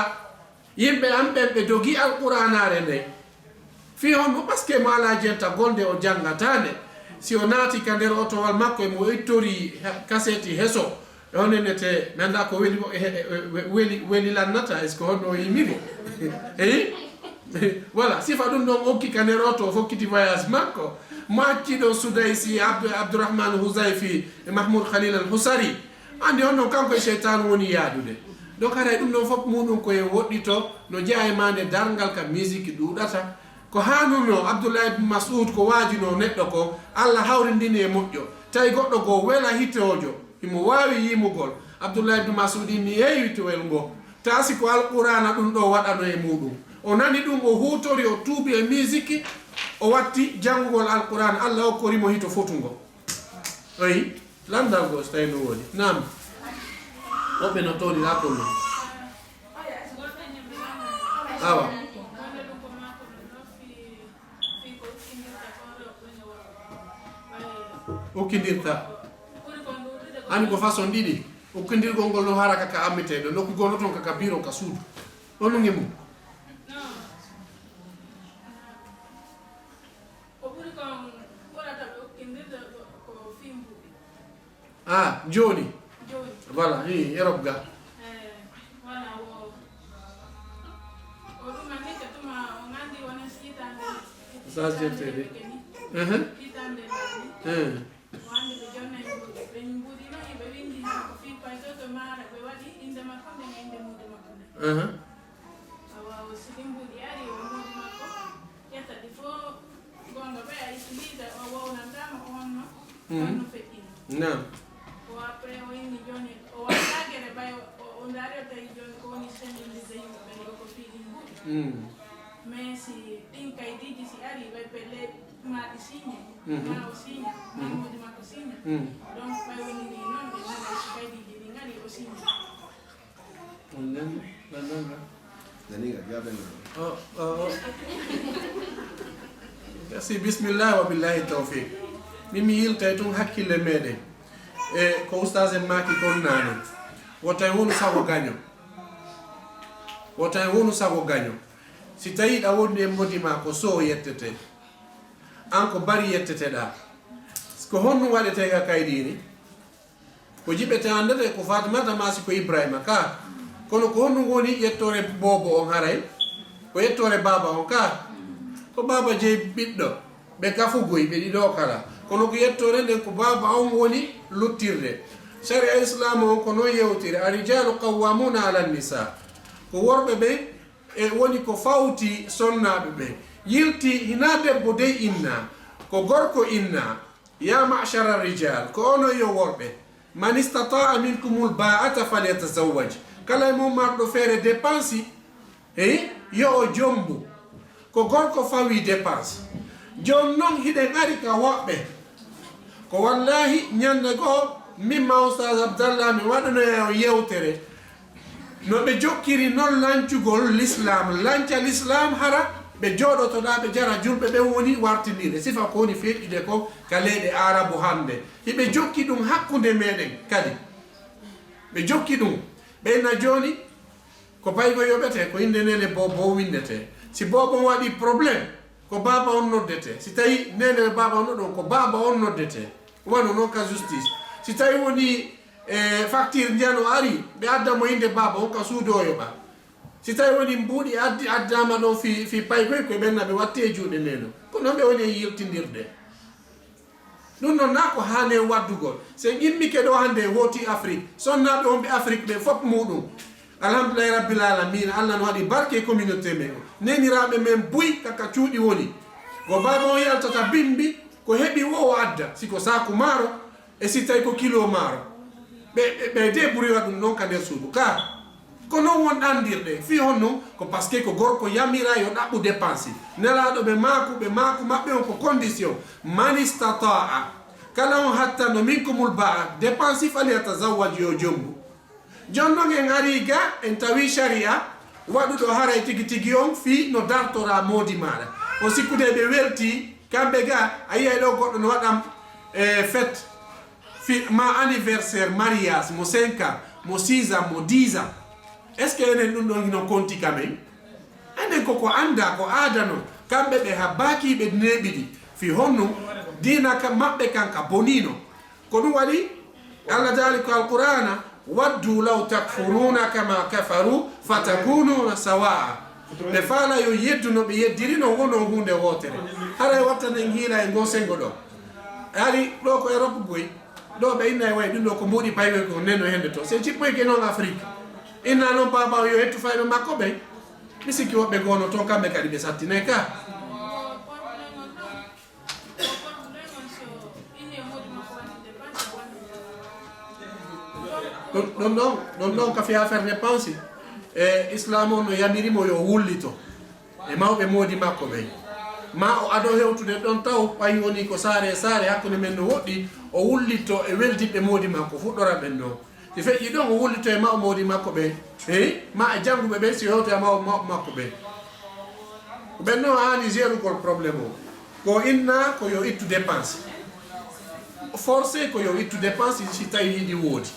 yimɓe am ɓen ɓe dogi alqur'anare nde fi honno par ce que mo ala jenta golde o jangatande si o naati ka nder otowal makko e mo ittori kaseti heso honenete nanda ko weli lannata est ce que honno o yimimo voilà sifa ɗum ɗon okki ka nder oto o fokkiti voyage makko mo acciɗo soudaysi abdourahmane housayfi e mahmoud khalil al husari andi on noon kanko e cheytane woni yaadude donc haray ɗum ɗon fof muɗum koye woɗɗito no jeeya e mande dargal ka musique ɗuɗata ko hanuno abdoullah ibne mas'oud ko waajino neɗɗo ko allah hawrindini e moƴƴo tawi goɗɗo goo wela hittojo imo wawi yimugol abdoullah ibne mas'oud inni yeeyitowel ngo taasi ko alqurana ɗum ɗo waɗano e muɗum o nani ɗum o hutori o tuubi e musique o watti janngugol alqurana allah hokkorimo hito fotugo oyi landal go so tawi no woni nam woɓɓe no towɗira kon non awa ukkindirta ani ko façon ɗiɗi ukkindirgol ngol no haraka ka ammeteɗo nokku gonno toon kaka biro ka suudu ɗon no ngemu joni voilà Europe ga sa jettede non mais si ɗin kaydiji si ari ɓay pelle maɗi signe ma o signe mamodi makko signe donc ɓay woniri noon ɓe naga si kaydiji ɗi ngari o signe merci bismillah wa billahi tawfiq mimi yiltay tun hakkille meɗen e ko oustage en maki kon nane wotay wonu sago gaño wotay wonu sago gaño si tawi ɗa wonni e modima ko so yettete an ko bari yetteteɗa ko honno waɗete ga kayɗini ko jiɓete andete ko fatimata masi ko ibrahima ka kono ko honno woni yettore bobo on haray ko yettore baba on ka ko baba jeyi ɓiɗɗo ɓe gafugoy ɓe ɗiɗo kala kono ko yettore nden ko baba on woni luttirde sharia islam on ko noon yewtire arijalu qawwamuna ala nisa ko worɓe ɓe e woni ko fawti sonnaɓe ɓe yilti hina debbo dey inna ko gorko inna ya machara rijal ko ono yo worɓe man istataa minkumul ba'ata falyatazawwaj kala e mum marɗo feere dépense yo o jombu ko gorko fawi dépense joni noon hiɗen ari ka woɓɓe ko wallahi ñande goo min ma oustage abdallah mi waɗanoya o yewtere no ɓe jokkiri noon lancugol l'islam lanca l'islam hara ɓe jooɗotoɗa ɓe jara julɓe ɓe woni wartinire sifa ko woni feƴƴude ko ka leyɗe arabu hande hiɓe jokki ɗum hakkude meɗen kadi ɓe jokki ɗum ɓeyna joni ko paygo yoɓete ko inde nene bobo windete si bobo waɗi probléme ko baba on noddete si tawi nene baba on ɗon ko baba on noddete wano noon ka justice si tawi woni facture ndiyano ari ɓe addamo inde baba on ka suudoyo ɓa si tawi woni mbuuɗi addama ɗon fi paygoy koye ɓenna ɓe watte e juuɗe neno ko noon ɓe woni e yiltidirde ɗum noon na ko hane waddugol so immike ɗo hande hooti afrique sonnaɓe on ɓe afrique ɓe fof muɗum alhamdulillahi rabbil alamina allah no waɗi barke communauté men o neniraɓe men buy kaka cuuɗi woni ko baba on yaltata bimbi ko heeɓi wo o adda siko saku maaro e si tawi ko kilo maaro ɓe de ɓuuri waɗum noon ka nder suudu ka kono won andirde fi honno ko parce que ko gorko yamira yo dabbu dépense nelaado be maku mabbe on ko condition man istata'a kala on hatta no minkumul ba'a dépense fali atazawwaj yo jombu jonno ngen ariga en tawi sharia wadu do haray tigi on fi no dartora modi mara o sikkude be welti kambe ga ayi do goddo no wadam fête fi ma anniversaire mariage mo 5 ans mo 6 ans mo 10 ans est ce que enen dum don no konti kamen enen ko anda ko adano kambe be habaki be nebidi fi honno dina kam mabbe kanka bonino ko dum wadi Allah dalika alqur'ana waddu law takfuruna kama kafaru fatakununa sawa be fala yo yeddu no be yeddirino wono hunde wotere haray watta ne ngira e gosengo do ari do ko Europe boy do be inna way dum do ko modi paywe ko neno hende to se cippo ke non Afrique inna non papa yo ettu faybe makko be misiki wobbe gono ton kambe kadi be sattine ka non ka fi affaire dépense islam on yamirimo yo wullito e mawbe modi makko be ma o ado hewtude don taw pay woni ko sare hakkunde men no woddi o wullito e weldibe modi makko fuddora ben no ti feji don o wullito e maw modi makko be ma e jangube be si hewto e maw makko be ben no ani zero ko problème ko inna ko yo ittu dépense forcé ko yo ittu dépense si tawi di wodi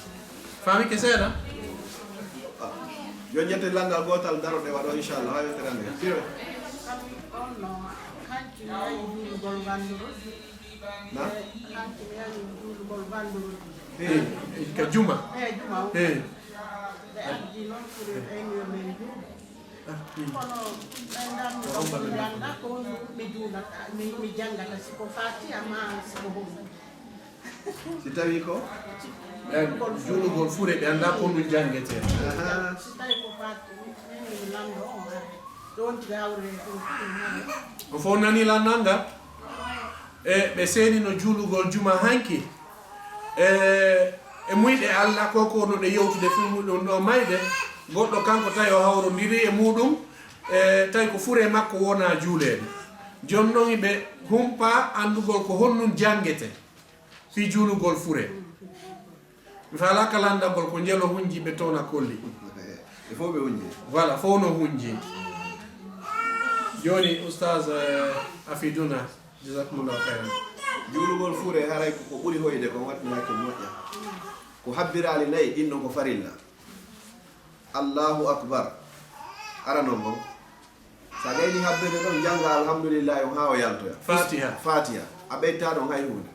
fami ke seda yo ñette langal gotal daro de wado inshallah hayo terande sire no hanki ay gol banduro na hanki ay gol banduro ka juma juma di non pour ay yo men kono ndam ko mi juna mi jangata siko fati ama siko si tawi ko julugol fure be anda ko no jangete si tawi ko fati ni lando don gawre ko fo nani la nanga be seni no julugol juma hanki e muyde alla ko no de yewtude filmu don do mayde goddo kanko tayo hawro ndiri e mudum tay ko fure makko wona julede jonno be humpa andugol ko honnun jangete fi julugol fure mi fala kalanda gol ko jelo hunji be tona kolli e fo be hunji voilà fo no hunji joni ustaz afiduna jazakumullahu khairan julugol fure haray ko buri hoyde ko watna ko moƴƴa ko habbirali nay inno ko farilla Allahu akbar arano ngo sa gayni habbede don janga alhamdulillah o hawo yaltoya fatiha abeyta don hay hunde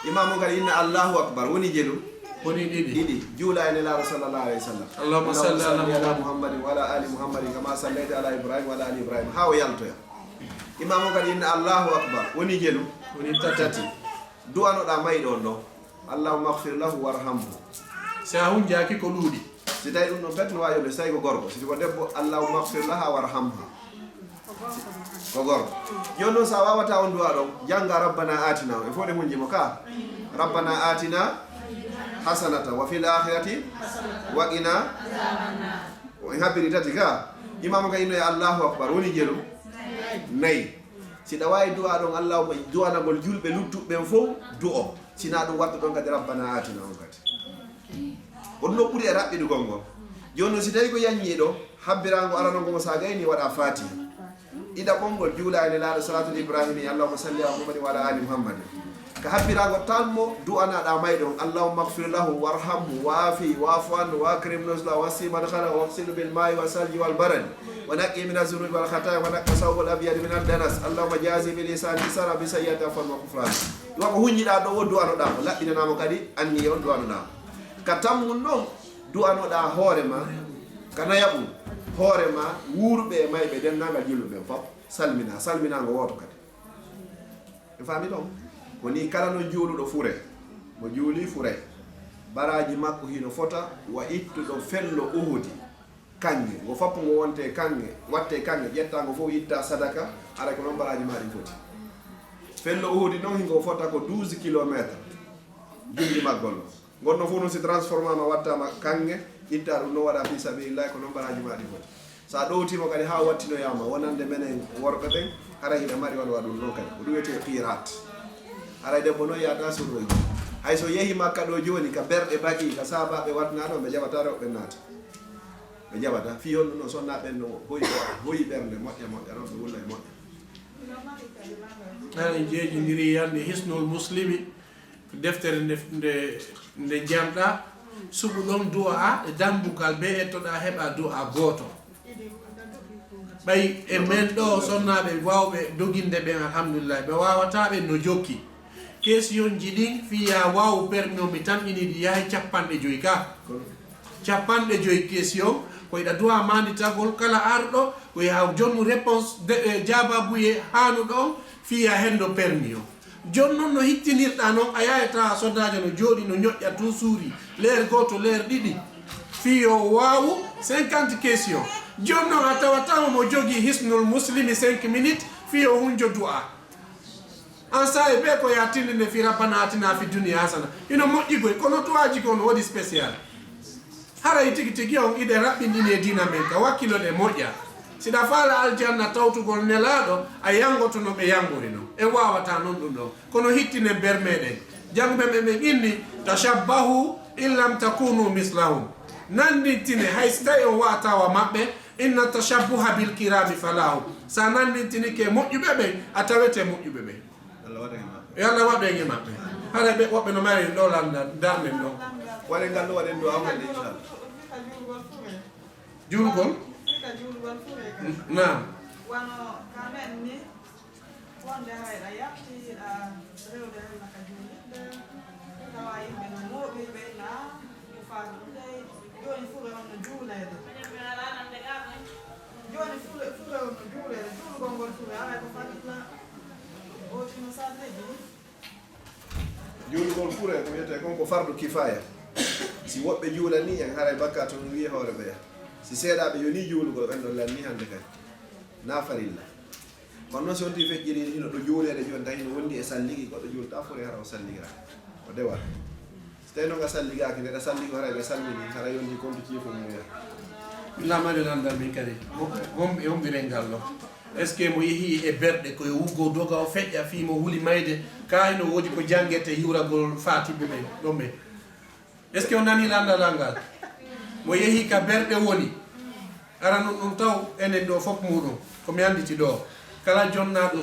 imamu gal inna Allahu akbar woni jelu woni didi jula ila la sallallahu alaihi wasallam Allahumma salli ala muhammadin wa ala ali muhammadin kama sallaita ala ibrahim wa ala ali ibrahim hawo yaltoya imamu gal inna Allahu akbar woni jelu woni tatati du'ano da may don do Allahumma ighfir lahu warhamhu sa hunja ki ko ludi si tawi ɗum ɗon petno wawi yode so tawi ko gorko sidi ko debbo allahumma ighfir laha warhamha ko gorko joni noon sa wawata on duwa ɗon janga rabbana atina e fo ɗe hunjimo ka rabbana atina hasanata wa fil akhirati wa qina en habbiri tati ka imamu ka inno e allahu akbar woni jelu nayi siɗa wawi duwa ɗon allahuma duwanagol julɓe luttuɓeɓen fof du'o sina ɗum watta ɗon kadi rabbana atina on kadi on no ɓuri e raɓɓiɗi gongo joni noon si tawi ko yanñiɗo habbirago aranogo mo sa gayni waɗa fatiha ida ɓongol juulani laaɗo salatul ibrahimi allahuma salli ala muhammadin wa ala ali muhammadin ka habbirago tanmo du'anaɗa mayɗon allahumma ighfir lahu warhamhu waafi waafu anhu wakrim nusla wasi madkhala waqsilu bil ma'i wa salji wal barad wa naqqi min az-zunubi wal khataya wa naqqa sawbal abyad min ad-danas allahumma jazi bil ihsani sara bi sayyiati afwan wa kufran wako huññiɗa ɗo wo du'anoɗa ko laɓɓinanamo kadi anni on du'anoɗa ka tammun ɗon du'anoɗa hoorema kana yaɓu hoorema wuurɓe e mayɓe dennagal julɓeɓen fof salminago woto kadi e faami ɗon woni kala no juuluɗo fure mo juuli fure baraji makko hino fota wa ittuɗo fello uhudi kange ngo fappo ngo wonte kange watte kange ƴetta ngo fof itta sadaka ara ko noon baraji maɗi foti fello uhudi noon hingo fota ko 12 kilométre julli maggol o gonno fof noon si transformama wattama kange itta ɗum no waɗa fi sabilillahi ko noon baraji maɗi foti sa ɗowtimo kadi ha wattinoyama wonande menen worɓe ɓen hara hiɗa mari walwa ɗum ɗon kadi ko ɗum wiyete qirat haray debbo noon yata surroji hay so yeehi makka ɗo joni ka berɗe baki ka sabaɓe watnaɗo ɓe jaɓata rewɓe naata ɓe jaɓata fi on ɗum ɗon sonna ɓen no hoyi ɓernde moƴƴa ɗon ɓe wulla e moƴƴa en jeejidiri yande hisnul muslimi deftere nde jamɗa suɓu ɗon du'a e dambugal be ettoɗa heɓa du'a gooto ɓay e men ɗo sonnaɓe wawɓe doginde ɓen alhamdulillah ɓe wawataɓe no jokki question ji ɗin fiya waw permis mi tan iniɗi yahay 50 ka 50 question koyɗa du'a manditagol kala arɗo ko yaha jonnu réponse jababuye hanuɗo fiya hendo permis o jon noon no hittinirɗa noon a yayata sondaje no jooɗi no ñoƴƴa tout suuri leer goto leer ɗiɗi fiyo wawu 50 question jon noon a tawatama mo jogui hisnul muslimi 5 minutes fiyo hunjo du'a an sa e ɓe ko ya tindinde fi rabbana atina fi dunia hasana ino moƴƴigoy kono du'aji ko no waɗi spécial haray tigi tigi on iɗe raɓɓinɗini e dina men ka wakkiloɗe moƴƴa siɗa faala aljanna tawtugol nelaɗo a yangoto no ɓe yangori no e wawata noon ɗum ɗo kono hittine ber meɗen jangɓe ɓe ɓe inni tashabbahu in lam takunu mislahum nandintine hay so tawi on watawa maɓɓe inna tashabbuha bil kirami falahu sa nandintini ke moƴƴuɓe ɓe a tawete moƴƴuɓe ɓe yo Allah waɗe e maɓɓe haɗa ɓe woɓɓe no mari ɗo landa darnen ɗo waɗe ngal ɗo waɗen ɗo amande inchallah juulgol naam wano kamen ni wonde hayɗa yaftiɗa rewde helna ka julɗiɗɗe tawa yimɓe no moɓiɓe na ko faatu ɗey joni fure on no juulede joni fure on no juulede juulgol ngol fure alay ko farilla otino sadeji juulgol fure ko wiyete kon ko fardu kifaya si woɓɓe juula ni en haray bakka to wiye hoore ɓeya si seeɗaɓe yoni juulugol ɓen ɗon lanni hande kadi na farilla kono noon si wonti feƴƴiri hino ɗo juulede joni tawi no wondi e salligi goɗɗo juulta fore hara o salligira o dewa so tawi noon a salligaki ndeɗa salligi haray ɓe salmini hara yonni compte ciifo muya lamade landal min kadi homɓirel ngal ɗo est ce que mo yeehi e berɗe koye wuggo doga o feƴƴa fi mo huuli mayde kayno woodi ko janguete hiwragol fatiɓe ɓe ɗon ɓe est ce que o nani landalal ngal mo yeehi ka berɗe woni arano ɗum taw enen ɗo fof muɗum komi anditi ɗo kala jonnaɗo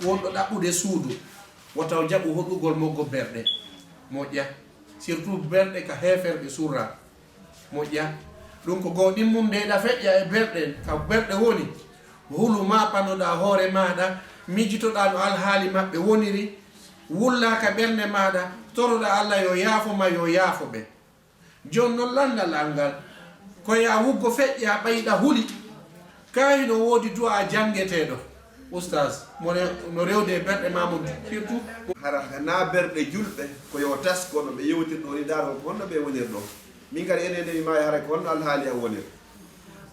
wonɗo ɗaɓɓude suudu wotaw jaɓu hoɗugol moggo berɗe moƴƴa surtout berɗe ka heferɓe surra moƴƴa ɗum ko goo ɗimmum ndeɗa feƴƴa e berɗe ka berɗe woni hulu ma panoɗa hoore maɗa mijitoɗa no alhaali maɓɓe woniri wullaka ɓernde maɗa toroɗa Allah yo yaafoma yo yaafo ɓe joni noon landalal ngal koya wuggo feƴƴa ɓayɗa huuli kayi no woodi du'a jangueteɗo oustage no rewde e berɗe mamum surtout hara na berɗe julɓe koyo tas kono ɓe yewtirɗo ni daro ko honno ɓe wonir ɗo min kadi enen ndemi mayi hara ko honno alhaali am wonir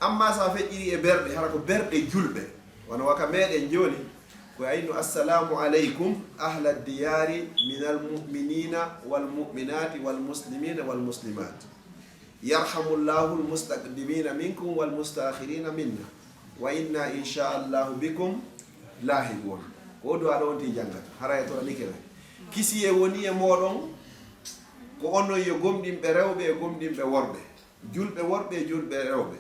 amma sa feƴƴiri e berɗe hara ko berɗe julɓe wono waka meɗen joni ko ayno assalamu aleykum ahla diyari min almuminina walmuminati walmuslimina walmuslimat yarhamullahu almustaqdimina minkum walmustakhirina minna wa inna inchallahu bikum lahibun ko do aɗo wonti janggata hara e toɗa nikene kisi e woni e moɗon ko onnon yo gomɗinɓe rewɓe e gomɗinɓe worɓe julɓe worɓe e julɓe rewɓe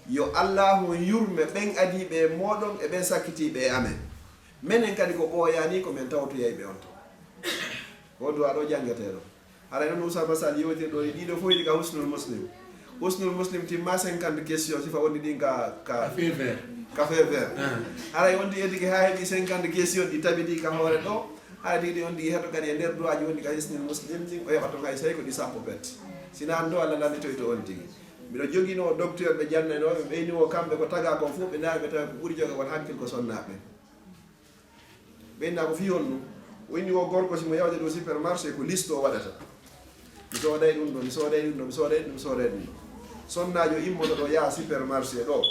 yo allahu yurme ɓen adiɓe e moɗon e ɓen sakkitiɓe e amen menen kadi ko ɓooyani ko min tawtoyayɓe on to ko do aɗo janggeteɗo hara noon Moussa Masal yewtir ɗo ɗiɗo fof yiɗi ka husnul muslim timma 50 question sifa wonni ɗin café vert haray on ndi eddiki ha heeɓi 50 question ɗi tabiti ka hoore ɗo hara ɗiɗi on ndi heɗo kadi e nder duwaji wonni ka hisnul muslim ɗin o heɓato hay tawi ko ɗi sappo pet sinan do Allah landitoy to on tigi mbiɗo joguino docteur ɓe jannanoɓe ɓeyniwo kamɓe ko taga kon fof ɓe daari ɓe tawi ko ɓuuri joga won hakkil ko sonnaɓe ɓeyna ko fi on ɗum o inni o gorko simo yawde ɗo supermarché ko liste o waɗata mi sooday ɗum ɗo mi sooday ɗum ɗo mi sooday ɗum mi sooday ɗum ɗo sonnajo immoto ɗo yaha supermarché ɗo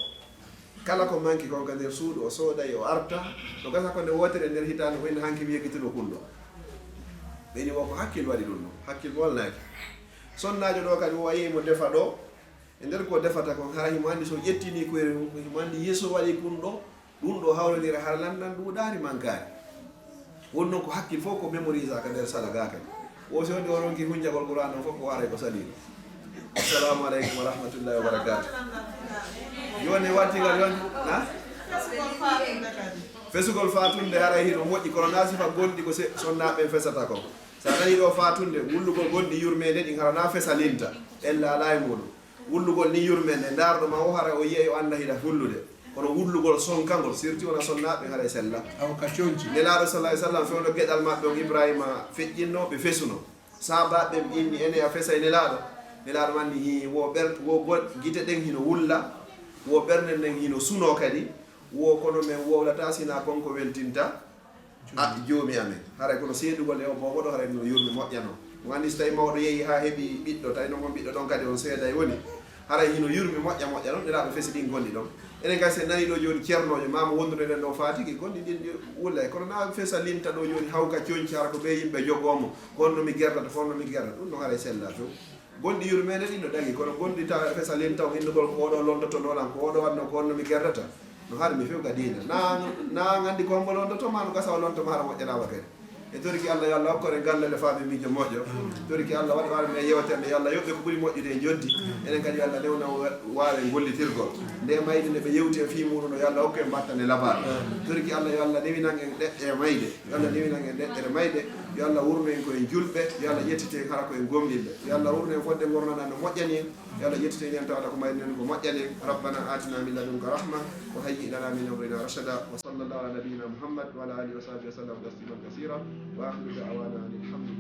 kala ko manki kon ka nder suudu o sooday o arta to gasa ko nde wotere nder hitande o inni hanki mi yeggitino kulɗo ɓeyni wo ko hakkil waɗi ɗum ɗo hakkil molnaki sonnajo ɗo kadi o wayimo defa ɗo e nder ko defata kon hara himo anndi so ƴettini koyre mum himo anndi yeeso waɗi ɗum ɗo hawrodira hara landan ɗuuɗaari mankari woni noon ko hakkil fof ko mémorise aka nder sala ga kadi o so wonde o ronki hunjagol qouran o fof ko waray ko salino assalamu aleykum wa rahmatullahi wa barakatu joni wattigal yon fesugol fatunde hara hino moƴƴi kono na sifa gonɗi ko sonnaɓe fesata ko sa nani ɗo fatunde wullugol gonɗi yurmede ɗin hara na fesa linta ella ala e muɗum wullugol ni yurmede darɗoma o hara o yiya o anda hiɗa hullude kono wullugol sonkagol surtout wona sonnaɓe hara sella aw ka conci nelaɗo sallah sallam fewno gueɗal maɓɓe on ibrahima feƴƴinno ɓe fesuno sabaɓe inni ene a fesa e nelaɗo manni hi wo guite ɗen hino wulla wo ɓerde nden hino suno kadi wo kono men wowlata sina konko weltinta joomi amen haray kono seedugol e o bowoɗo haray no yurmi moƴƴano mo andi so tawi mawɗo yeehi ha heeɓi ɓiɗɗo tawi noon ɓiɗɗo ɗon kadi on seeda e woni haray hino yurmi moƴƴa ɗon nelaɗo fesi ɗin gonɗi ɗon enen kadi se nani ɗo joni ceernojo mama wondude nden ɗo fatigi gonɗi ɗin wulla kono na fesa linta ɗo joni hawka coñci hara ko ɓe yimɓe jogomo honno mi gerdata fonno mi gerdata ɗum no haray sella to gonɗi yurmede ɗin no ɗagi kono gonɗi tawa fesa linta o innugol ko oɗo londoto nolan ko oɗo wanno ko honno mi gerdata no haade mi few gadina na gandi ko hombo londotoma no gasa o lontoma hara moƴƴanama kadi e toriki Allah yo Allah hokkore gandale faaɓe miijo moƴƴo toriki Allah waɗa waɗa men yewtere yo Allah yoɓɓe ko ɓuuri moƴƴude e joddi enen kadi yo Allah newna wawe gollitirgol nde mayde nde ɓe yewti e fii muɗum yo Allah hokku en battane labaɗo toriki Allah yo Allah newinan en ɗeɗɗe mayde yo Allah newinan en ɗeɗɗere mayde yo Allah wurno en koyen julɓe yo Allah ƴettite hara koyen gomɗinɓe yo Allah wurno en fodde gornoɗa no moƴƴani en yo Allah ƴettite en tawata ko mayden ko moƴƴani en rabbana atina min ladunka rahma wa hayyi lana min amrina rashada wa sallallahu ala nabiyyina muhammad wa ala alihi wa sahbihi wa sallam tasliman kasira wa akhiru da'wana alhamdulillah